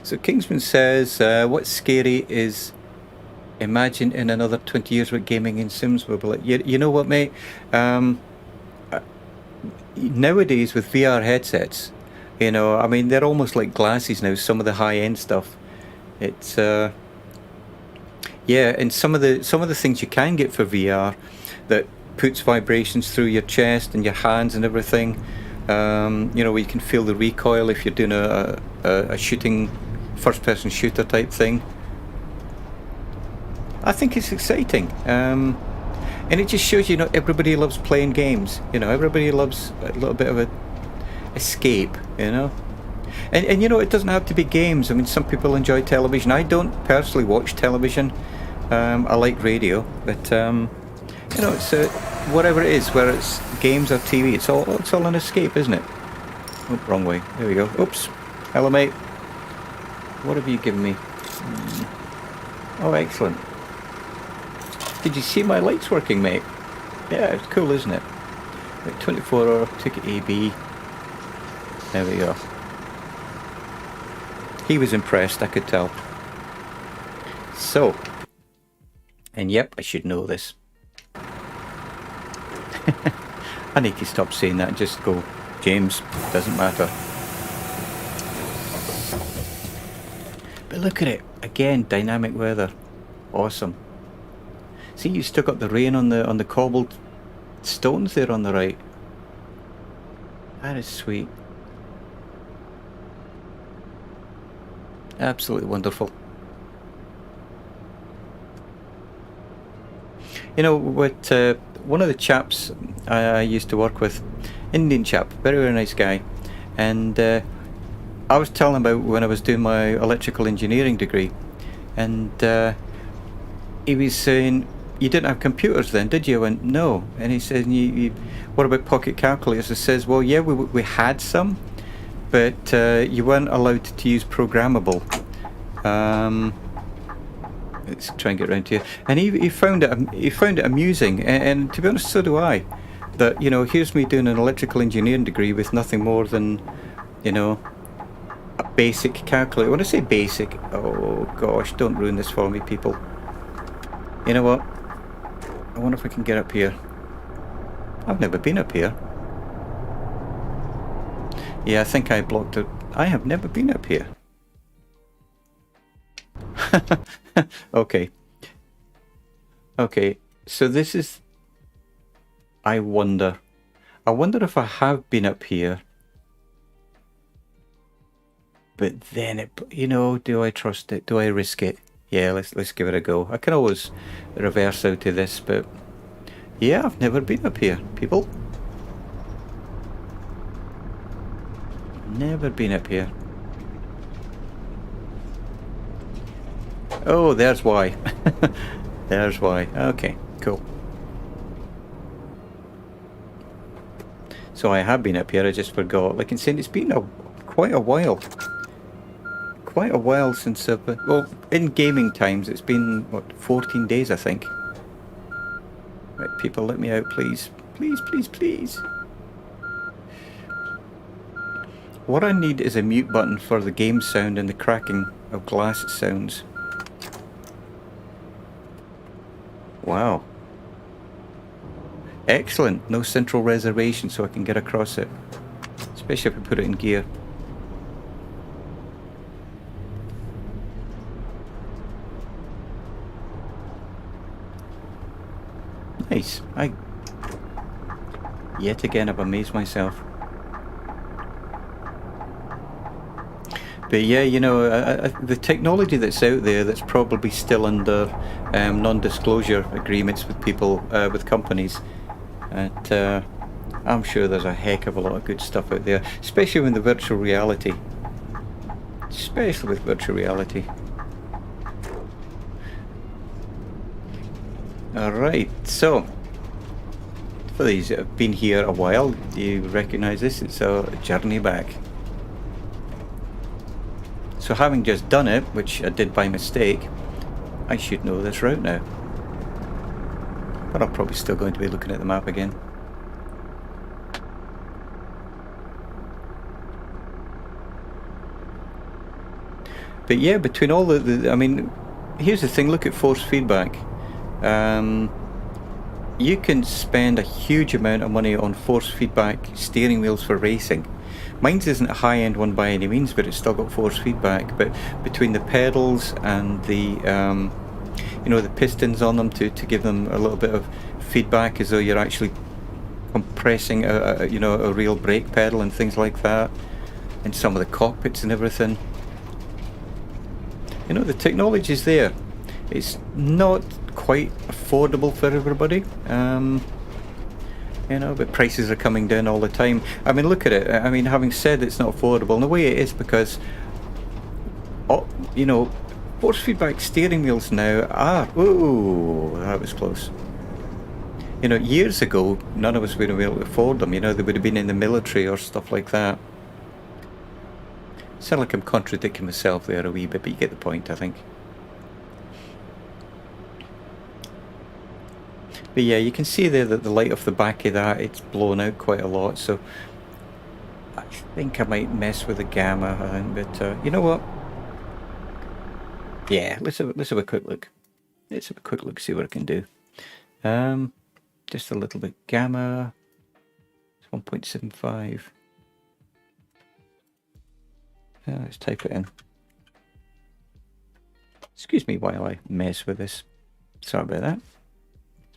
So Kingsman says, what's scary is imagine in another 20 years what gaming in Sims will be like. You know what, mate? Nowadays with VR headsets, you know, I mean, they're almost like glasses now, some of the high-end stuff. It's yeah, and some of the things you can get for VR that puts vibrations through your chest and your hands and everything. You know, where you can feel the recoil if you're doing a shooting, first-person shooter type thing. I think it's exciting, and it just shows, you know, everybody loves playing games. You know, everybody loves a little bit of a escape, you know. And you know, it doesn't have to be games. I mean, some people enjoy television. I don't personally watch television. I like radio, but you know, it's whatever it is, whether it's games or TV, it's all an escape, isn't it? Oh, wrong way. There we go. Oops. Hello, mate. What have you given me? Oh, excellent. Did you see my lights working, mate? Yeah, it's cool, isn't it? Like 24-hour ticket AB. There we go. He was impressed, I could tell. So, and yep, I should know this. I need to stop saying that and just go, James, doesn't matter. But look at it, again, dynamic weather. Awesome. See, you still got the rain on the cobbled stones there on the right. That is sweet. Absolutely wonderful. You know what? One of the chaps I used to work with, Indian chap, very nice guy, and I was telling him about when I was doing my electrical engineering degree, and he was saying, you didn't have computers then, did you? I went, no. And he said, what about pocket calculators? He says, well, yeah, we had some, but you weren't allowed to use programmable. Let's try and get around to you. And he found it amusing, and to be honest, so do I. That, you know, here's me doing an electrical engineering degree with nothing more than, you know, a basic calculator. When I say basic, oh gosh, don't ruin this for me, people. You know what? I wonder if I can get up here. I've never been up here. Yeah, I think I blocked it. I have never been up here. Okay. Okay, so this is... I wonder if I have been up here. But then it, you know, do I trust it? Do I risk it? Yeah, let's give it a go. I can always reverse out of this, but yeah, I've never been up here, people. Never been up here. Oh, there's why. There's why. Okay, cool. So I have been up here, I just forgot. Like I'm saying, it's been quite a while. Quite a while since I've... well, in gaming times, it's been, what, 14 days, I think. Right, people, let me out, please. Please, please, please. What I need is a mute button for the game sound and the cracking of glass sounds. Wow. Excellent. No central reservation, so I can get across it. Especially if I put it in gear. Nice. Yet again, I've amazed myself. But yeah, you know, the technology that's out there that's probably still under non-disclosure agreements with people, with companies, and I'm sure there's a heck of a lot of good stuff out there, especially with the virtual reality. Especially with virtual reality. Alright, so for these that have been here a while, you recognise this, it's a journey back. So having just done it, which I did by mistake, I should know this route now. But I'm probably still going to be looking at the map again. But yeah, between all I mean, here's the thing, look at force feedback. You can spend a huge amount of money on force feedback steering wheels for racing. Mine's isn't a high-end one by any means, but it's still got force feedback. But between the pedals and the, you know, the pistons on them to give them a little bit of feedback, as though you're actually compressing you know, a real brake pedal and things like that, and some of the cockpits and everything. You know, the technology's there. It's not quite affordable for everybody. You know, but prices are coming down all the time. I mean, look at it. I mean, having said it's not affordable, in the way it is, because, you know, force feedback steering wheels now are... ooh, that was close. You know, years ago, none of us would have been able to afford them. You know, they would have been in the military or stuff like that. Sound like I'm contradicting myself there a wee bit, but you get the point, I think. But yeah, you can see there that the light off the back of that, it's blown out quite a lot, so I think I might mess with the gamma, but you know what? Yeah, let's have a quick look. Let's have a quick look, see what I can do. Just a little bit gamma. It's 1.75. Let's type it in. Excuse me while I mess with this. Sorry about that.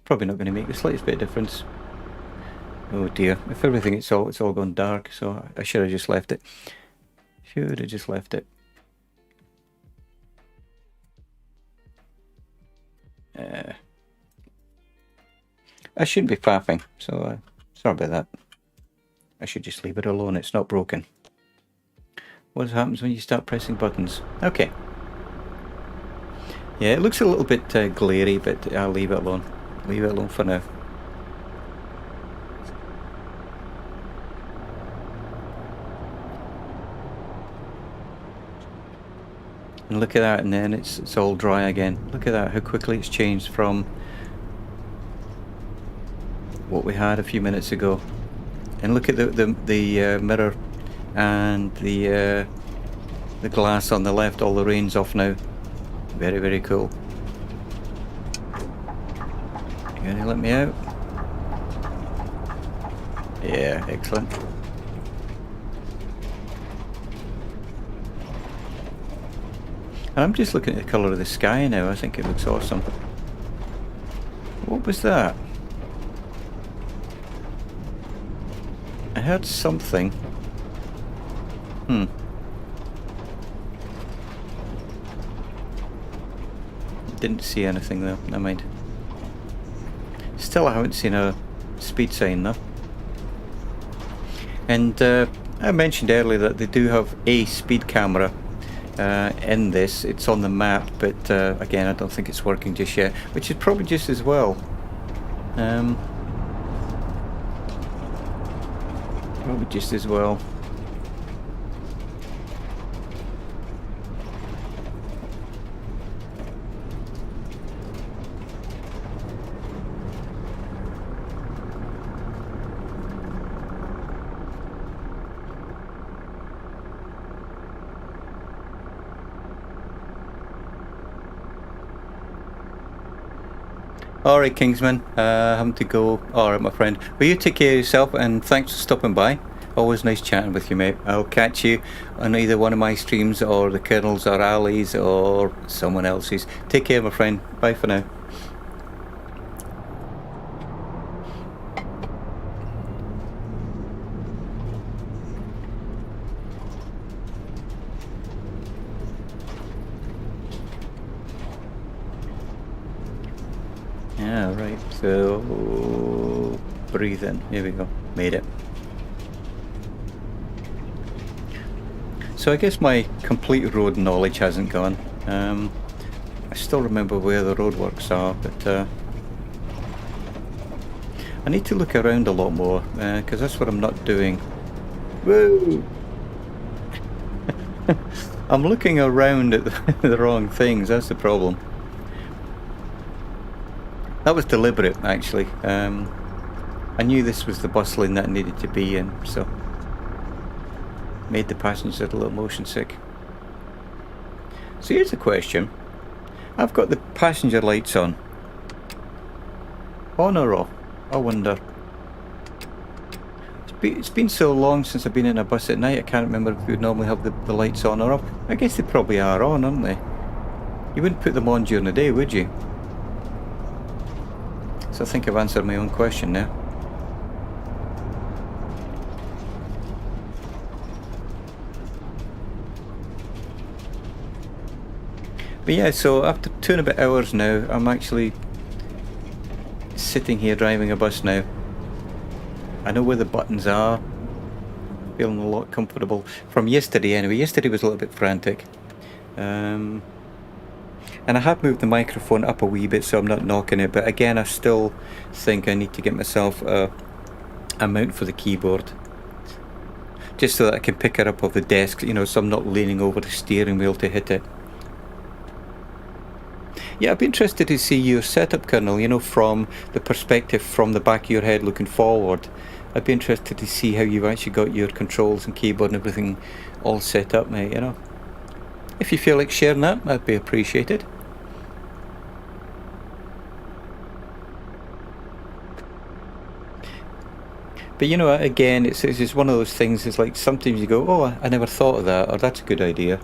Probably not going to make the slightest bit of difference. Oh dear, if everything it's all gone dark, so I should have just left it. Should have just left it. I shouldn't be faffing, so sorry about that. I should just leave it alone, it's not broken. What happens when you start pressing buttons? Okay. Yeah, it looks a little bit glary, but I'll leave it alone. Leave it alone for now. And look at that, and then it's all dry again. Look at that, how quickly it's changed from what we had a few minutes ago. And look at the mirror and the glass on the left. All the rain's off now. Very, very cool. You gonna let me out? Yeah, excellent. And I'm just looking at the colour of the sky now. I think it looks awesome. What was that? I heard something. Didn't see anything though. Never mind. Still, I haven't seen a speed sign though. And I mentioned earlier that they do have a speed camera in this. It's on the map, but again, I don't think it's working just yet, which is probably just as well. Probably just as well. Alright, Kingsman, having to go. Alright, my friend. Well, you take care of yourself, and thanks for stopping by. Always nice chatting with you, mate. I'll catch you on either one of my streams, or the Colonel's, or Ali's, or someone else's. Take care, my friend. Bye for now. Yeah, right, so breathe in. Here we go. Made it. So I guess my complete road knowledge hasn't gone. I still remember where the roadworks are, but I need to look around a lot more, because that's what I'm not doing. Woo! I'm looking around at the wrong things, that's the problem. That was deliberate, actually. I knew this was the bus lane that I needed to be in, so made the passengers a little motion sick. So here's a question. I've got the passenger lights on or off? I wonder. It's been so long since I've been in a bus at night, I can't remember if we would normally have the lights on or off. I guess they probably are on, aren't they? You wouldn't put them on during the day, would you? So I think I've answered my own question now. But yeah, so after 2.5 hours now, I'm actually sitting here driving a bus now. I know where the buttons are. Feeling a lot comfortable. From yesterday anyway. Yesterday was a little bit frantic. And I have moved the microphone up a wee bit so I'm not knocking it, but again I still think I need to get myself a mount for the keyboard. Just so that I can pick it up off the desk, you know, so I'm not leaning over the steering wheel to hit it. Yeah, I'd be interested to see your setup, Colonel, you know, from the perspective from the back of your head looking forward. I'd be interested to see how you've actually got your controls and keyboard and everything all set up, mate, you know. If you feel like sharing that, that'd be appreciated. But you know, again, it's just one of those things, it's like sometimes you go, oh, I never thought of that, or that's a good idea.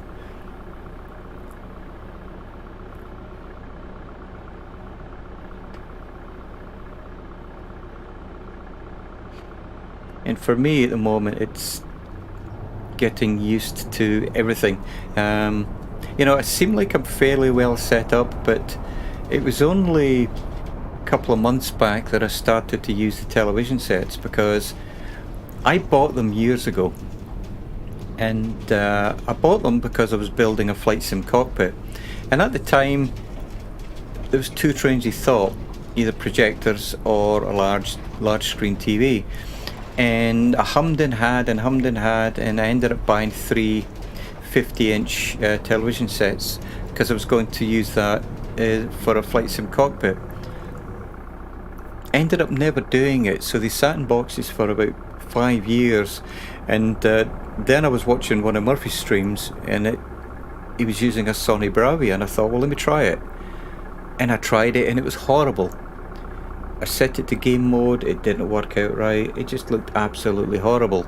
And for me at the moment, it's getting used to everything. You know, it seemed like I'm fairly well set up, but it was only a couple of months back that I started to use the television sets, because I bought them years ago. And I bought them because I was building a flight sim cockpit. And at the time, there was two trains he thought, either projectors or a large screen TV. And I hummed and had, and I ended up buying three 50-inch television sets because I was going to use that for a flight sim cockpit. Ended up never doing it, so they sat in boxes for about 5 years, and then I was watching one of Murphy's streams, and he was using a Sony Bravia, and I thought, well, let me try it. And I tried it, and it was horrible. I set it to game mode, it didn't work out right, it just looked absolutely horrible.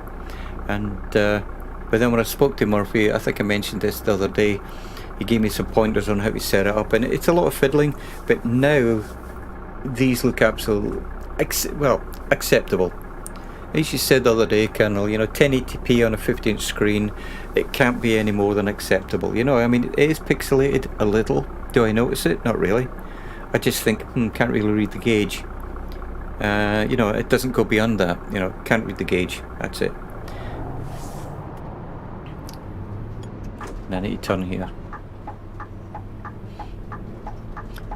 And but then when I spoke to Murphy, I think I mentioned this the other day, he gave me some pointers on how to set it up, and it's a lot of fiddling, but now these look absolutely acceptable. As you said the other day, Colonel, 1080p on a 50-inch screen, it can't be any more than acceptable. I mean, it is pixelated a little. Do I notice it? Not really. I just think, can't really read the gauge. It doesn't go beyond that. Can't read the gauge. That's it. And I need to turn here.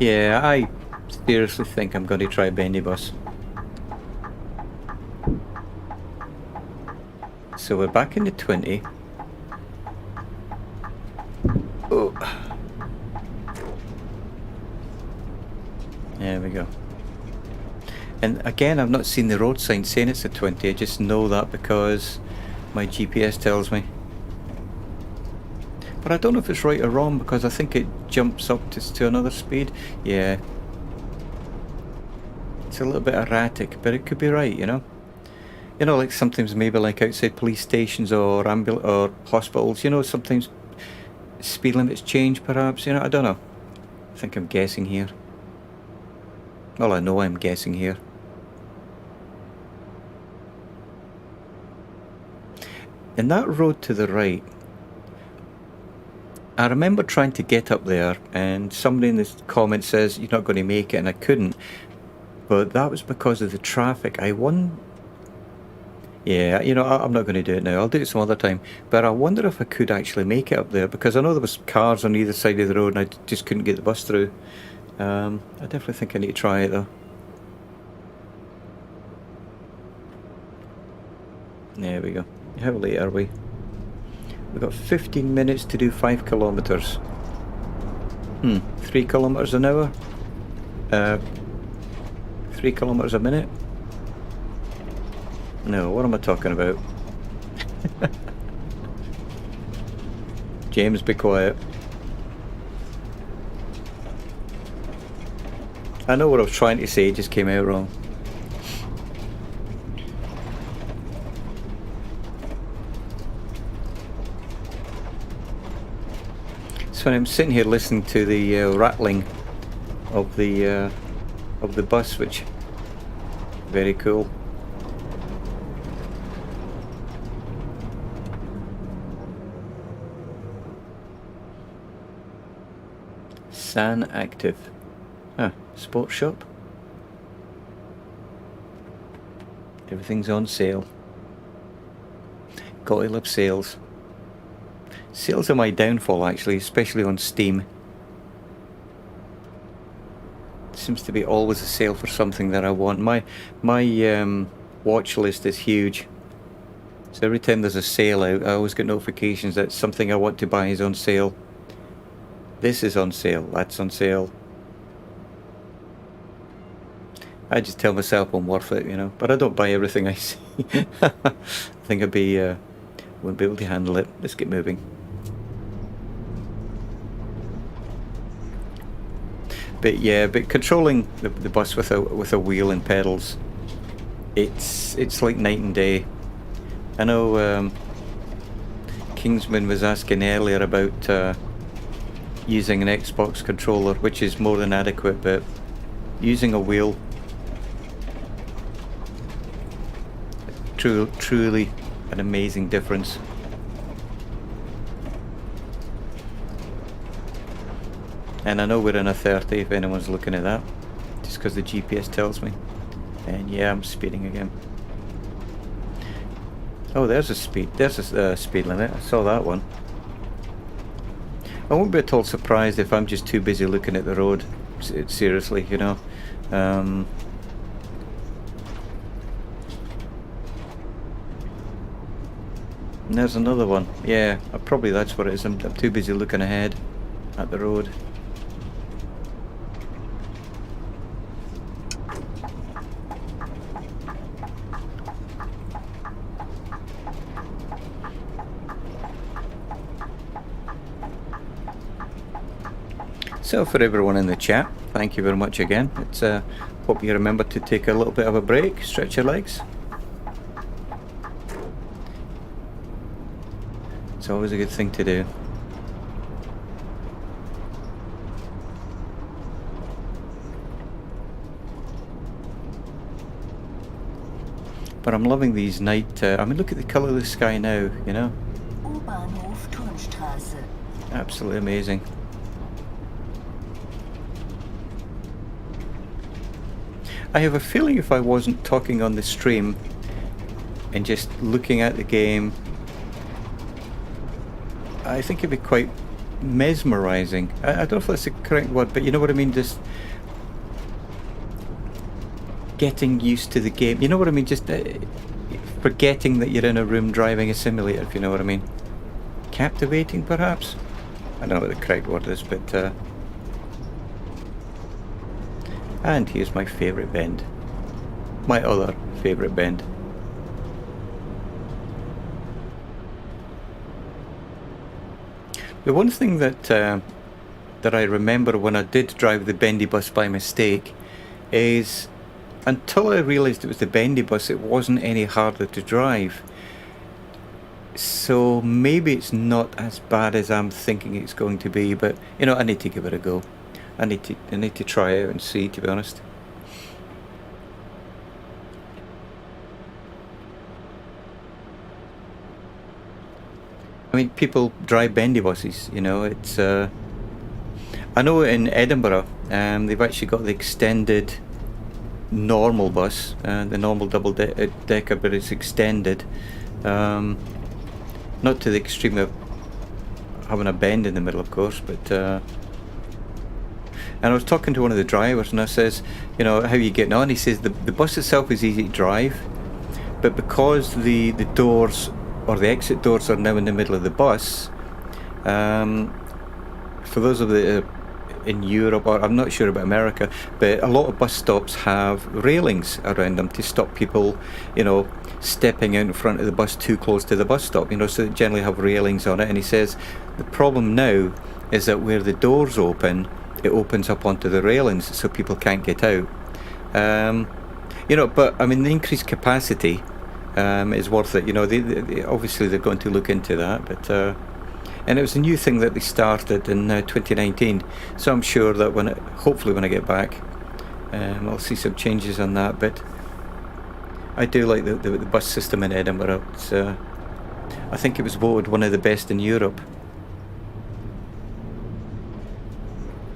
Yeah, I seriously think I'm going to try Bendy Bus. So we're back in the 20. Oh. There we go. And again, I've not seen the road sign saying it's a 20. I just know that because my GPS tells me. But I don't know if it's right or wrong, because I think it jumps up to another speed. Yeah. It's a little bit erratic, but it could be right, like sometimes maybe like outside police stations or or hospitals, sometimes speed limits change perhaps, I don't know. I think I'm guessing here. Well, I know I'm guessing here. And that road to the right, I remember trying to get up there, and somebody in the comments says you're not going to make it, and I couldn't. But that was because of the traffic. Yeah, I'm not going to do it now. I'll do it some other time. But I wonder if I could actually make it up there, because I know there was cars on either side of the road, and I just couldn't get the bus through. I definitely think I need to try it though. There we go. How late are we? We've got 15 minutes to do 5 kilometres. 3 kilometres an hour? 3 kilometres a minute? No, what am I talking about? James, be quiet. I know what I was trying to say, it just came out wrong. So I'm sitting here listening to the rattling of the bus, which very cool. San Active. Sports shop. Everything's on sale. Gotta love sales. Sales are my downfall, actually, especially on Steam. Seems to be always a sale for something that I want. My watch list is huge. So every time there's a sale out, I always get notifications that something I want to buy is on sale. This is on sale, that's on sale. I just tell myself I'm worth it, but I don't buy everything I see. I think wouldn't be able to handle it. Let's get moving. But yeah, controlling the bus with a wheel and pedals, it's like night and day. I know Kingsman was asking earlier about using an Xbox controller, which is more than adequate, but using a wheel, truly an amazing difference. And I know we're in a 30 if anyone's looking at that, just because the GPS tells me. And yeah, I'm speeding again. Oh, there's a speed limit. I saw that one. I won't be at all surprised if I'm just too busy looking at the road seriously, you know. And there's another one. Yeah, probably that's what it is. I'm too busy looking ahead at the road. So for everyone in the chat, thank you very much again. It's hope you remember to take a little bit of a break, stretch your legs. It's always a good thing to do. But I'm loving these night, I mean, look at the colour of the sky now, you know. U-Bahnhof Turnstraße. Absolutely amazing. I have a feeling if I wasn't talking on the stream and just looking at the game, I think it'd be quite mesmerizing. I don't know if that's the correct word, but you know what I mean, just getting used to the game. You know what I mean, just forgetting that you're in a room driving a simulator, if you know what I mean. Captivating, perhaps? I don't know what the correct word is, but and here's my favourite bend. My other favourite bend. The one thing that that I remember when I did drive the bendy bus by mistake is, until I realised it was the bendy bus, it wasn't any harder to drive. So maybe it's not as bad as I'm thinking it's going to be, but you know, I need to give it a go. I need to try it out and see, to be honest. I mean, people drive bendy buses, you know. It's I know in Edinburgh, they've actually got the extended normal bus, the normal double-decker, but it's extended, not to the extreme of having a bend in the middle, of course, but. And I was talking to one of the drivers, and I says, you know, how are you getting on? He says the bus itself is easy to drive, but because the doors or the exit doors are now in the middle of the bus, for those of the in Europe, or I'm not sure about America, but a lot of bus stops have railings around them to stop people, you know, stepping out in front of the bus too close to the bus stop, you know, so they generally have railings on it. And he says the problem now is that where the doors open, it opens up onto the railings, so people can't get out. You know, but I mean, the increased capacity is worth it. You know, they obviously they're going to look into that, but and it was a new thing that they started in 2019. So I'm sure that hopefully when I get back, I'll see some changes on that. But I do like the bus system in Edinburgh. It's, I think it was voted one of the best in Europe.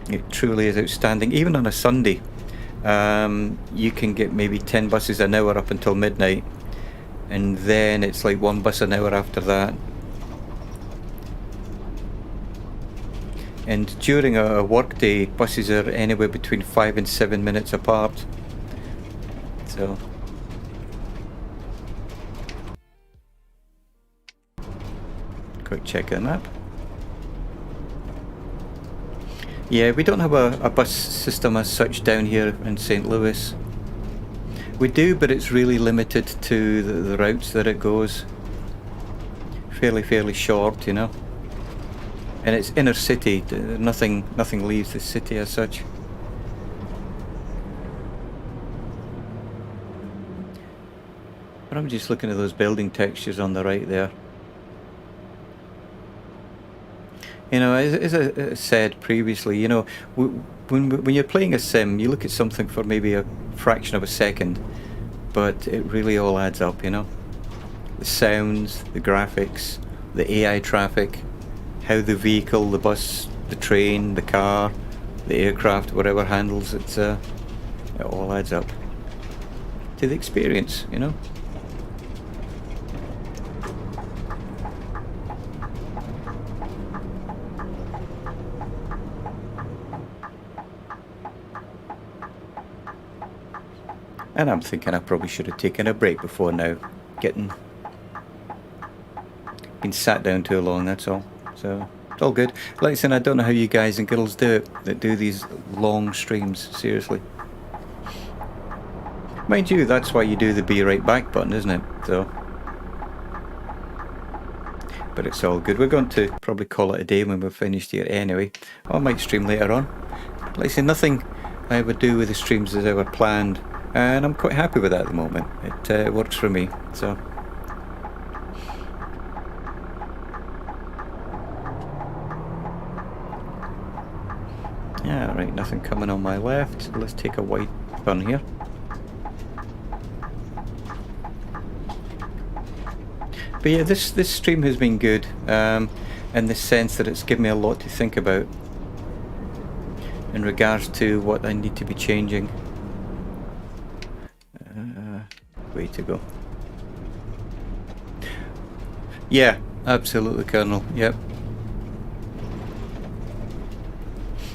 It truly is outstanding. Even on a Sunday, you can get maybe 10 buses an hour up until midnight, and then it's like one bus an hour after that. And during a work day, buses are anywhere between 5 and 7 minutes apart. So quick check of the map. Yeah, we don't have a bus system as such down here in St. Louis. We do, but it's really limited to the routes that it goes. Fairly short, you know. And it's inner city. Nothing leaves the city as such. But I'm just looking at those building textures on the right there. You know, as I said previously, you know, when you're playing a sim, you look at something for maybe a fraction of a second, but it really all adds up, you know. The sounds, the graphics, the AI traffic, how the vehicle, the bus, the train, the car, the aircraft, whatever handles it all adds up to the experience, you know. And I'm thinking I probably should have taken a break before now. Been sat down too long, that's all. So, it's all good. Like I said, I don't know how you guys and girls do it, that do these long streams, seriously. Mind you, that's why you do the be right back button, isn't it? So, but it's all good. We're going to probably call it a day when we're finished here anyway. I might stream later on. Like I say, nothing I ever do with the streams is ever planned, and I'm quite happy with that at the moment. It works for me, so. Yeah, right, nothing coming on my left, so let's take a wide turn here. But yeah, this stream has been good, in the sense that it's given me a lot to think about in regards to what I need to be changing. Way to go. Yeah, absolutely, Colonel, yep.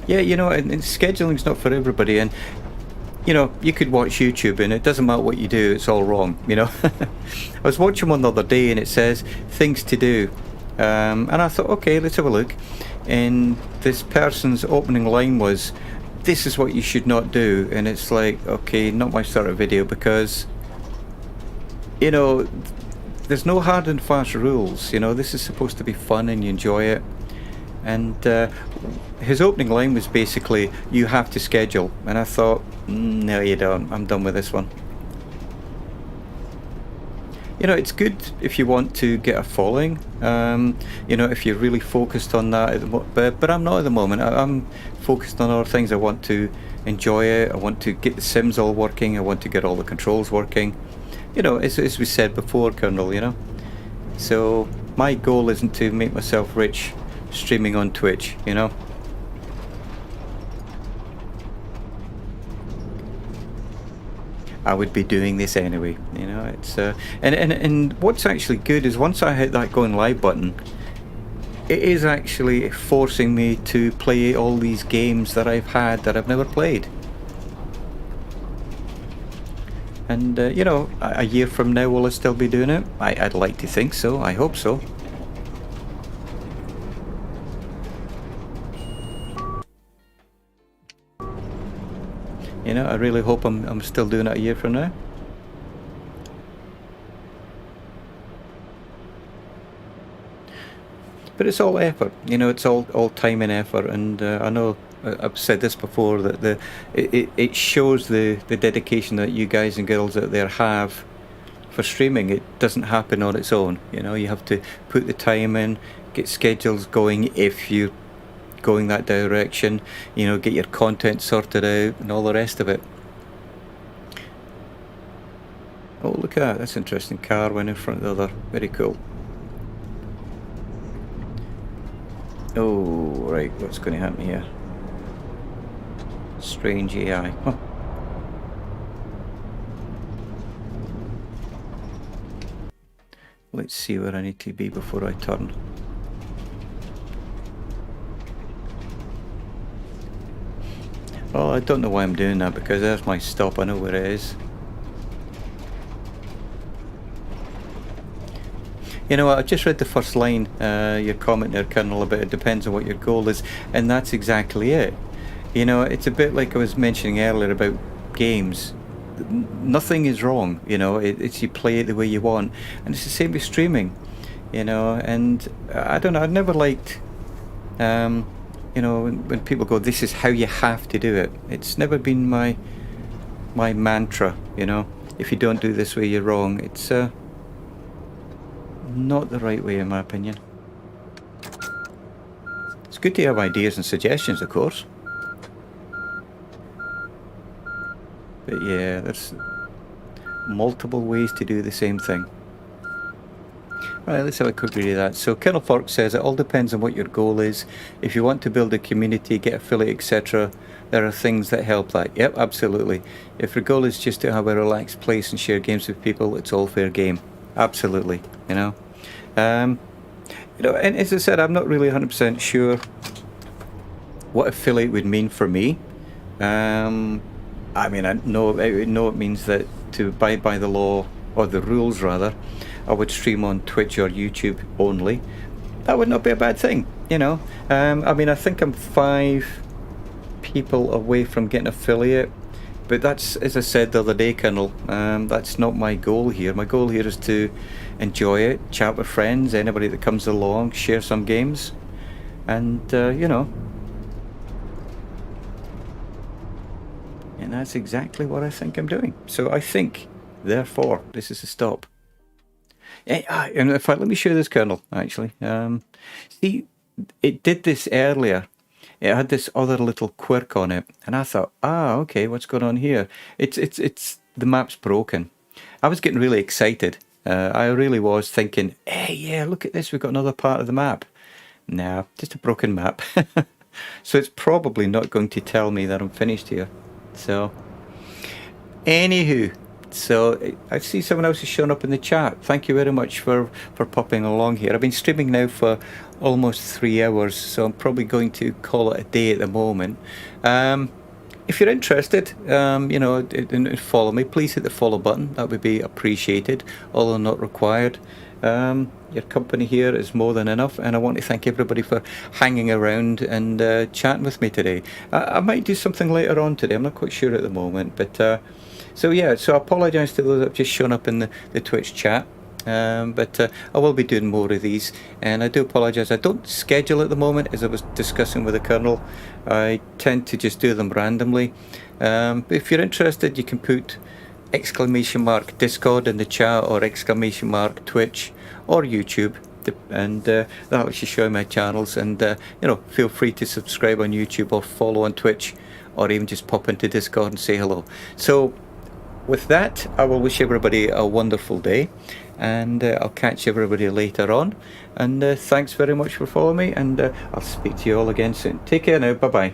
Yeah, you know, and scheduling's not for everybody, and you know, you could watch YouTube and it doesn't matter what you do, it's all wrong, you know. I was watching one the other day and it says things to do, and I thought, okay, let's have a look. And this person's opening line was, this is what you should not do, and it's like, okay, not my sort of video, because you know, there's no hard and fast rules, you know, this is supposed to be fun and you enjoy it. And his opening line was basically, you have to schedule. And I thought, no you don't, I'm done with this one. You know, it's good if you want to get a following, you know, if you're really focused on that, but I'm not at the moment. I'm focused on other things. I want to enjoy it, I want to get the sims all working, I want to get all the controls working. You know, as we said before, Colonel, you know. So my goal isn't to make myself rich streaming on Twitch, you know. I would be doing this anyway, you know. It's and what's actually good is once I hit that going live button, it is actually forcing me to play all these games that I've had that I've never played. And you know, a year from now will I still be doing it? I'd like to think so. I hope so. You know, I really hope I'm still doing it a year from now. But it's all effort, you know, it's all time and effort, and I know I've said this before, that it shows the dedication that you guys and girls out there have for streaming. It doesn't happen on its own, you know, you have to put the time in, get schedules going if you going that direction, you know, get your content sorted out and all the rest of it. Oh, look at that, that's an interesting car went in front of the other, very cool. Oh, right, what's going to happen here? Strange AI. Huh. Let's see where I need to be before I turn. Well, I don't know why I'm doing that, because there's my stop, I know where it is. You know what, I just read the first line, your comment there, Colonel, about it depends on what your goal is, and that's exactly it. You know, it's a bit like I was mentioning earlier about games. Nothing is wrong, you know, it's you play it the way you want, and it's the same with streaming, you know. And I don't know, I've never liked, you know, when people go, this is how you have to do it. It's never been my mantra, you know. If you don't do it this way, you're wrong. It's not the right way, in my opinion. It's good to have ideas and suggestions, of course. But yeah, there's multiple ways to do the same thing. Right, let's have a quick read of that. So Colonel Fork says it all depends on what your goal is. If you want to build a community, get affiliate, etc., there are things that help that. Yep, absolutely. If your goal is just to have a relaxed place and share games with people, it's all fair game. Absolutely, you know. You know, and as I said, I'm not really 100% sure what affiliate would mean for me. I mean, I know it means that to abide by the law, or the rules rather, I would stream on Twitch or YouTube only. That would not be a bad thing, you know. I mean, I think I'm 5 people away from getting affiliate, but that's, as I said the other day, Colonel, that's not my goal here. My goal here is to enjoy it, chat with friends, anybody that comes along, share some games, and you know. And that's exactly what I think I'm doing. So I think, therefore, this is a stop. And in fact, let me show you this, Colonel, actually. See, it did this earlier. It had this other little quirk on it. And I thought, okay, what's going on here? It's the map's broken. I was getting really excited. I really was thinking, hey, yeah, look at this. We've got another part of the map. No, just a broken map. So it's probably not going to tell me that I'm finished here. So, anywho, so I see someone else has shown up in the chat. Thank you very much for popping along here. I've been streaming now for almost 3 hours, so I'm probably going to call it a day at the moment. If you're interested, you know, follow me, please hit the follow button. That would be appreciated, although not required. Your company here is more than enough, and I want to thank everybody for hanging around and chatting with me today. I might do something later on today, I'm not quite sure at the moment, but so yeah, so I apologise to those that have just shown up in the Twitch chat, but I will be doing more of these, and I do apologise. I don't schedule at the moment, as I was discussing with the Colonel. I tend to just do them randomly. But if you're interested, you can put !Discord in the chat, or !Twitch or YouTube, and that'll actually show my channels. And you know, feel free to subscribe on YouTube or follow on Twitch, or even just pop into Discord and say hello. So with that, I will wish everybody a wonderful day, and I'll catch everybody later on. And thanks very much for following me, and I'll speak to you all again soon. Take care now. Bye bye.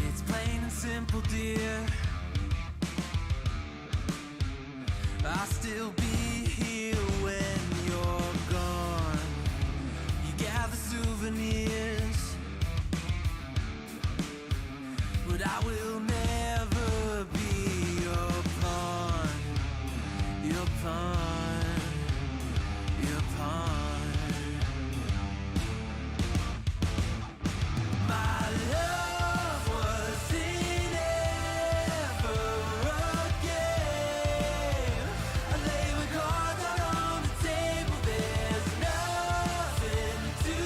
It's plain and simple, dear. I'll still be here when you're gone. You gather souvenirs, but I will never be your pawn. Your pawn. Your pawn. My love wasn't ever a game. I lay my cards out on the table. There's nothing to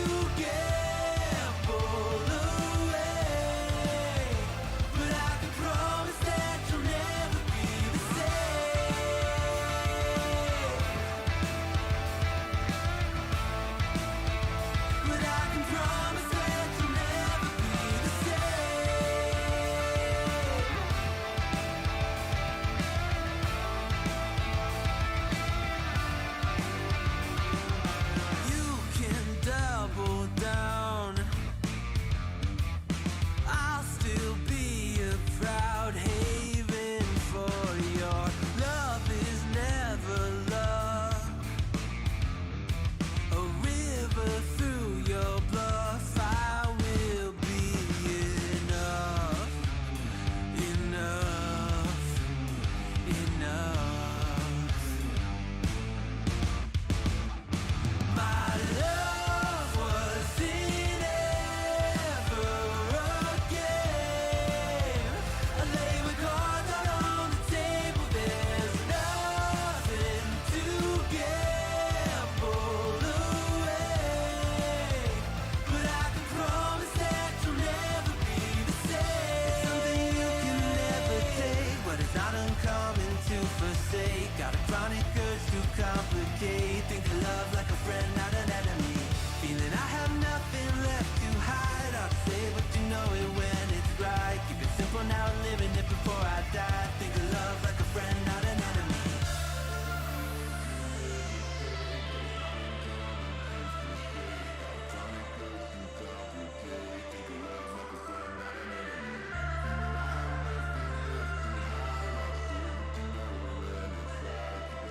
gamble away, but I can promise that you'll never be the same. But I can promise that you'll never be the same. You can double down. I'll still be a proud haven for your love is never love. A river through your bluff, I will be enough, enough, enough. My love wasn't ever a game. I lay my cards out on the table. There's nothing to gamble away, but I can promise that you'll never be the same. Something you can never take, but it's not uncommon to forsake. Got a chronic urge to complicate. Think of love like a friend.